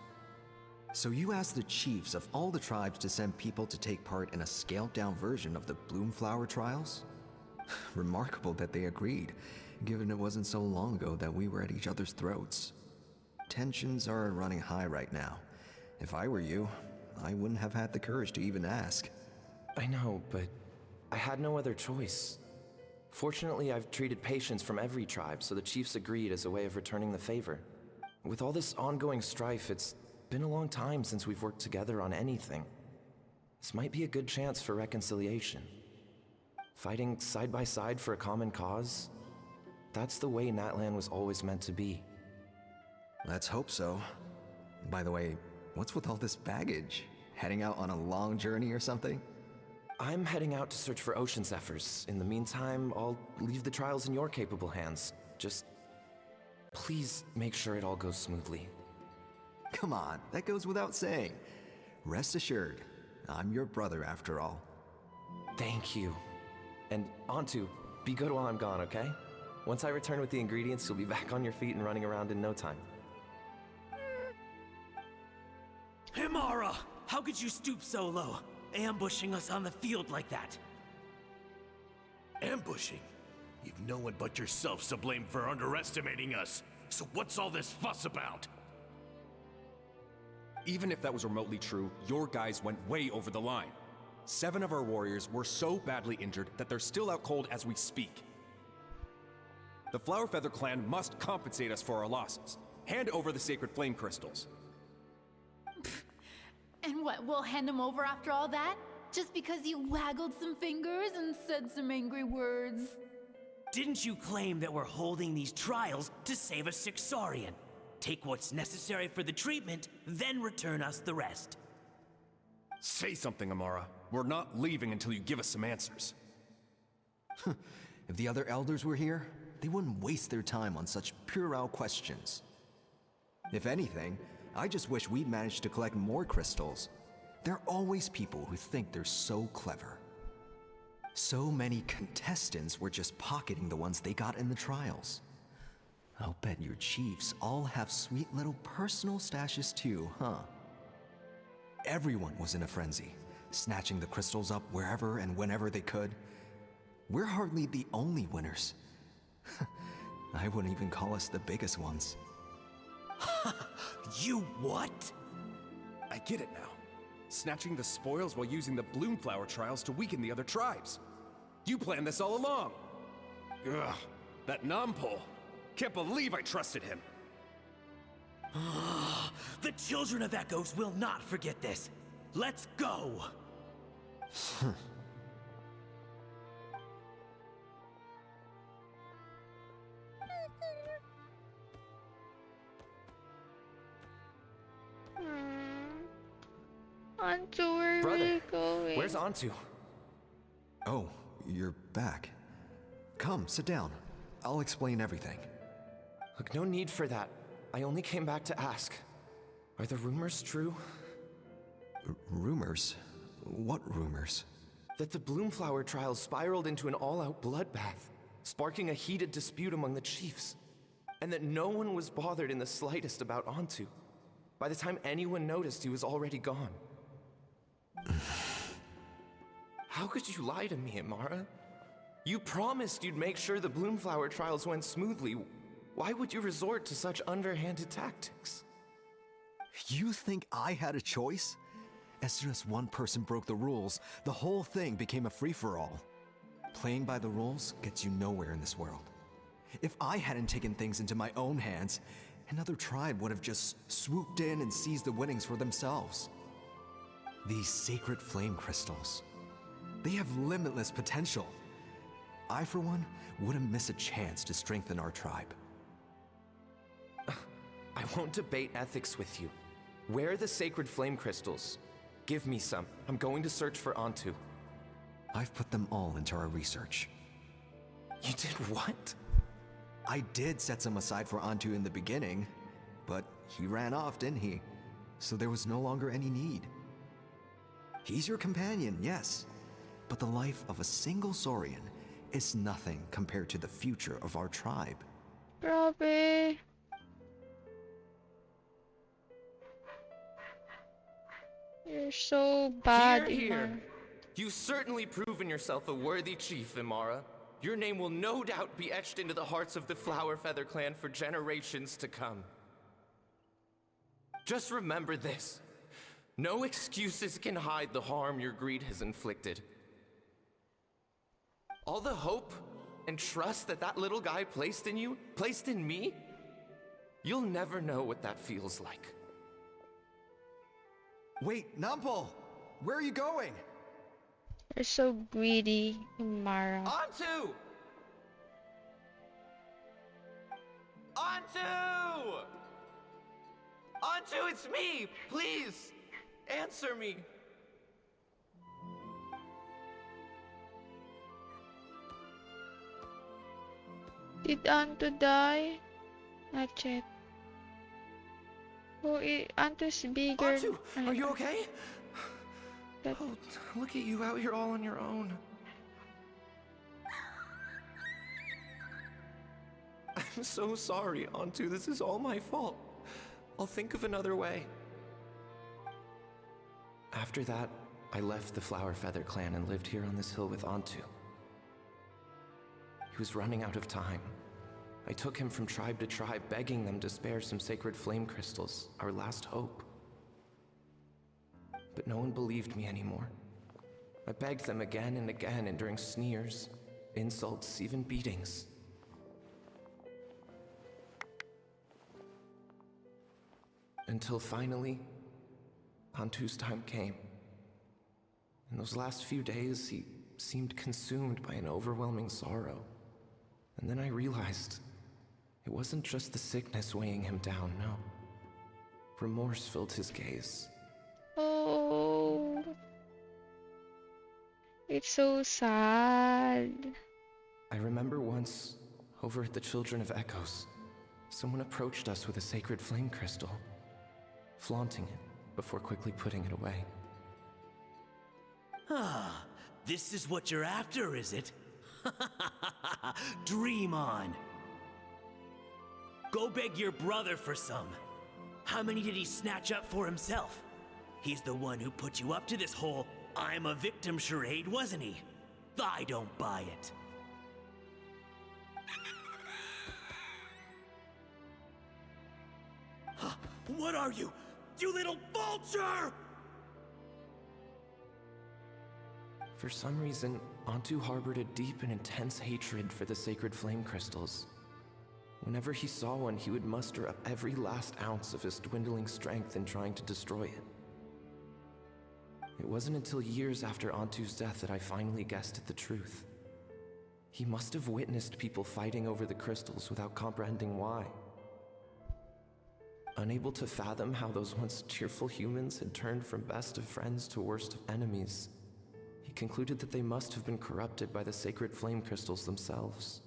So you asked the chiefs of all the tribes to send people to take part in a scaled-down version of the Bloomflower trials? Remarkable that they agreed, given it wasn't so long ago that we were at each other's throats. Tensions are running high right now. If I were you, I wouldn't have had the courage to even ask. I know, but I had no other choice. Fortunately, I've treated patients from every tribe, so the chiefs agreed as a way of returning the favor. With all this ongoing strife, it's been a long time since we've worked together on anything. This might be a good chance for reconciliation. Fighting side by side for a common cause? That's the way Natlan was always meant to be. Let's hope so. By the way, what's with all this baggage? Heading out on a long journey or something? I'm heading out to search for ocean zephyrs. In the meantime, I'll leave the trials in your capable hands. Just please make sure it all goes smoothly. Come on, that goes without saying. Rest assured, I'm your brother after all. Thank you. And Antu, be good while I'm gone, okay? Once I return with the ingredients, you'll be back on your feet and running around in no time. Himara! How could you stoop so low, ambushing us on the field like that? Ambushing? You've no one but yourself to blame for underestimating us. So what's all this fuss about? Even if that was remotely true, your guys went way over the line. 7 of our warriors were so badly injured that they're still out cold as we speak. The Flower Feather clan must compensate us for our losses. Hand over the sacred flame crystals. And what, we'll hand them over after all that? Just because you waggled some fingers and said some angry words? Didn't you claim that we're holding these trials to save a sick Saurian? Take what's necessary for the treatment, then return us the rest. Say something, Amara. We're not leaving until you give us some answers. If the other elders were here, they wouldn't waste their time on such puerile questions. If anything, I just wish we'd managed to collect more crystals. There are always people who think they're so clever. So many contestants were just pocketing the ones they got in the trials. I'll bet your chiefs all have sweet little personal stashes too, huh? Everyone was in a frenzy, snatching the crystals up wherever and whenever they could. We're hardly the only winners. I wouldn't even call us the biggest ones. You what? I get it now. Snatching the spoils while using the Bloomflower trials to weaken the other tribes. You planned this all along. Ugh, that Nampol. Can't believe I trusted him. The children of Echoes will not forget this. Let's go! Antu, where are Brother, we going? where's Antu? Oh, you're back. Come, sit down. I'll explain everything. Look, no need for that. I only came back to ask. Are the rumors true? Rumors? What rumors? That the Bloomflower trials spiraled into an all-out bloodbath, sparking a heated dispute among the chiefs. And that no one was bothered in the slightest about Antu. By the time anyone noticed, he was already gone. How could you lie to me, Amara? You promised you'd make sure the Bloomflower trials went smoothly. Why would you resort to such underhanded tactics? You think I had a choice? As soon as one person broke the rules, the whole thing became a free-for-all. Playing by the rules gets you nowhere in this world. If I hadn't taken things into my own hands, another tribe would have just swooped in and seized the winnings for themselves. These sacred flame crystals, they have limitless potential. I, for one, wouldn't miss a chance to strengthen our tribe. I won't debate ethics with you. Where are the sacred flame crystals? Give me some. I'm going to search for Antu. I've put them all into our research. You did what? I did set some aside for Antu in the beginning, but he ran off, didn't he? So there was no longer any need. He's your companion, yes, but the life of a single Saurian is nothing compared to the future of our tribe. Grabe. You're so bad, Here. You've certainly proven yourself a worthy chief, Imara. Your name will no doubt be etched into the hearts of the Flower Feather clan for generations to come. Just remember this. No excuses can hide the harm your greed has inflicted. All the hope and trust that little guy placed in you, placed in me, you'll never know what that feels like. Wait, Nampal! Where are you going? You're so greedy, Imara. Antu! Antu! Antu, it's me! Please, answer me. Did Anto die? Not yet. Oh, Anto's bigger. Antu, are you okay? Oh, look at you out here all on your own. I'm so sorry, Antu. This is all my fault. I'll think of another way. After that, I left the Flower Feather clan and lived here on this hill with Antu. He was running out of time. I took him from tribe to tribe, begging them to spare some sacred flame crystals, our last hope. But no one believed me anymore. I begged them again and again, enduring sneers, insults, even beatings. Until finally, Antu's time came. In those last few days, he seemed consumed by an overwhelming sorrow. And then I realized it wasn't just the sickness weighing him down, no. Remorse filled his gaze. Oh, it's so sad. I remember once, over at the Children of Echoes, someone approached us with a sacred flame crystal, flaunting it before quickly putting it away. Ah, this is what you're after, is it? Dream on. Go beg your brother for some. How many did he snatch up for himself? He's the one who put you up to this whole I'm a victim charade, wasn't he? I don't buy it. What are you? You little vulture! For some reason, Antu harbored a deep and intense hatred for the sacred flame crystals. Whenever he saw one, he would muster up every last ounce of his dwindling strength in trying to destroy it. It wasn't until years after Antu's death that I finally guessed at the truth. He must have witnessed people fighting over the crystals without comprehending why. Unable to fathom how those once cheerful humans had turned from best of friends to worst of enemies, he concluded that they must have been corrupted by the sacred flame crystals themselves.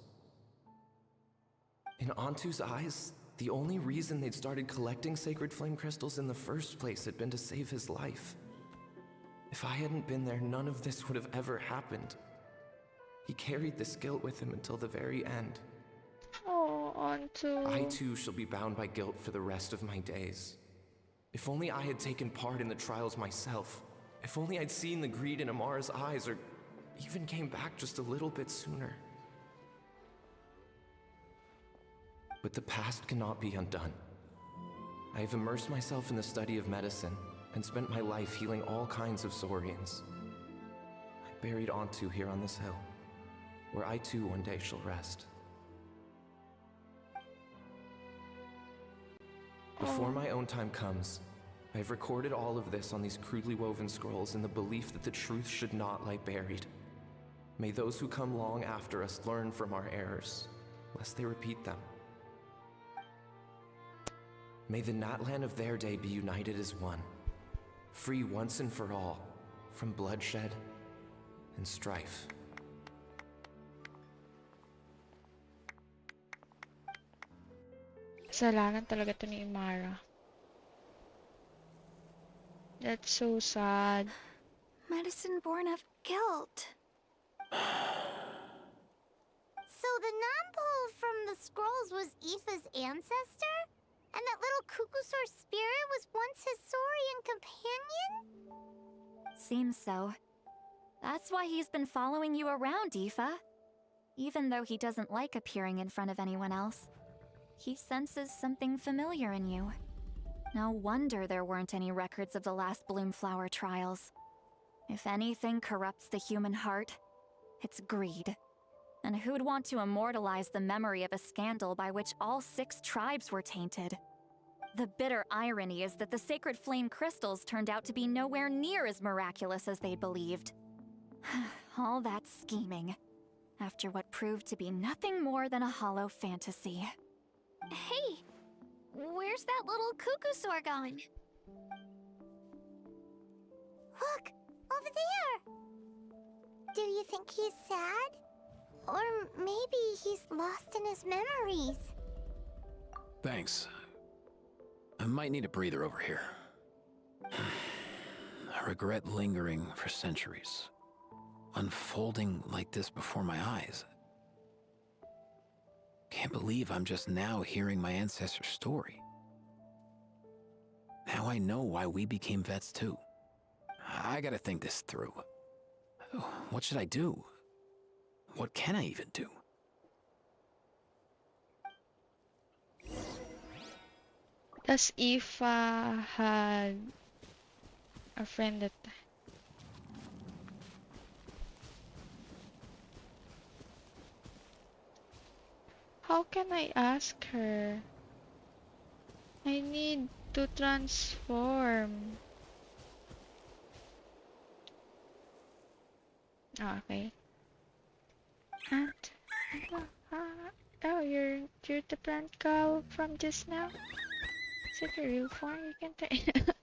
In Antu's eyes, the only reason they'd started collecting sacred flame crystals in the first place had been to save his life. If I hadn't been there, none of this would have ever happened. He carried this guilt with him until the very end. Oh, Anto. I too shall be bound by guilt for the rest of my days. If only I had taken part in the trials myself. If only I'd seen the greed in Amara's eyes, or even came back just a little bit sooner. But the past cannot be undone. I have immersed myself in the study of medicine and spent my life healing all kinds of saurians. I buried Antu here on this hill, where I too one day shall rest. Before my own time comes, I have recorded all of this on these crudely woven scrolls in the belief that the truth should not lie buried. May those who come long after us learn from our errors, lest they repeat them. May the Natlan of their day be united as one, free once and for all from bloodshed and strife. Kasalanan talaga to ni Imara. That's so sad. Medicine born of guilt. So the non-pole from the scrolls was Aoife's ancestor? And that little Cuckoosaur spirit was once his saurian companion? Seems so. That's why he's been following you around, Aoife. Even though he doesn't like appearing in front of anyone else, he senses something familiar in you. No wonder there weren't any records of the last Bloomflower trials. If anything corrupts the human heart, it's greed. And who'd want to immortalize the memory of a scandal by which all 6 tribes were tainted? The bitter irony is that the sacred flame crystals turned out to be nowhere near as miraculous as they believed. All that scheming, after what proved to be nothing more than a hollow fantasy. Hey, where's that little Cuckoosaur going? Look, over there! Do you think he's sad? Or maybe he's lost in his memories? Thanks. I might need a breather over here. I regret lingering for centuries, unfolding like this before my eyes. Can't believe I'm just now hearing my ancestor's story. Now I know why we became vets too. I gotta think this through. What should I do? What can I even do? Does Aoife had a friend that... How can I ask her? I need to transform. Okay. And oh, you're the plant girl from just now. Is it your real form? You can turn.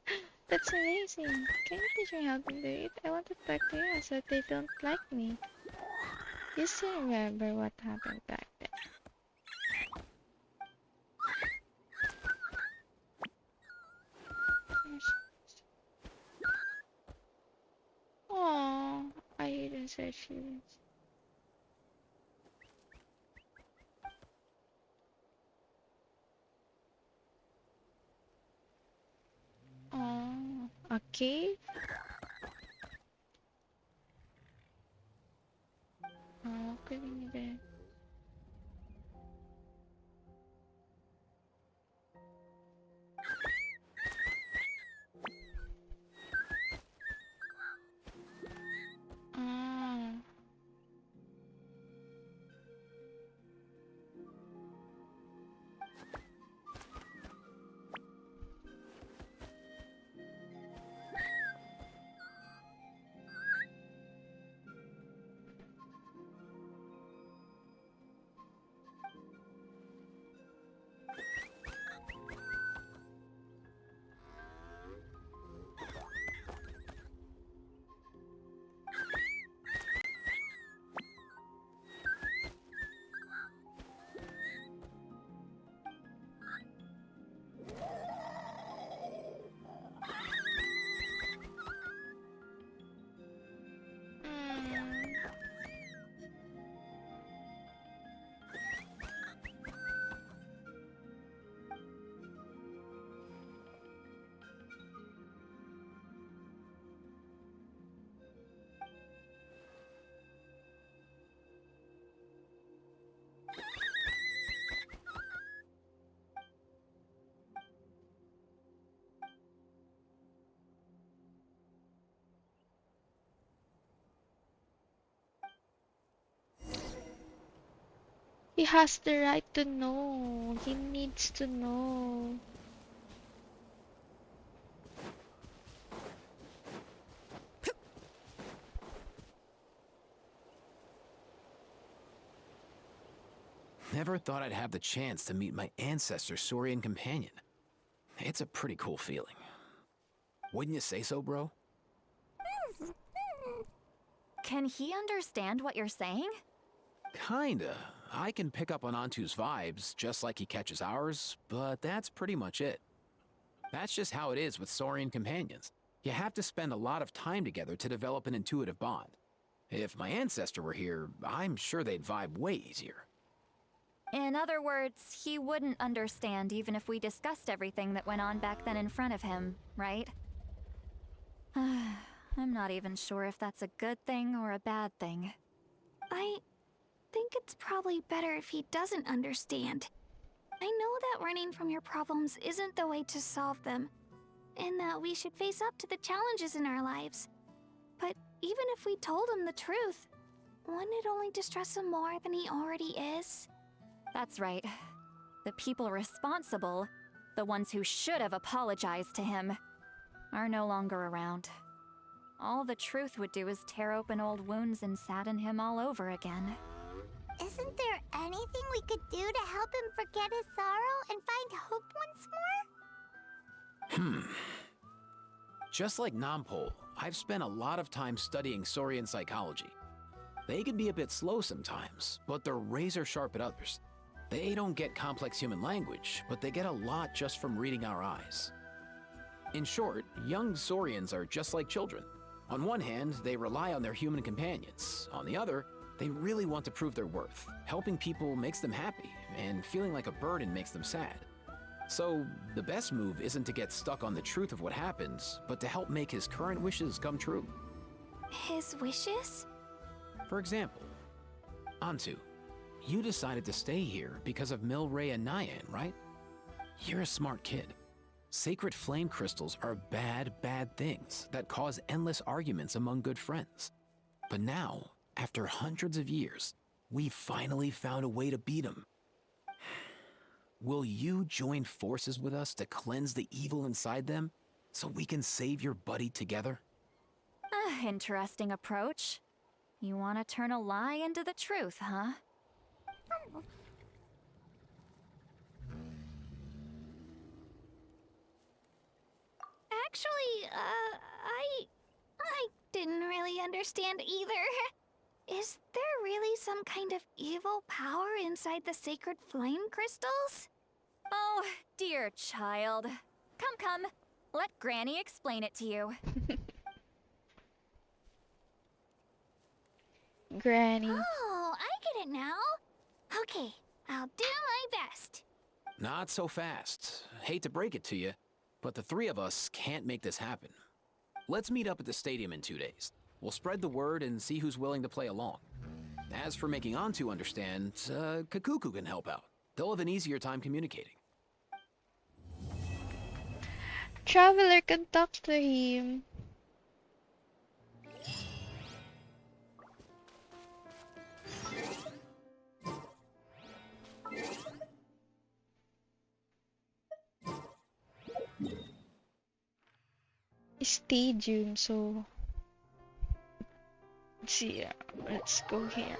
That's amazing. Can you teach me how to do it? I want to talk to you so they don't like me. You still remember what happened back then? Oh, I didn't search feelings. Oh, a cave? Oh, couldn't even. Ah. He has the right to know. He needs to know. Never thought I'd have the chance to meet my ancestor Saurian companion. It's a pretty cool feeling. Wouldn't you say so, bro? Can he understand what you're saying? Kinda. I can pick up on Antu's vibes, just like he catches ours, but that's pretty much it. That's just how it is with Saurian companions. You have to spend a lot of time together to develop an intuitive bond. If my ancestor were here, I'm sure they'd vibe way easier. In other words, he wouldn't understand even if we discussed everything that went on back then in front of him, right? I'm not even sure if that's a good thing or a bad thing. I think it's probably better if he doesn't understand. I know that running from your problems isn't the way to solve them, and that we should face up to the challenges in our lives. But even if we told him the truth, wouldn't it only distress him more than he already is? That's right. The people responsible, the ones who should have apologized to him, are no longer around. All the truth would do is tear open old wounds and sadden him all over again. Isn't there anything we could do to help him forget his sorrow and find hope once more? Just like Nampol, I've spent a lot of time studying Saurian psychology. They can be a bit slow sometimes, but they're razor sharp at others. They don't get complex human language, but they get a lot just from reading our eyes. In short, young Saurians are just like children. On one hand, they rely on their human companions. On the other, they really want to prove their worth. Helping people makes them happy, and feeling like a burden makes them sad. So, the best move isn't to get stuck on the truth of what happened, but to help make his current wishes come true. His wishes? For example, Antu, you decided to stay here because of Milray and Nyan, right? You're a smart kid. Sacred flame crystals are bad, bad things that cause endless arguments among good friends. But now, after hundreds of years, we finally found a way to beat them. Will you join forces with us to cleanse the evil inside them so we can save your buddy together? Interesting approach. You want to turn a lie into the truth, huh? Actually, I didn't really understand either. Is there really some kind of evil power inside the sacred flame crystals? Oh, dear child. Come. Let Granny explain it to you. Granny. Oh, I get it now. Okay, I'll do my best. Not so fast. Hate to break it to you, but the three of us can't make this happen. Let's meet up at the stadium in 2 days. We'll spread the word and see who's willing to play along. As for making Antu understand, Kakuku can help out. They'll have an easier time communicating. Traveler can talk to him. Stadium, so let's see. Let's go here.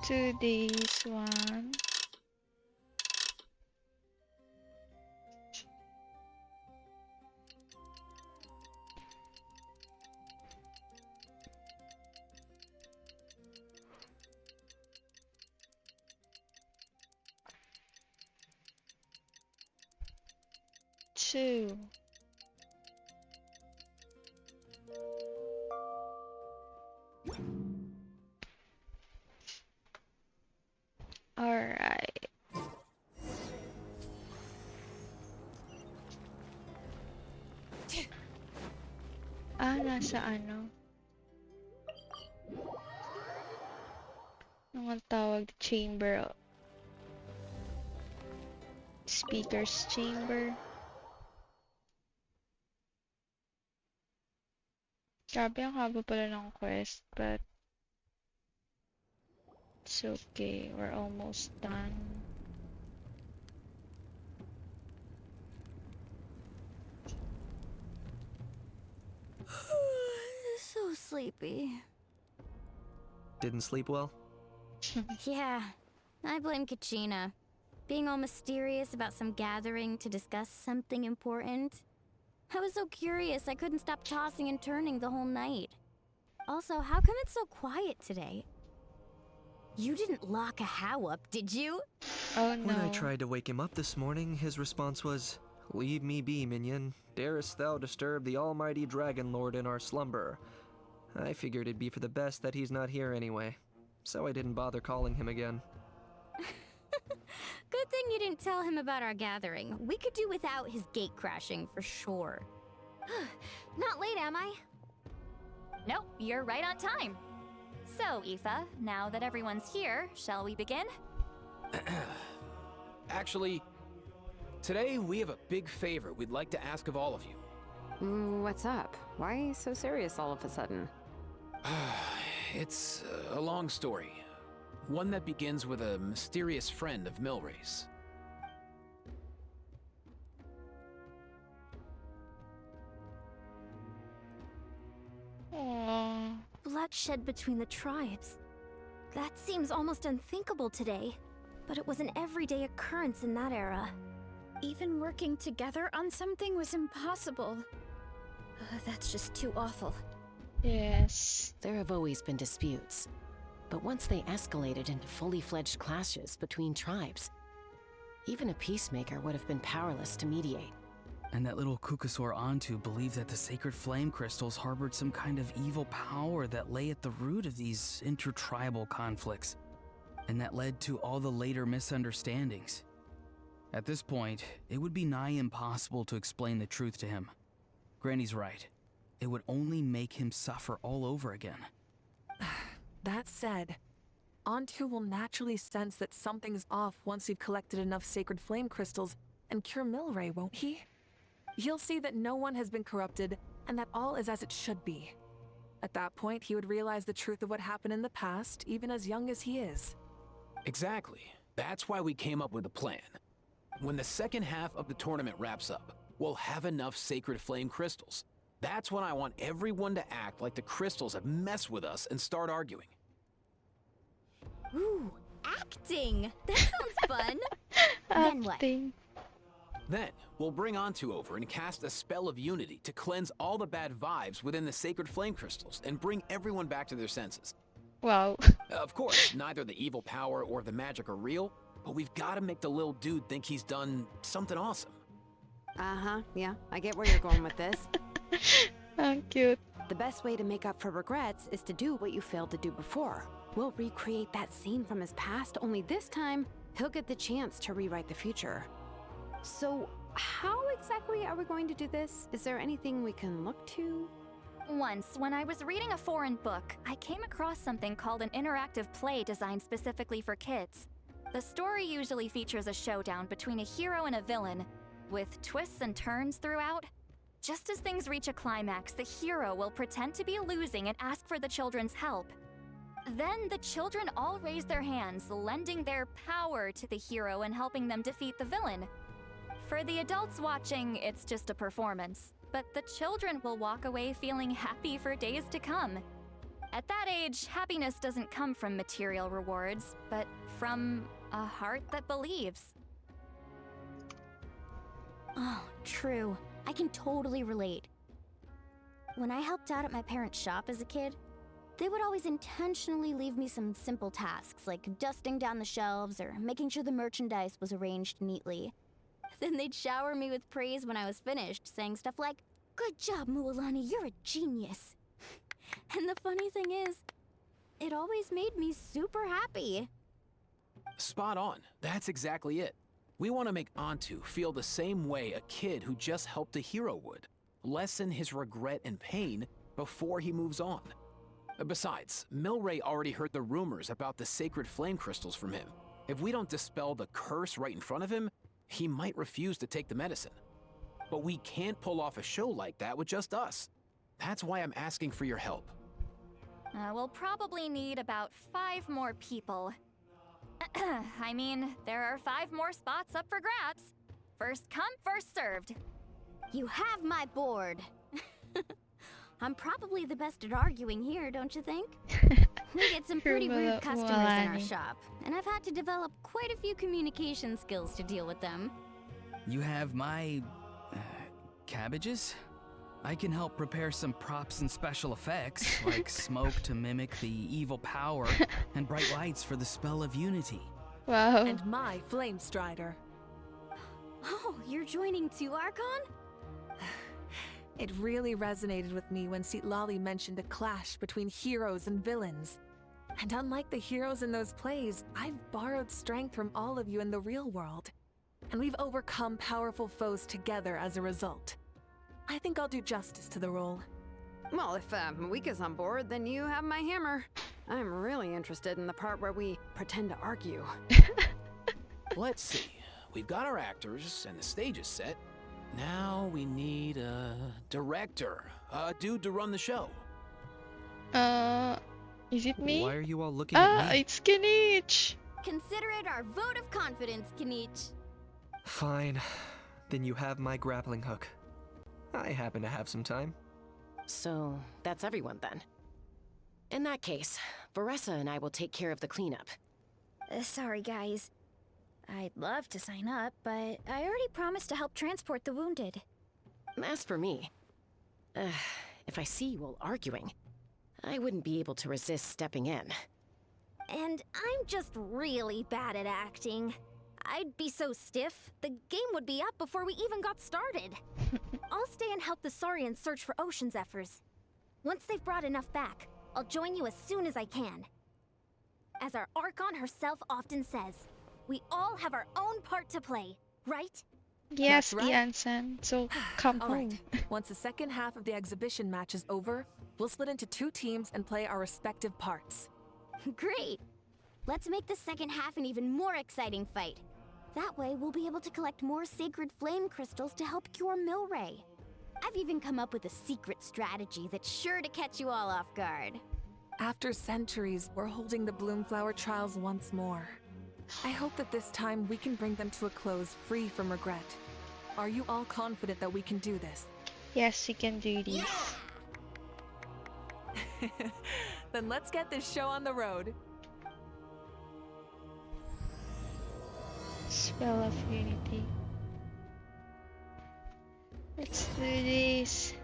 To this one. Two. Alright. Nasa ano? Anong tawag? Chamber. Speaker's chamber. Grabe ang haba pala ng quest, but it's okay. We're almost done. So sleepy. Didn't sleep well? Yeah, I blame Kachina. Being all mysterious about some gathering to discuss something important. I was so curious I couldn't stop tossing and turning the whole night. Also, how come it's so quiet today? You didn't lock a How up, did you? Oh no. When I tried to wake him up this morning, his response was, "Leave me be, minion. Darest thou disturb the almighty Dragon Lord in our slumber?" I figured it'd be for the best that he's not here anyway, so I didn't bother calling him again. Good thing you didn't tell him about our gathering. We could do without his gate crashing for sure. Not late, am I? Nope, you're right on time. So, Aoife, now that everyone's here, shall we begin? Actually, today we have a big favor we'd like to ask of all of you. What's up? Why so serious all of a sudden? It's a long story. One that begins with a mysterious friend of Milray's. Aww. Bloodshed between the tribes. That seems almost unthinkable today, but it was an everyday occurrence in that era. Even working together on something was impossible. That's just too awful. Yes. There have always been disputes, but once they escalated into fully fledged clashes between tribes, even a peacemaker would have been powerless to mediate. And that little Kukasaur Antu believed that the sacred flame crystals harbored some kind of evil power that lay at the root of these intertribal conflicts, and that led to all the later misunderstandings. At this point, it would be nigh impossible to explain the truth to him. Granny's right. It would only make him suffer all over again. That said, Antu will naturally sense that something's off once we've collected enough sacred flame crystals and cure Milray, won't he? He'll see that no one has been corrupted and that all is as it should be. At that point, he would realize the truth of what happened in the past, even as young as he is. Exactly. That's why we came up with a plan. When the second half of the tournament wraps up, we'll have enough sacred flame crystals. That's when I want everyone to act like the crystals have messed with us and start arguing. Ooh, acting! That sounds fun! Then what? Then, we'll bring Antu over and cast a spell of unity to cleanse all the bad vibes within the sacred flame crystals and bring everyone back to their senses. Wow. Of course, neither the evil power or the magic are real, but we've got to make the little dude think he's done something awesome. Uh-huh, yeah, I get where you're going with this. Cute. The best way to make up for regrets is to do what you failed to do before. We'll recreate that scene from his past, only this time, he'll get the chance to rewrite the future. So, how exactly are we going to do this? Is there anything we can look to? Once, when I was reading a foreign book, I came across something called an interactive play designed specifically for kids. The story usually features a showdown between a hero and a villain, with twists and turns throughout. Just as things reach a climax, the hero will pretend to be losing and ask for the children's help. Then the children all raise their hands, lending their power to the hero and helping them defeat the villain. For the adults watching, it's just a performance, but the children will walk away feeling happy for days to come. At that age, happiness doesn't come from material rewards, but from a heart that believes. Oh, true. I can totally relate. When I helped out at my parents' shop as a kid, they would always intentionally leave me some simple tasks like dusting down the shelves or making sure the merchandise was arranged neatly. Then they'd shower me with praise when I was finished, saying stuff like, "Good job, Mualani, you're a genius." And the funny thing is, it always made me super happy. Spot on. That's exactly it. We want to make Antu feel the same way a kid who just helped a hero would. Lessen his regret and pain before he moves on. Besides, Milray already heard the rumors about the sacred flame crystals from him. If we don't dispel the curse right in front of him, he might refuse to take the medicine. But we can't pull off a show like that with just us. That's why I'm asking for your help. We'll probably need about 5 more people. I mean, there are 5 more spots up for grabs. First come, first served. You have my board. I'm probably the best at arguing here, don't you think? We get some pretty rude customers in our shop, and I've had to develop quite a few communication skills to deal with them. You have my... cabbages? I can help prepare some props and special effects, like smoke to mimic the evil power, and bright lights for the spell of unity. Wow. And my flame strider. Oh, you're joining too, Archon? It really resonated with me when Lali mentioned a clash between heroes and villains. And unlike the heroes in those plays, I've borrowed strength from all of you in the real world. And we've overcome powerful foes together as a result. I think I'll do justice to the role. Well, if Mika's on board, then you have my hammer. I'm really interested in the part where we pretend to argue. Let's see. We've got our actors, and the stage is set. Now we need a director. A dude to run the show. Is it me? Why are you all looking at me? It's Kinich! Consider it our vote of confidence, Kinich. Fine. Then you have my grappling hook. I happen to have some time. So, that's everyone then. In that case, Varessa and I will take care of the cleanup. Sorry, guys. I'd love to sign up, but I already promised to help transport the wounded. As for me, if I see you all arguing, I wouldn't be able to resist stepping in. And I'm just really bad at acting. I'd be so stiff, the game would be up before we even got started. I'll stay and help the Saurians search for ocean zephyrs. Once they've brought enough back, I'll join you as soon as I can. As our Archon herself often says, we all have our own part to play, right? Yes, That's right. Ian-san. So come All home. right. Once the second half of the exhibition match is over, we'll split into 2 teams and play our respective parts. Great! Let's make the second half an even more exciting fight. That way, we'll be able to collect more sacred flame crystals to help cure Milray. I've even come up with a secret strategy that's sure to catch you all off guard. After centuries, we're holding the Bloomflower trials once more. I hope that this time we can bring them to a close free from regret. Are you all confident that we can do this? Yes, we can do this. Then let's get this show on the road. Spell of Unity. Let's do this.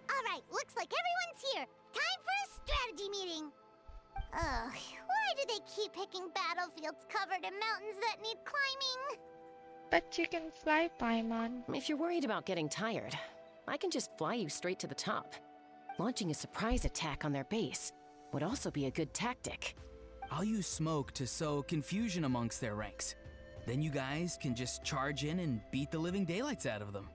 Alright, looks like everyone's here. Time for a strategy meeting. Ugh, why do they keep picking battlefields covered in mountains that need climbing? But you can fly, Paimon. If you're worried about getting tired, I can just fly you straight to the top. Launching a surprise attack on their base would also be a good tactic. I'll use smoke to sow confusion amongst their ranks. Then you guys can just charge in and beat the living daylights out of them.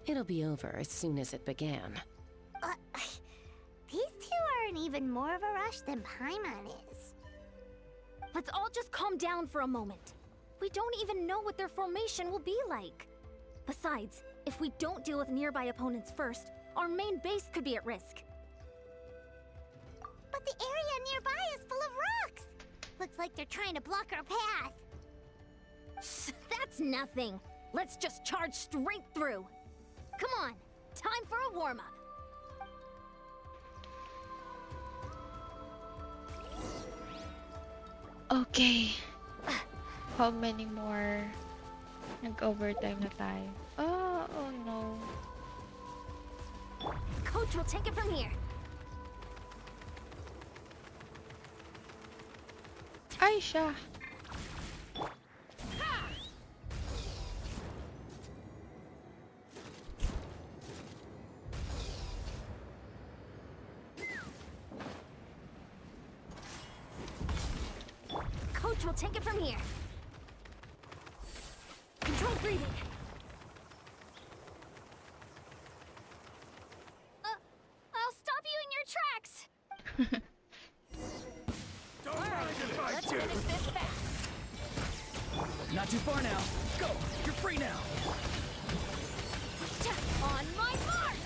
It'll be over as soon as it began. These two are in even more of a rush than Paimon is. Let's all just calm down for a moment. We don't even know what their formation will be like. Besides, if we don't deal with nearby opponents first, our main base could be at risk. But the area nearby is full of rocks. Looks like they're trying to block our path. That's nothing. Let's just charge straight through. Come on, time for a warm-up. Okay. How many more nag-overtime na tayo? Oh no. Coach will take it from here. Aisha. Coach will take it from here. Control breathing. I'll stop you in your tracks. finish this fast. Not too far now. Go! You're free now! On my mark!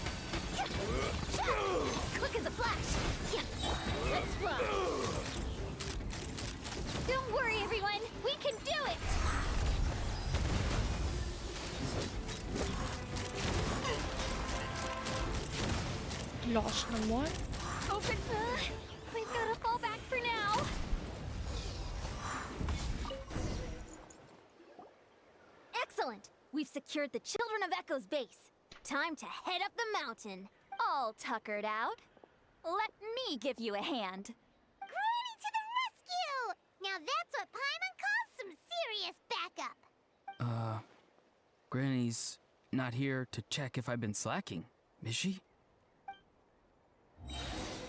Quick as a flash! Let's fly! Don't worry, everyone! We can do it! Lost naman. Open. We've got to fall back for now. Excellent! We've secured the Children of Echo's base. Time to head up the mountain. All tuckered out. Let me give you a hand. Granny to the rescue! Now that's what Paimon calls some serious backup. Granny's not here to check if I've been slacking, is she?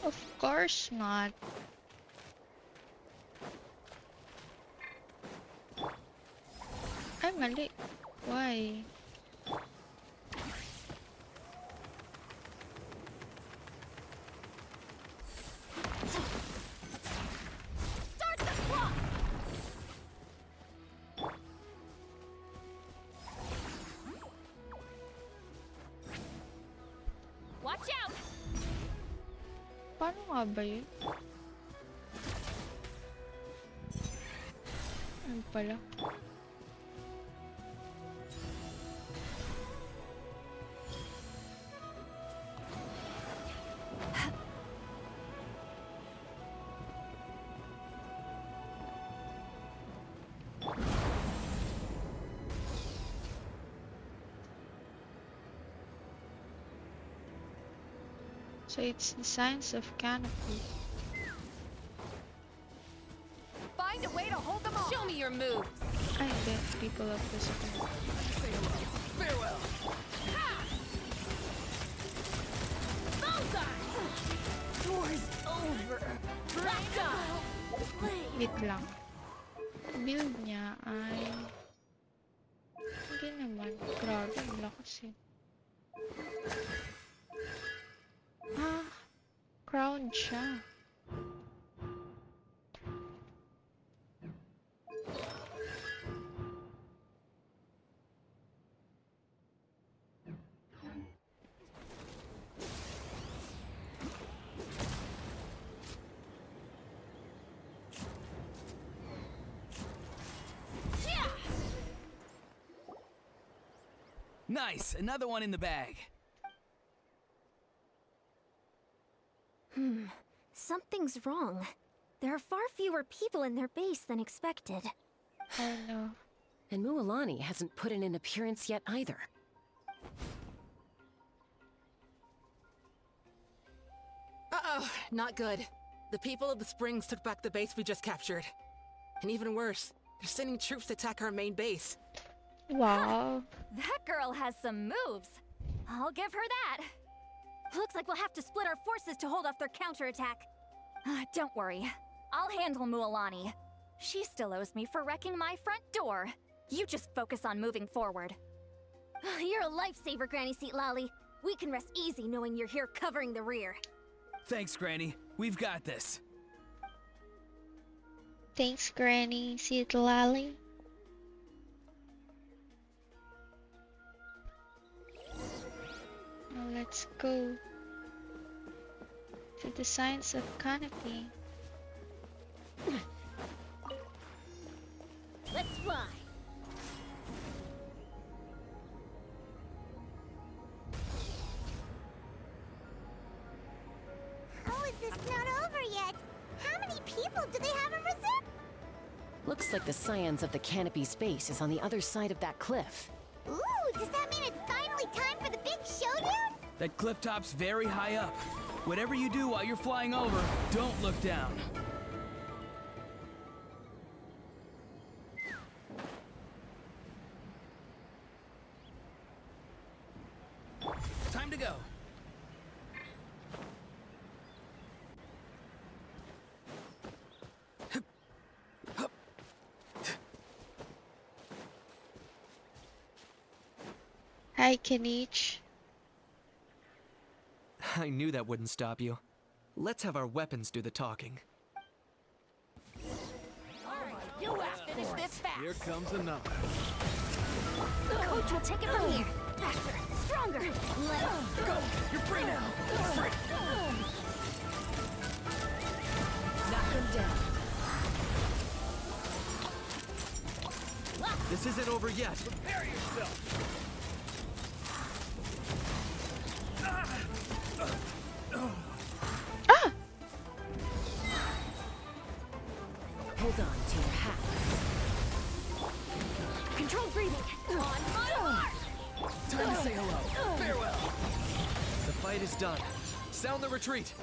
Of course not. I'm mali. Why? Start the clock! Watch out! Paano nga ba yun? Ano pala? So it's the science of canopy. Find a way to hold them off. Show me your moves. I get people of this thing. Say hello. Farewell. Bullseye! War's over. Wait lang. Build niya ay... Hindi naman. Grabe, ang lakas eh. Ah, crown siya. Nice! Another one in the bag. Something's wrong. There are far fewer people in their base than expected. Oh no. And Mualani hasn't put in an appearance yet either. Uh-oh, not good. The people of the Springs took back the base we just captured. And even worse, they're sending troops to attack our main base. Wow. That girl has some moves. I'll give her that. Looks like we'll have to split our forces to hold off their counterattack. Don't worry. I'll handle Mualani. She still owes me for wrecking my front door. You just focus on moving forward. You're a lifesaver, Granny Seat Lolly. We can rest easy knowing you're here covering the rear. Thanks, Granny. We've got this. Thanks, Granny. Seat Lolly. Now let's go to the science of canopy. Let's fly. How is this not over yet? How many people do they have in reserve? Looks like the scions of the canopy space is on the other side of that cliff. Ooh, does that mean it's finally time for the big showdown? That cliff top's very high up. Whatever you do while you're flying over, don't look down. Time to go. Hi, Kenichi. I knew that wouldn't stop you. Let's have our weapons do the talking. finish this fast. Here comes another. Coach will take it from here. Faster, stronger. Let's go. You're free now. Free. knock them down. This isn't over yet. Prepare yourself. Hold on to your hats. Controlled breathing. On my mark. Time to say hello. Farewell. The fight is done. Sound the retreat.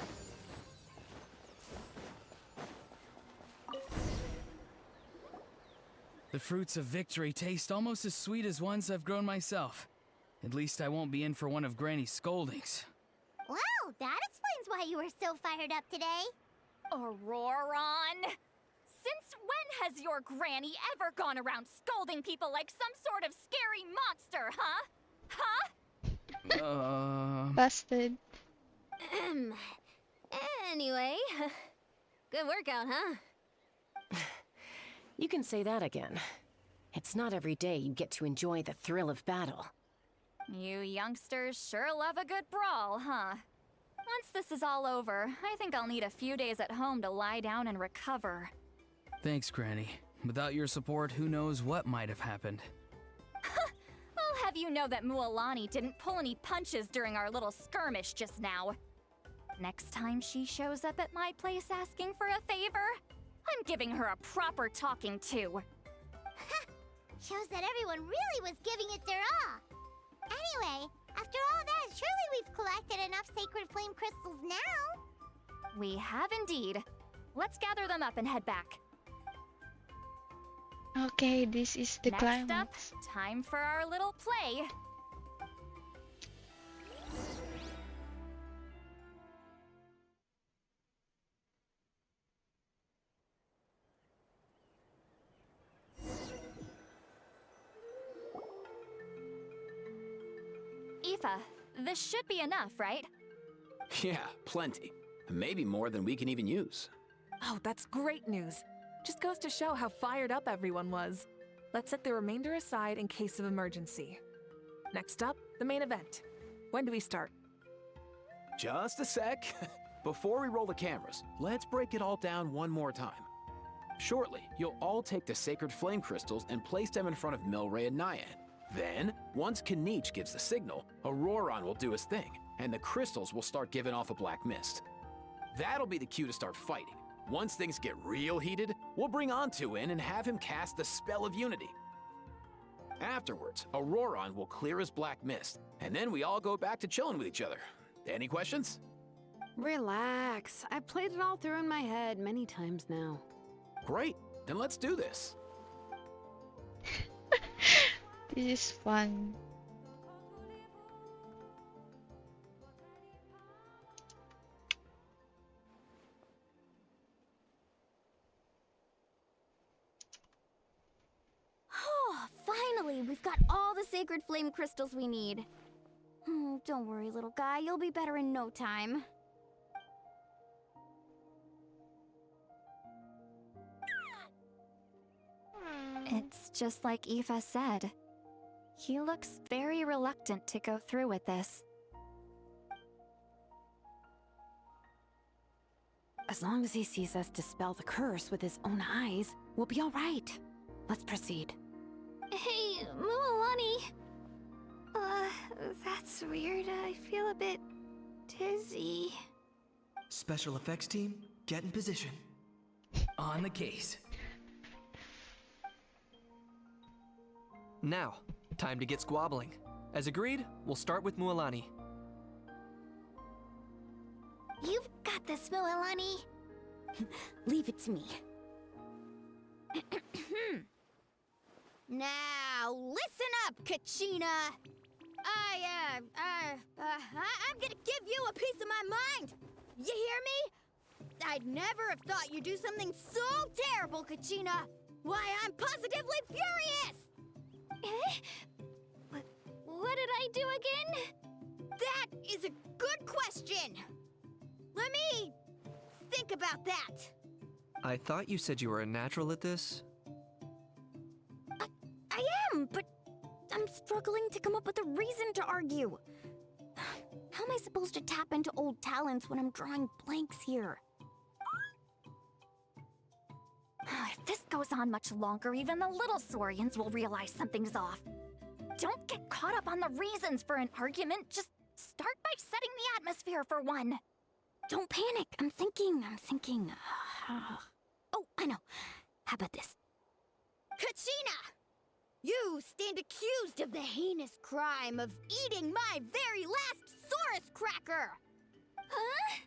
The fruits of victory taste almost as sweet as ones I've grown myself. At least I won't be in for one of Granny's scoldings. Wow, that explains why you were so fired up today. Auroron! Since when has your granny ever gone around scolding people like some sort of scary monster, huh? Huh? Busted. Anyway, good workout, huh? You can say that again. It's not every day you get to enjoy the thrill of battle. You youngsters sure love a good brawl, huh? Once this is all over, I think I'll need a few days at home to lie down and recover. Thanks, Granny. Without your support, who knows what might have happened. I'll have you know that Mualani didn't pull any punches during our little skirmish just now. Next time she shows up at my place asking for a favor, I'm giving her a proper talking to. Shows that everyone really was giving it their all. Anyway, after all that, surely we've collected enough sacred flame crystals now. We have indeed. Let's gather them up and head back. Okay, this is the Next climax. up, time for our little play. Aoife, this should be enough, right? Yeah, plenty. Maybe more than we can even use. Oh, that's great news. Just goes to show how fired up everyone was. Let's set the remainder aside in case of emergency. Next up, the main event. When do we start? Just a sec. Before we roll the cameras, let's break it all down one more time. Shortly, you'll all take the sacred flame crystals and place them in front of Milray and Nyan. Then, once Kanich gives the signal, Auroron will do his thing, and the crystals will start giving off a black mist. That'll be the cue to start fighting. Once things get real heated, we'll bring Antu in and have him cast the Spell of Unity. Afterwards, Auroron will clear his black mist, and then we all go back to chilling with each other. Any questions? Relax. I've played it all through in my head many times now. Great, then let's do this. This is fun. Oh, finally, we've got all the sacred flame crystals we need. Don't worry, little guy, you'll be better in no time. It's just like Aoife said. He looks very reluctant to go through with this. As long as he sees us dispel the curse with his own eyes, we'll be all right. Let's proceed. Hey, Mualani. That's weird. I feel a bit dizzy. Special effects team, get in position. On the case. Now, time to get squabbling. As agreed, we'll start with Mualani. You've got this, Mualani. Leave it to me. Now, listen up, Kachina! I'm gonna give you a piece of my mind! You hear me? I'd never have thought you'd do something so terrible, Kachina! Why, I'm positively furious! What did I do again? That is a good question! Let me think about that. I thought you said you were a natural at this. struggling to come up with a reason to argue. How am I supposed to tap into old talents when I'm drawing blanks here? If this goes on much longer, even the little Saurians will realize something's off. Don't get caught up on the reasons for an argument. Just start by setting the atmosphere for one. Don't panic. I'm thinking. Oh, I know. How about this? Kachina! You stand accused of the heinous crime of eating my very last Saurus cracker! Huh?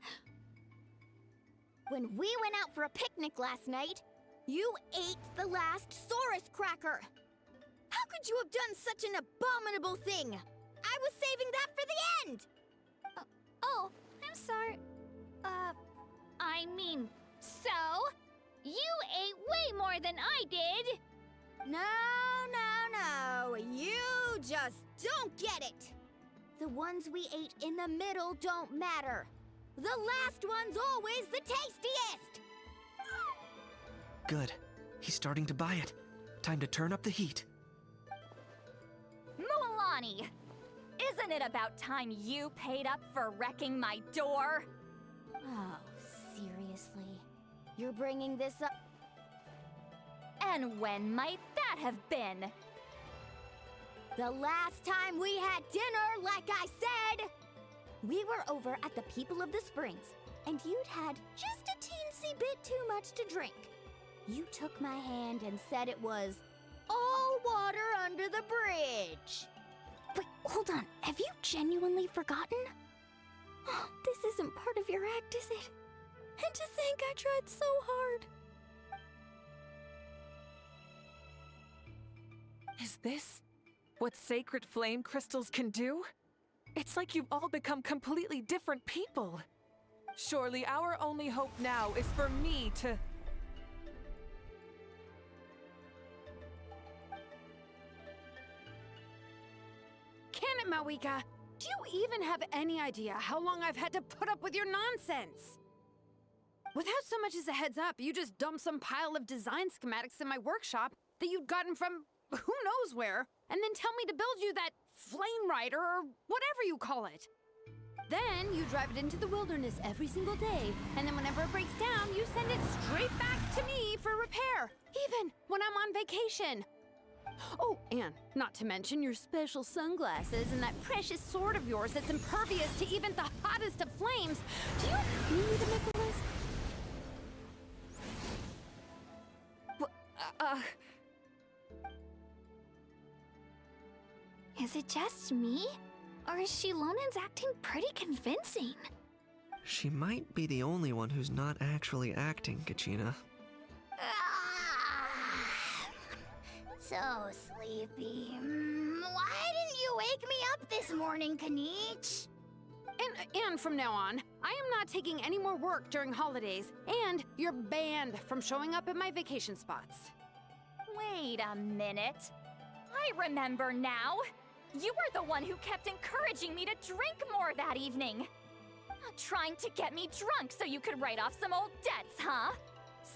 When we went out for a picnic last night, you ate the last Saurus cracker! How could you have done such an abominable thing? I was saving that for the end! Oh, I'm sorry. I mean, so? You ate way more than I did! No. You just don't get it! The ones we ate in the middle don't matter. The last one's always the tastiest! Good. He's starting to buy it. Time to turn up the heat. Mualani! Isn't it about time you paid up for wrecking my door? Oh, seriously? You're bringing this up? And when might that have been? The last time we had dinner, like I said! We were over at the People of the Springs, and you'd had just a teensy bit too much to drink. You took my hand and said it was all water under the bridge. Wait, hold on. Have you genuinely forgotten? Oh, this isn't part of your act, is it? And to think I tried so hard. Is this what sacred flame crystals can do? It's like you've all become completely different people. Surely our only hope now is for me to... Can it, Mawika? Do you even have any idea how long I've had to put up with your nonsense? Without so much as a heads up, you just dumped some pile of design schematics in my workshop that you'd gotten from who knows where, and then tell me to build you that flame rider or whatever you call it. Then you drive it into the wilderness every single day, and then whenever it breaks down, you send it straight back to me for repair, even when I'm on vacation. Oh, and not to mention your special sunglasses and that precious sword of yours that's impervious to even the hottest of flames. Do you need me to make a list? Is it just me? Or is Shilonen's acting pretty convincing? She might be the only one who's not actually acting, Kachina. So sleepy. Why didn't you wake me up this morning, Kanich? And from now on, I am not taking any more work during holidays, and you're banned from showing up at my vacation spots. Wait a minute. I remember now. You were the one who kept encouraging me to drink more that evening. Trying to get me drunk so you could write off some old debts, huh?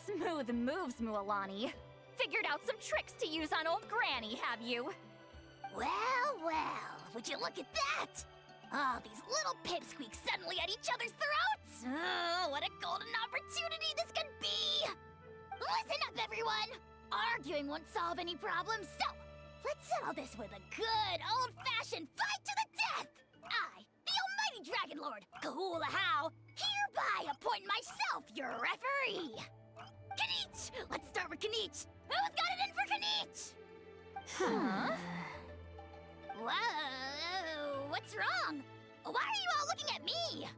Smooth moves, Mualani. Figured out some tricks to use on old Granny, have you? Well, would you look at that? Oh, these little pipsqueaks suddenly at each other's throats! Oh, what a golden opportunity this could be! Listen up, everyone! Arguing won't solve any problems, so let's settle this with a good old-fashioned fight to the death! I, the almighty Dragon Lord, Kahula-How, hereby appoint myself your referee! Kanich! Let's start with Kanich! Who's got it in for Kanich? Huh? Whoa, what's wrong? Why are you all looking at me?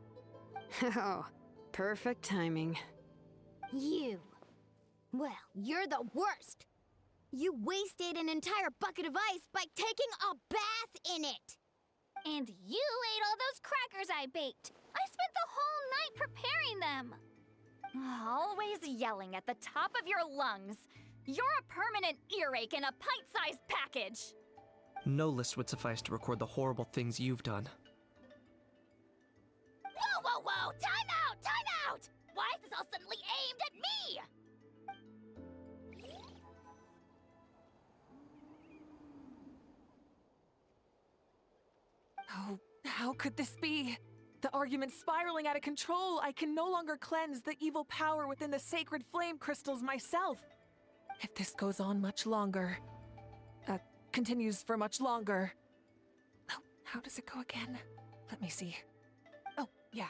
Oh, perfect timing. You. Well, you're the worst. You wasted an entire bucket of ice by taking a bath in it. And you ate all those crackers I baked. I spent the whole night preparing them. Always yelling at the top of your lungs. You're a permanent earache in a pint-sized package. No list would suffice to record the horrible things you've done. Whoa! Time out! Time out! Why is this all suddenly aimed at me? How could this be? The argument's spiraling out of control. I can no longer cleanse the evil power within the sacred flame crystals myself. If this goes on much longer, continues for much longer. Oh, how does it go again? Let me see. Oh, yeah.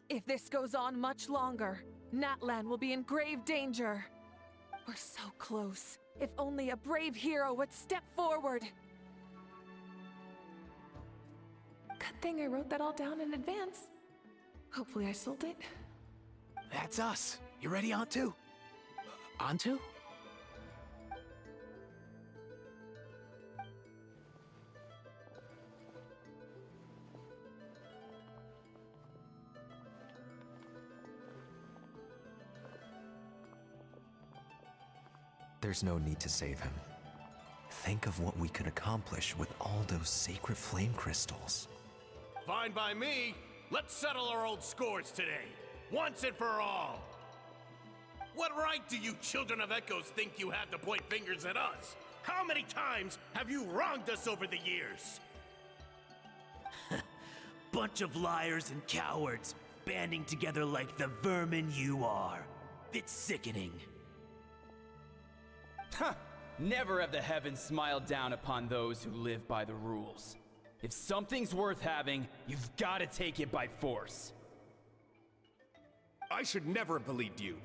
If this goes on much longer, Natlan will be in grave danger. We're so close. If only a brave hero would step forward. Good thing I wrote that all down in advance. Hopefully I sold it. That's us. You ready, Antu? Antu? There's no need to save him. Think of what we could accomplish with all those sacred flame crystals. Fine by me. Let's settle our old scores today, once and for all. What right do you children of Echoes think you have to point fingers at us? How many times have you wronged us over the years? Bunch of liars and cowards, banding together like the vermin you are. It's sickening. Huh! Never have the heavens smiled down upon those who live by the rules. If something's worth having, you've got to take it by force. I should never have believed you.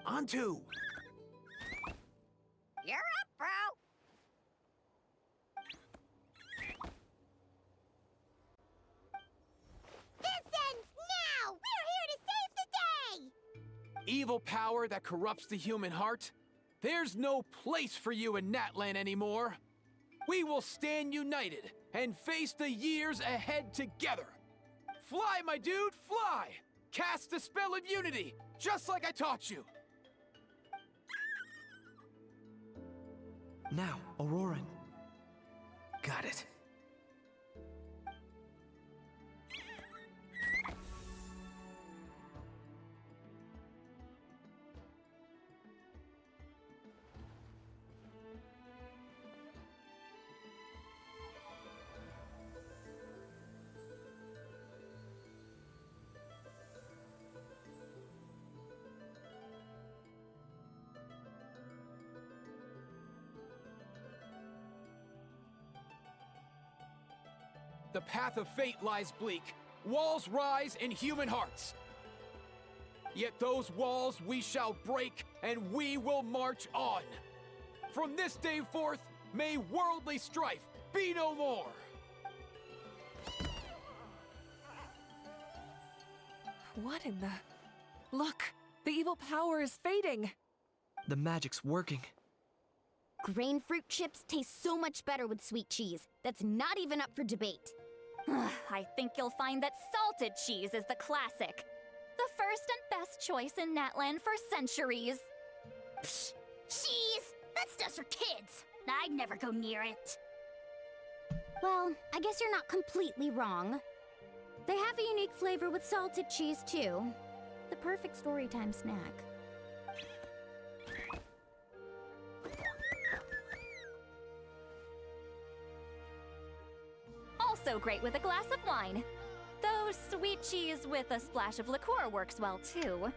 Antu! You're up, bro! Evil power that corrupts the human heart? There's no place for you in Natlan anymore. We will stand united and face the years ahead together. Fly, my dude, fly! Cast the spell of unity, just like I taught you. Now, Auroran. Got it. The path of fate lies bleak. Walls rise in human hearts. Yet those walls we shall break, and we will march on. From this day forth, may worldly strife be no more. What in the... Look! The evil power is fading! The magic's working. Grain fruit chips taste so much better with sweet cheese. That's not even up for debate. I think you'll find that salted cheese is the classic. The first and best choice in Natlan for centuries. Psh, cheese! That's just for kids. I'd never go near it. Well, I guess you're not completely wrong. They have a unique flavor with salted cheese, too. The perfect storytime snack. Also great with a glass of wine. Though sweet cheese with a splash of liqueur works well, too.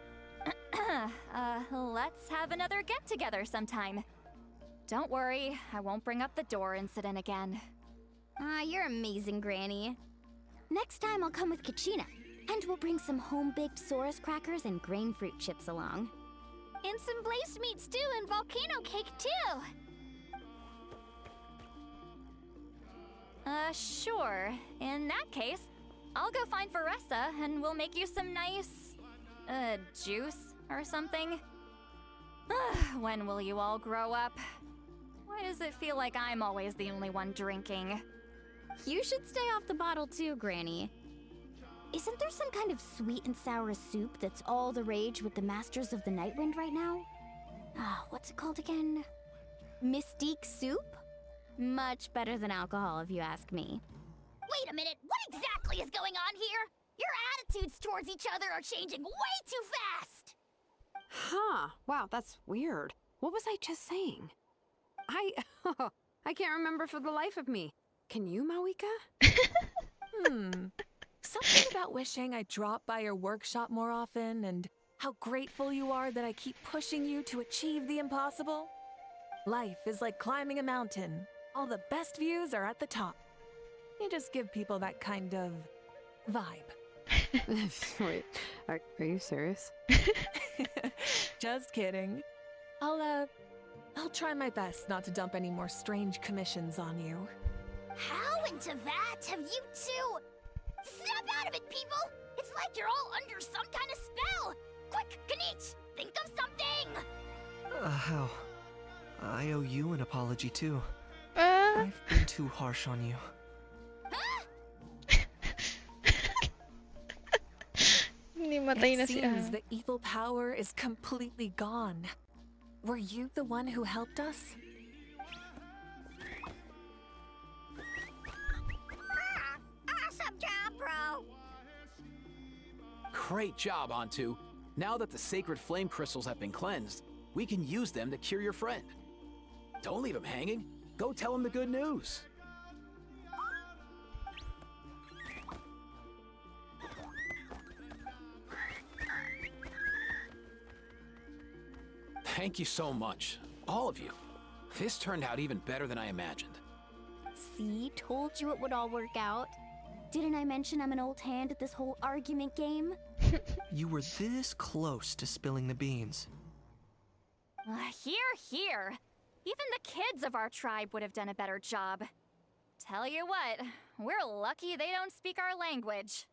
Let's have another get-together sometime. Don't worry, I won't bring up the door incident again. You're amazing, Granny. Next time I'll come with Kachina, and we'll bring some home-baked Saurus crackers and grain fruit chips along. And some glazed meat stew and volcano cake, too! Sure. In that case, I'll go find Varessa and we'll make you some nice, juice or something. When will you all grow up? Why does it feel like I'm always the only one drinking? You should stay off the bottle too, Granny. Isn't there some kind of sweet and sour soup that's all the rage with the Masters of the Nightwind right now? What's it called again? Mystique soup? Much better than alcohol, if you ask me. Wait a minute, what exactly is going on here? Your attitudes towards each other are changing way too fast! Huh. Wow, that's weird. What was I just saying? I can't remember for the life of me. Can you, Mawika? Something about wishing I dropped by your workshop more often and how grateful you are that I keep pushing you to achieve the impossible. Life is like climbing a mountain. All the best views are at the top. You just give people that kind of vibe. Wait, are you serious? Just kidding. I'll try my best not to dump any more strange commissions on you. How into that have you two? Snap out of it, people! It's like you're all under some kind of spell! Quick, Kanich, think of something! How? I owe you an apology too. I've been too harsh on you. It seems the evil power is completely gone. Were you the one who helped us? Awesome job, bro! Great job, Antu. Now that the sacred flame crystals have been cleansed, we can use them to cure your friend. Don't leave him hanging. Go tell him the good news. Thank you so much, all of you. This turned out even better than I imagined. See, told you it would all work out. Didn't I mention I'm an old hand at this whole argument game? You were this close to spilling the beans. Here. Even the kids of our tribe would have done a better job. Tell you what, we're lucky they don't speak our language.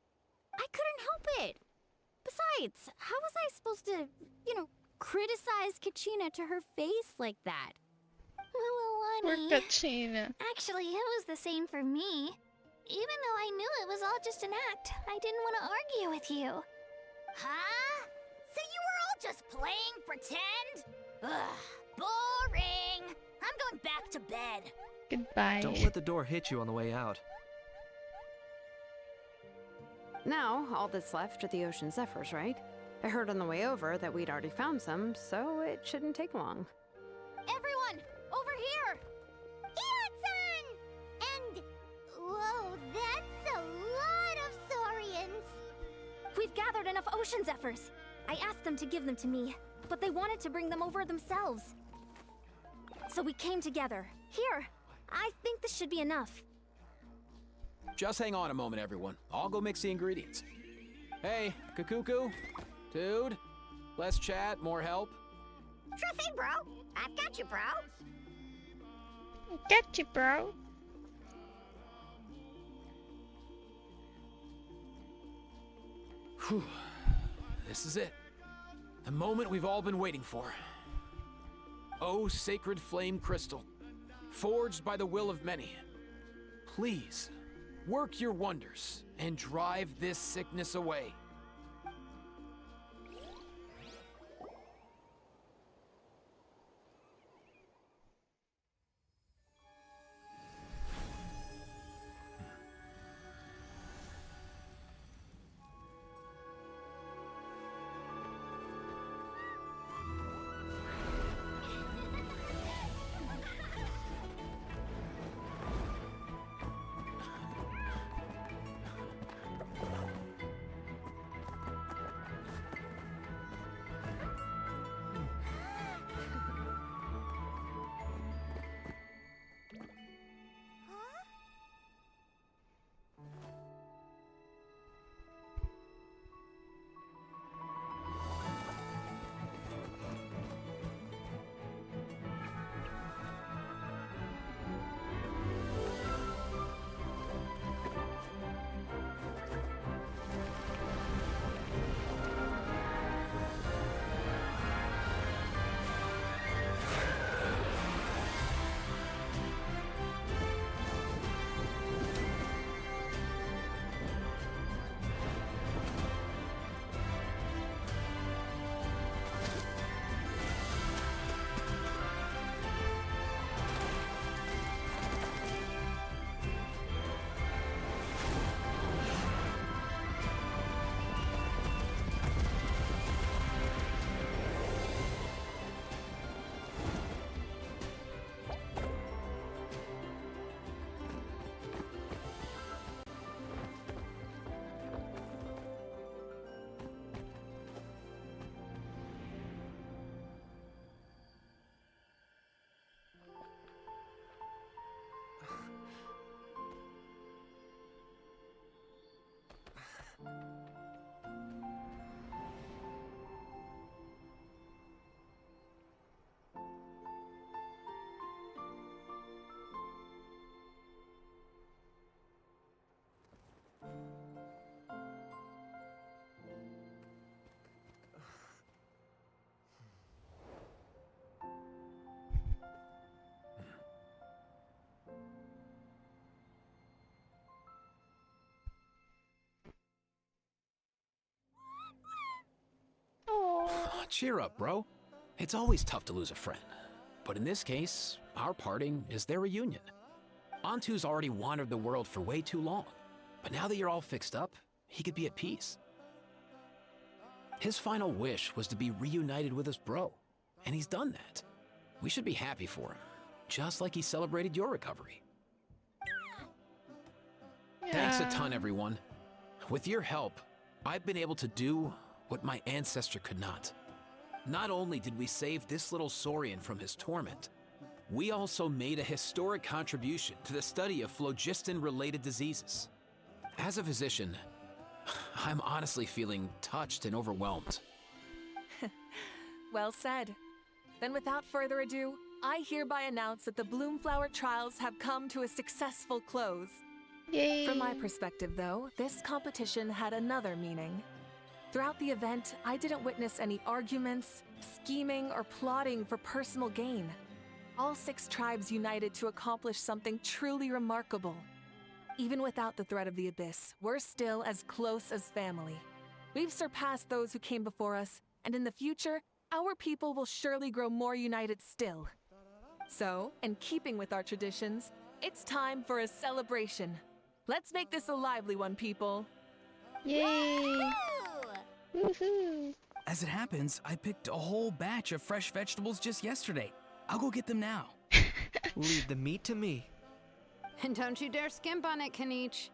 I couldn't help it. Besides, how was I supposed to, criticize Kachina to her face like that? Poor Milani. Kachina. Actually, it was the same for me. Even though I knew it was all just an act, I didn't want to argue with you. Huh? So you were all just playing pretend? Ugh, boring! I'm going back to bed. Goodbye. Don't let the door hit you on the way out. Now, all that's left are the ocean zephyrs, right? I heard on the way over that we'd already found some, so it shouldn't take long. Everyone, over here! Ian-san! And... whoa, that's a lot of saurians! We've gathered enough ocean zephyrs. I asked them to give them to me, but they wanted to bring them over themselves. So we came together. Here, I think this should be enough. Just hang on a moment, everyone. I'll go mix the ingredients. Hey, Kakuku? Dude? Less chat, more help? Sure thing, bro. I've got you, bro. Get you, bro. Whew. This is it. The moment we've all been waiting for. Oh, sacred flame crystal, forged by the will of many. Please, work your wonders and drive this sickness away. Cheer up, bro. It's always tough to lose a friend. But in this case, our parting is their reunion. Antu's already wandered the world for way too long. But now that you're all fixed up, he could be at peace. His final wish was to be reunited with his bro. And he's done that. We should be happy for him. Just like he celebrated your recovery. Thanks a ton, everyone. With your help, I've been able to do what my ancestor could not. Not only did we save this little Saurian from his torment, we also made a historic contribution to the study of phlogiston-related diseases. As a physician, I'm honestly feeling touched and overwhelmed. Well said. Then without further ado, I hereby announce that the Bloomflower trials have come to a successful close. Yay! From my perspective, though, this competition had another meaning. Throughout the event, I didn't witness any arguments, scheming, or plotting for personal gain. All 6 tribes united to accomplish something truly remarkable. Even without the threat of the Abyss, we're still as close as family. We've surpassed those who came before us, and in the future, our people will surely grow more united still. So, in keeping with our traditions, it's time for a celebration. Let's make this a lively one, people. Yay! Woohoo! As it happens, I picked a whole batch of fresh vegetables just yesterday. I'll go get them now. Leave the meat to me. And don't you dare skimp on it, Kanich.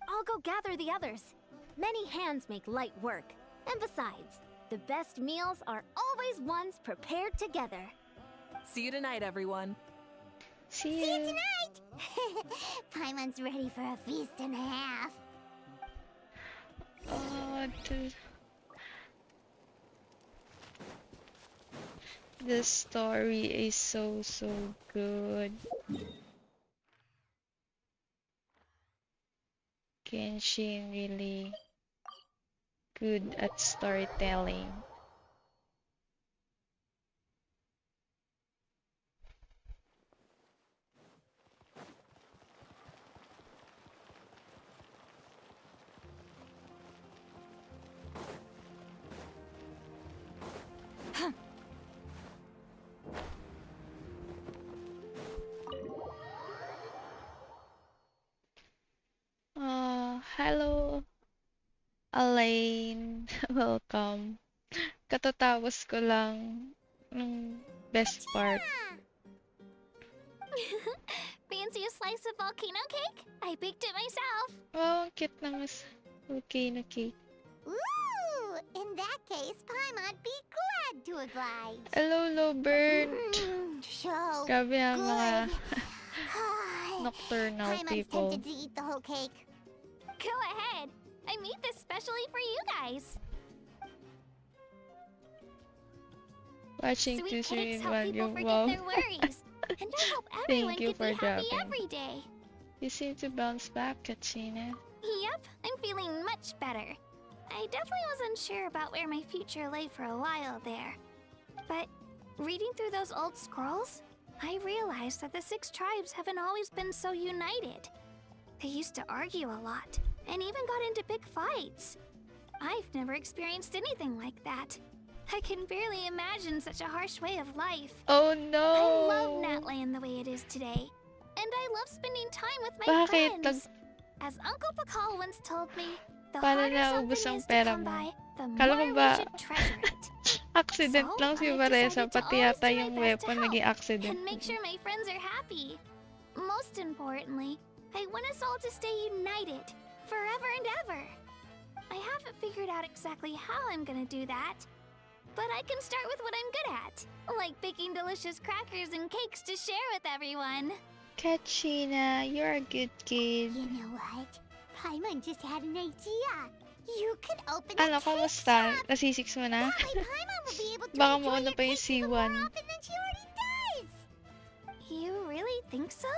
I'll go gather the others. Many hands make light work. And besides, the best meals are always ones prepared together. See you tonight, everyone. See See you you. tonight! Paimon's ready for a feast and a half. Oh, the story is so good. Genshin really good at storytelling. Hello, Elaine. Welcome. Katatapos ko lang ng best part. Fancy a slice of volcano cake? I baked it myself. Oh, ang cute ng volcano cake. Ooh! In that case, Paimon be glad to oblige. Hello, Lobert. So Grabe ang mga good. nocturnal Paimon's people. tempted to eat the whole cake. Go ahead. I made this specially for you guys. Watching Sweet Tuesday cakes in help one people room. forget Wow. their worries. And I hope everyone Thank you can for be happy dropping. every day. You seem to bounce back, Katrina. Yep, I'm feeling much better. I definitely wasn't sure about where my future lay for a while there. But reading through those old scrolls, I realized that the 6 tribes haven't always been so united. They used to argue a lot, and even got into big fights. I've never experienced anything like that. I can barely imagine such a harsh way of life. Oh no! I love Natland the way it is today. And I love spending time with my Bakit? friends. As Uncle Pakal once told me, the Paano harder naubos something ang is to pera come mo? by, the Kala ko more we ba should treasure it. accident So, lang si I've Vanessa, decided to pati always yata do my yung best to weapon help naging accident. and make sure my friends are happy. Most importantly, I want us all to stay united, forever and ever. I haven't figured out exactly how I'm gonna do that, but I can start with what I'm good at, like baking delicious crackers and cakes to share with everyone. Katrina, you're a good kid. You know what? Paimon just had an idea. You could open Ano, a cake kamusta? shop. Nasi-6 mo na? That way Paimon will be able to Baka enjoy mauna your pa yung cakes even more C1. often than she already does. You really think so?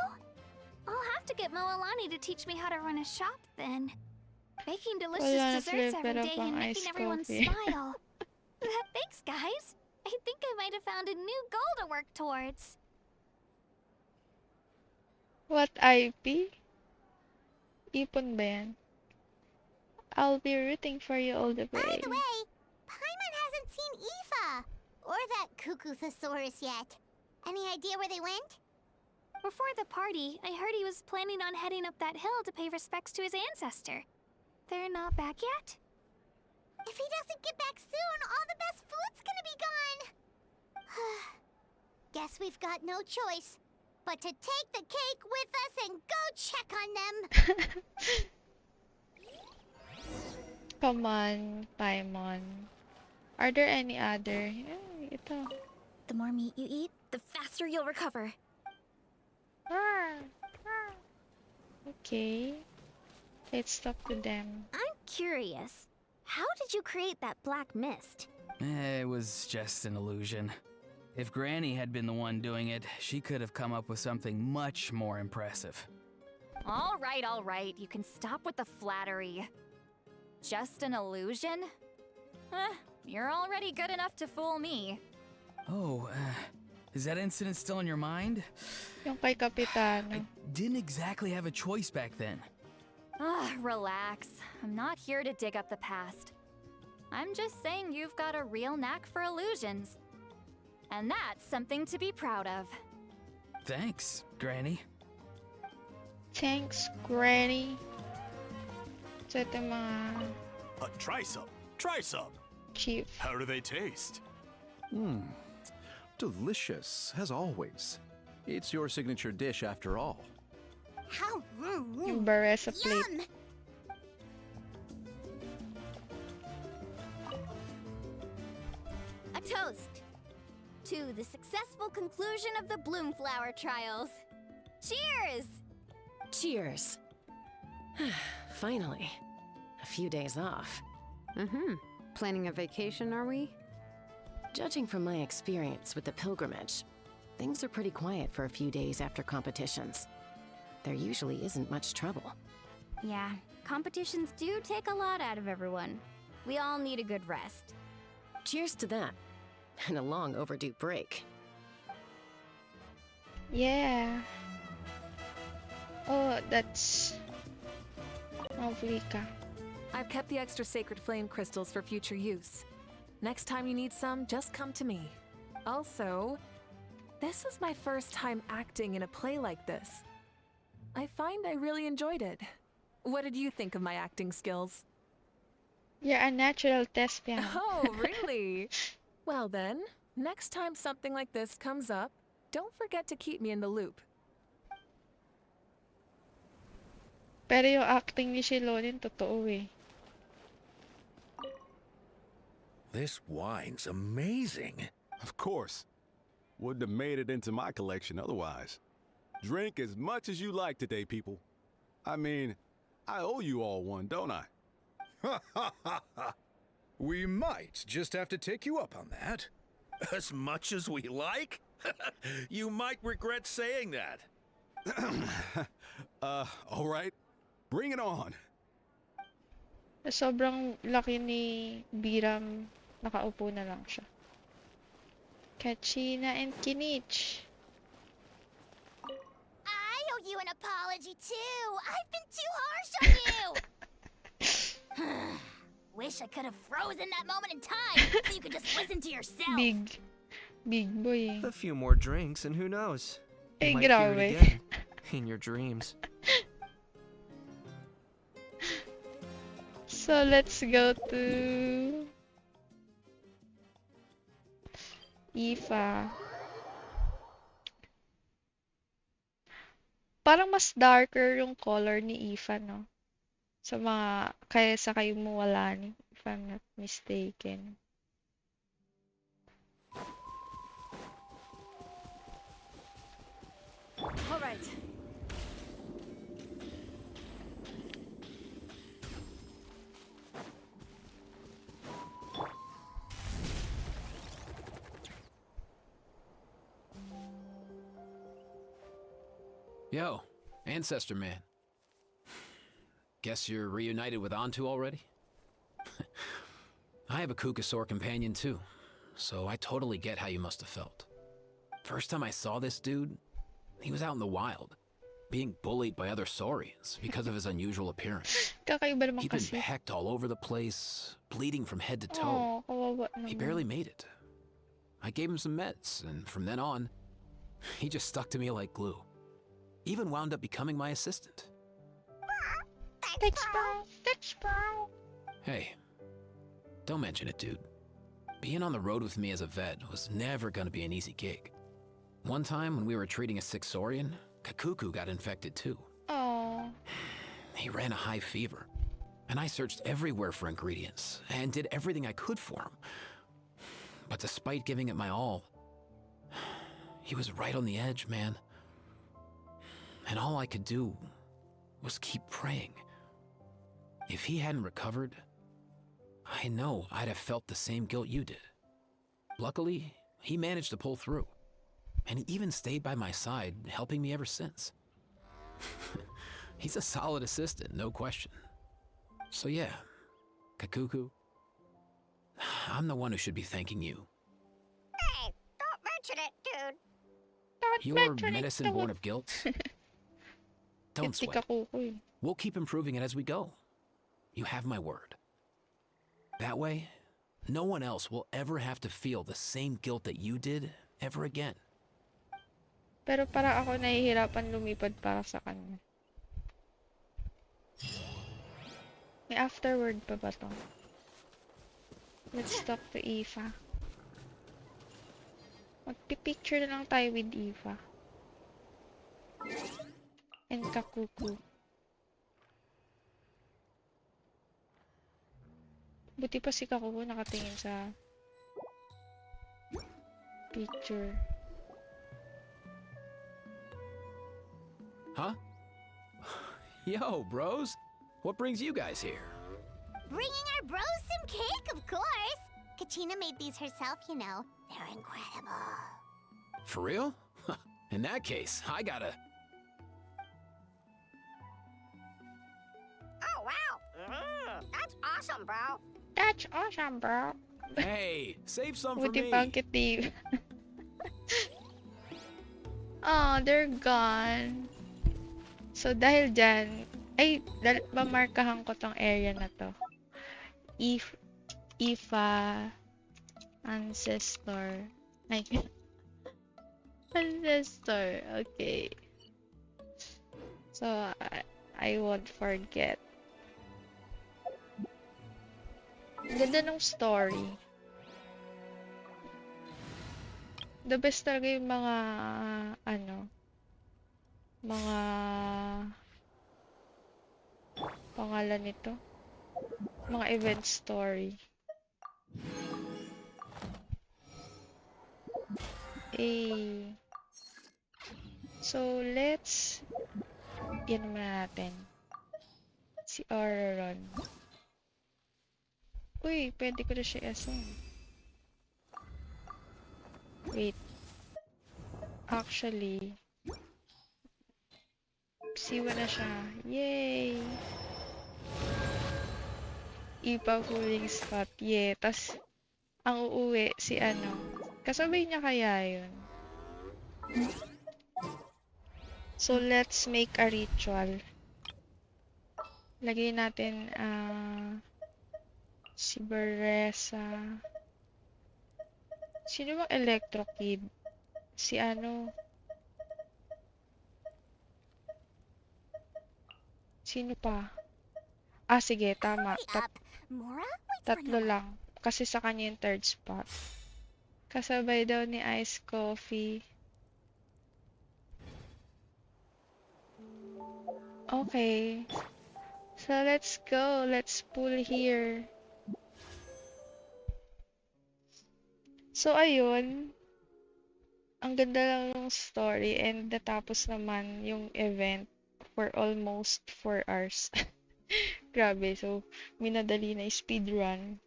I'll have to get Moalani to teach me how to run a shop then. Baking delicious Wala na desserts sila every pera day pang and iced making everyone coffee. smile. Thanks, guys. I think I might have found a new goal to work towards. What IP? Ipon ba yan? I'll be rooting for you all the By way. the way, Paimon hasn't seen Aoife. Cuckoosaurus yet. Any idea where they went? Before the party, I heard he was planning on heading up that hill to pay respects to his ancestor. They're not back yet? If he doesn't get back soon, all the best food's gonna be gone. Guess we've got no choice but to take the cake with us and go check on them. Come on, Paimon. Are there any other? Ito. The more meat you eat, the faster you'll recover. Okay. Let's talk to them. I'm curious. How did you create that black mist? It was just an illusion. If Granny had been the one doing it, she could have come up with something much more impressive. All right. You can stop with the flattery. Just an illusion? You're already good enough to fool me. Oh, is that incident still in your mind? Yung kay Kapitano. I didn't exactly have a choice back then. Relax. I'm not here to dig up the past. I'm just saying you've got a real knack for illusions. And that's something to be proud of. Thanks, Granny. Thanks, Granny. So ito mga Try some. Try some. chief. How do they taste? Delicious, as always. It's your signature dish after all. How Yung Baresa plate. A toast to the successful conclusion of the Bloomflower trials. Cheers! Cheers. Finally. A few days off. Planning a vacation, are we? Judging from my experience with the pilgrimage, things are pretty quiet for a few days after competitions. There usually isn't much trouble. Yeah, competitions do take a lot out of everyone. We all need a good rest. Cheers to that. And a long overdue break. Yeah. Oh, that's lovely ka. I've kept the extra sacred flame crystals for future use. Next time you need some, just come to me. Also, this was my first time acting in a play like this. I find I really enjoyed it. What did you think of my acting skills? You're a natural thespian. Oh, really? Well then, next time something like this comes up, don't forget to keep me in the loop. Pero yung acting ni Shilonin, totoo eh. This wine's amazing. Of course. Wouldn't have made it into my collection otherwise. Drink as much as you like today, people. I mean, I owe you all one, don't I? Ha ha ha ha! We might just have to take you up on that. As much as we like? You might regret saying that. All right. Bring it on. Sobrang laki ni Biram, nakaupo na lang siya. Kachina and Kinich. I owe you an apology too. I've been too harsh on you. Wish I could have frozen that moment in time so you could just listen to yourself. Big boy. A few more drinks and who knows? You might hear it grabe. again in your dreams. So let's go to Ifa. Parang mas darker yung color ni Ifa, no? Sa mga, kaya sa kayo mo wala ni, if I'm not mistaken. All right. Yo, Ancestor Man. Guess you're reunited with Antu already? I have a Kukasaur companion too, so I totally get how you must have felt. First time I saw this dude, he was out in the wild, being bullied by other saurians because of his unusual appearance. Kakaiba naman He'd been kasi. pecked all over the place, bleeding from head to toe. Oh, kawawa He naman. barely made it. I gave him some meds, and from then on, he just stuck to me like glue. Even wound up becoming my assistant. Thanks, bro. Thanks, bro. Hey, don't mention it, dude. Being on the road with me as a vet was never gonna be an easy gig. One time when we were treating a sick Saurian, Kakuku got infected too. Oh. He ran a high fever, and I searched everywhere for ingredients and did everything I could for him. But despite giving it my all, he was right on the edge, man. And all I could do was keep praying. If he hadn't recovered, I know I'd have felt the same guilt you did. Luckily, he managed to pull through, and he even stayed by my side, helping me ever since. He's a solid assistant, no question. So yeah, Kakuku, I'm the one who should be thanking you. Hey, don't mention it, dude. Your medicine born of guilt? Don't Hindi sweat. Kakuku. We'll keep improving it as we go. You have my word. That way, no one else will ever have to feel the same guilt that you did ever again. Pero para ako nahihirapan lumipad para sa kanya. May afterword pa ba to? Let's talk to Eva. Magpipicture na lang tayo with Eva. And Kakuku. Buti pa si Kakuku nakatingin sa picture. Huh? Yo, bros. What brings you guys here? Bringing our bros some cake, of course. Kachina made these herself, you know. They're incredible. For real? In that case, I gotta... Oh, wow. That's awesome, bro. That's awesome, bro. Hey, save some for Buti me. pa ang kitib. Oh, they're gone. So, dahil dyan, ay, mamarkahan ko tong area na to. Ifa Ancestor. Ay, Ancestor. Okay. So, I won't forget. Ganda ng story. The best talaga yung mga, mga pangalan nito. Mga event story. So, let's yan naman natin. Si Auroron. Uy, pwede ko na siya assign. Wait. Actually, siwa na siya. Yay! Ipa huling spot. Yeah. Tas, ang uuwi si ano. Kasabay niya kaya yun. So, let's make a ritual. Lagay natin, si Beresa. Sino bang Electro Kid? Si ano? Sino pa? Ah, sige, tama. Tatlo lang. Kasi sa kanya yung third spot. Kasabay daw ni Ice Coffee. Okay. So, let's go. Let's pull here. So, ayun. Ang ganda lang ng story and natapos naman yung event for almost 4 hours. Grabe. So, minadali na speedrun.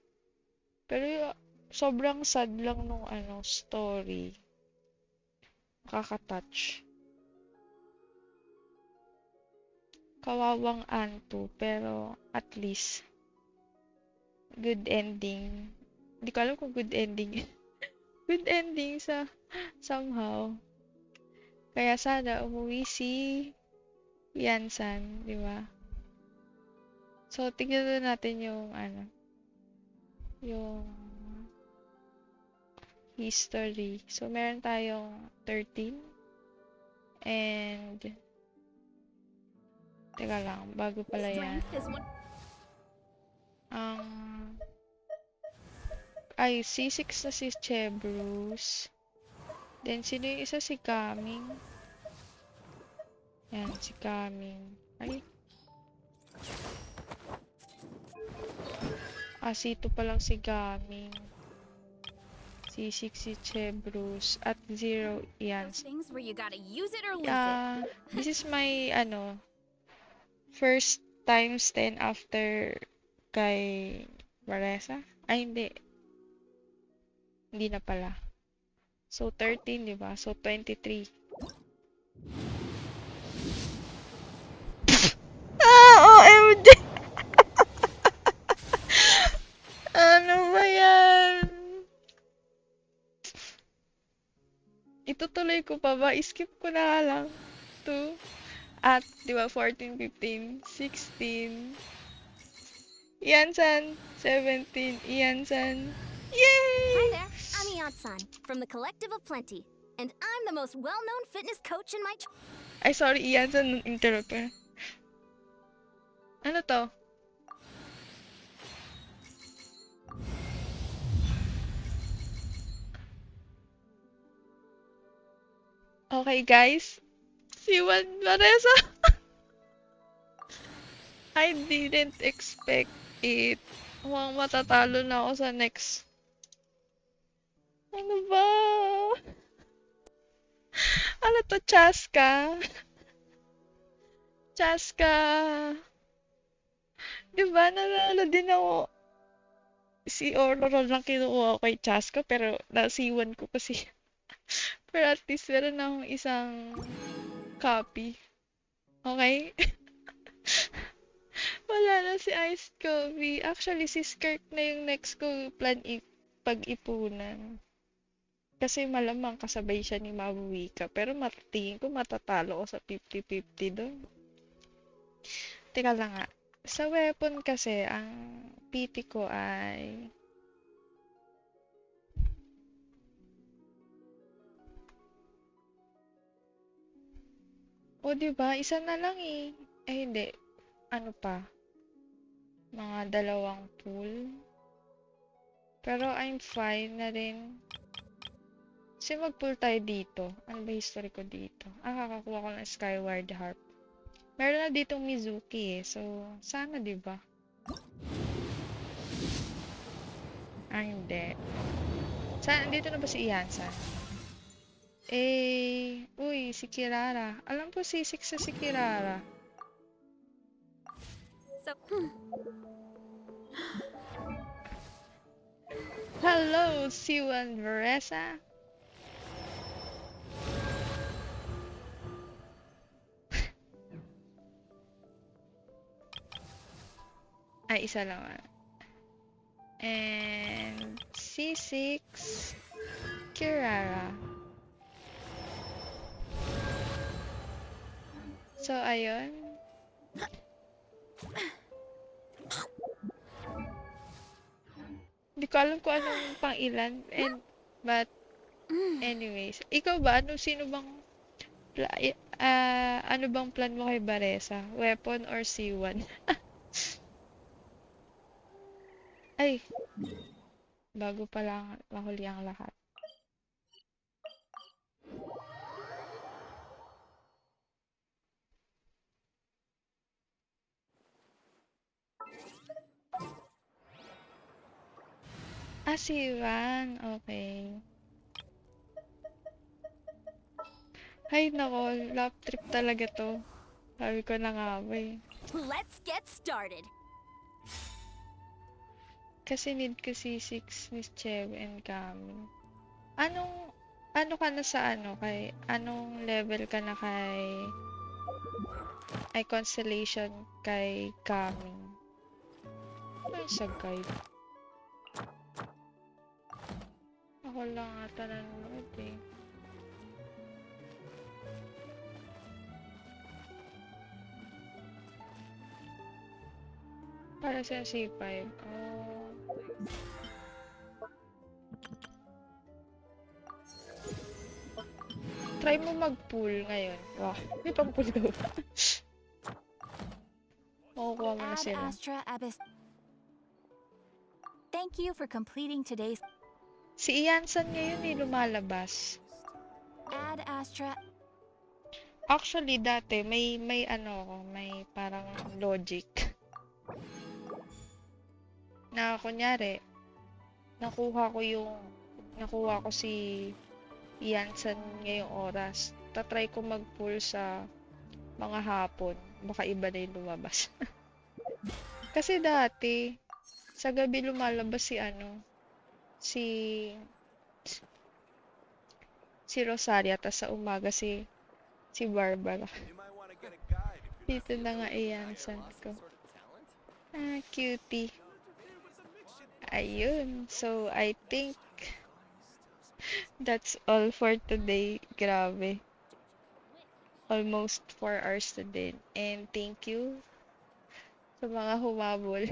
Pero, sobrang sad lang nung story. Nakaka-touch. Kawawang Anto, pero at least good ending. Hindi ko alam kung good ending. Good ending sa somehow. Kaya sana umuwi si Yansan, di ba? So, tignan na natin yung yung history. So, meron tayong 13. And, teka lang, bago pala yan. Ay, C6 na si Chebrus. Then, sino yung isa? Si Kaming. Yan, si Kaming. Ay. C2 pa lang si Kaming. C6 si Chebrus. At 0, yan. This is my, first times 10 after kay Varesa. Ay, hindi. Hindi na pala. So, 13, di ba? So, 23. OMG! Ano ba yan? Itutuloy ko pa ba? Skip ko na lang. 2. At, di ba, 14, 15, 16. Ian-san, 17. Ian-san. Yay! Hi there, I'm Ian-san, from the Collective of Plenty, and I'm the most well-known fitness coach in my Ay, sorry, Ian-san, interrupt ka. Ano to? Okay, guys. Si Juan Vanessa. I didn't expect it. Mukhang matatalo na ako sa next. Ano ba? Ano to, Chaska? Chaska. Diba, nanalo din ako. Si Aurora lang kinukuha ko kay Chaska, pero nasiwan ko kasi. Pero at least meron akong isang copy. Okay? Wala na si Iced Coffee. Actually, si Skirt na yung next ko plan pag-ipunan. Kasi malamang kasabay siya ni Mabuika. Pero tingin ko matatalo ko sa 50-50 doon. Teka lang nga. Sa weapon kasi, ang PT ko ay... O, diba? Isa na lang eh. Eh, hindi. Ano pa? Mga 2 pool. Pero I'm fine na rin. Kasi mag-pull tayo dito. Ano ba history ko dito? Kakakuha ko ng Skyward Harp. Meron na ditong Mizuki eh. So, sana diba? Hindi. Dito na ba si Iansan? Uy, si Kirara. Alam ko si 6 si Kirara. Hello, Siwan Veresa. Ay, isa lang. And C6 Kirara. So, ayun. Hindi ko alam kung anong pang-ilan. But, anyways. Ikaw ba? Sino bang ano bang plan mo kay Baresa? Weapon or C1? Ay! Bago pa lang mahuli ang lahat. Si Van. Okay. Ay, nako. Lap trip talaga to. Sabi ko na nga ba eh. Let's get started. Kasi need ko C6 ni Chev and Kami. Ano ka na sa anong level ka na kay Constellation kay Kami? Ano sa guide? Ako lang ata nanonood eh. Para sa C5. Oh. Try mo mag-pool ngayon. Wow, may pang-pool ka ba? Makukuha mo na Ad sila. Astra Abyss. Thank you for completing today's. Si Iansan ngayon lumalabas. Ad Astra. Actually, dati may ano ako, may parang logic. Na kunyari, nakuha ko si Iansan ngayong oras. Tatry ko mag-pull sa mga hapon. Baka iba na yung lumabas. Kasi dati, sa gabi lumalabas si Rosaria, tas sa umaga si Barbara. Dito na nga Iansan ko. Ah, cutie. Ayun. So, I think that's all for today. Grabe. Almost 4 hours na din. And thank you sa mga humabol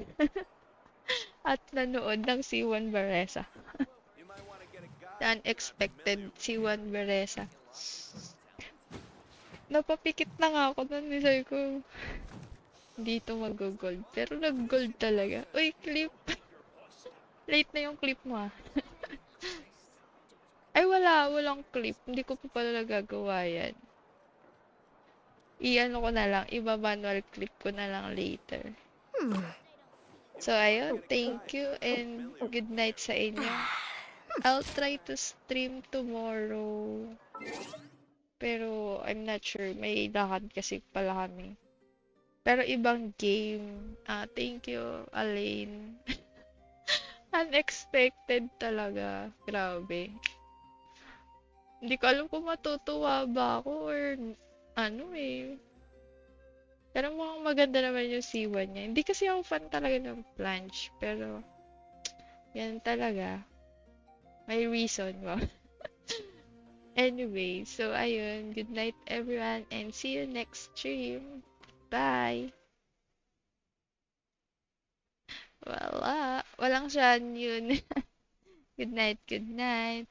at nanood ng C1 Baresa. Unexpected C1 Baresa. Napapikit na nga ako nun. Sabi ko, dito mag-gold. Pero nag-gold talaga. Uy, clip! Late na yung clip mo ah. Ay, walang clip. Hindi ko pa pala nagagawa yan. I-ano ko na lang, iba-manual clip ko na lang later. So, ayun, thank you and good night sa inyo. I'll try to stream tomorrow. Pero, I'm not sure. May lakad kasi pala kami. Pero, ibang game. Thank you, Alain. Unexpected talaga. Grabe. Hindi ko alam kung matutuwa ba ako or ano eh. Pero mukhang maganda naman yung C1 niya. Hindi kasi ako fan talaga ng Blanche. Pero, yan talaga. May reason ba? Anyway, so ayun. Good night everyone and see you next stream. Bye! Wala. Walang siyan yun. Good night, good night.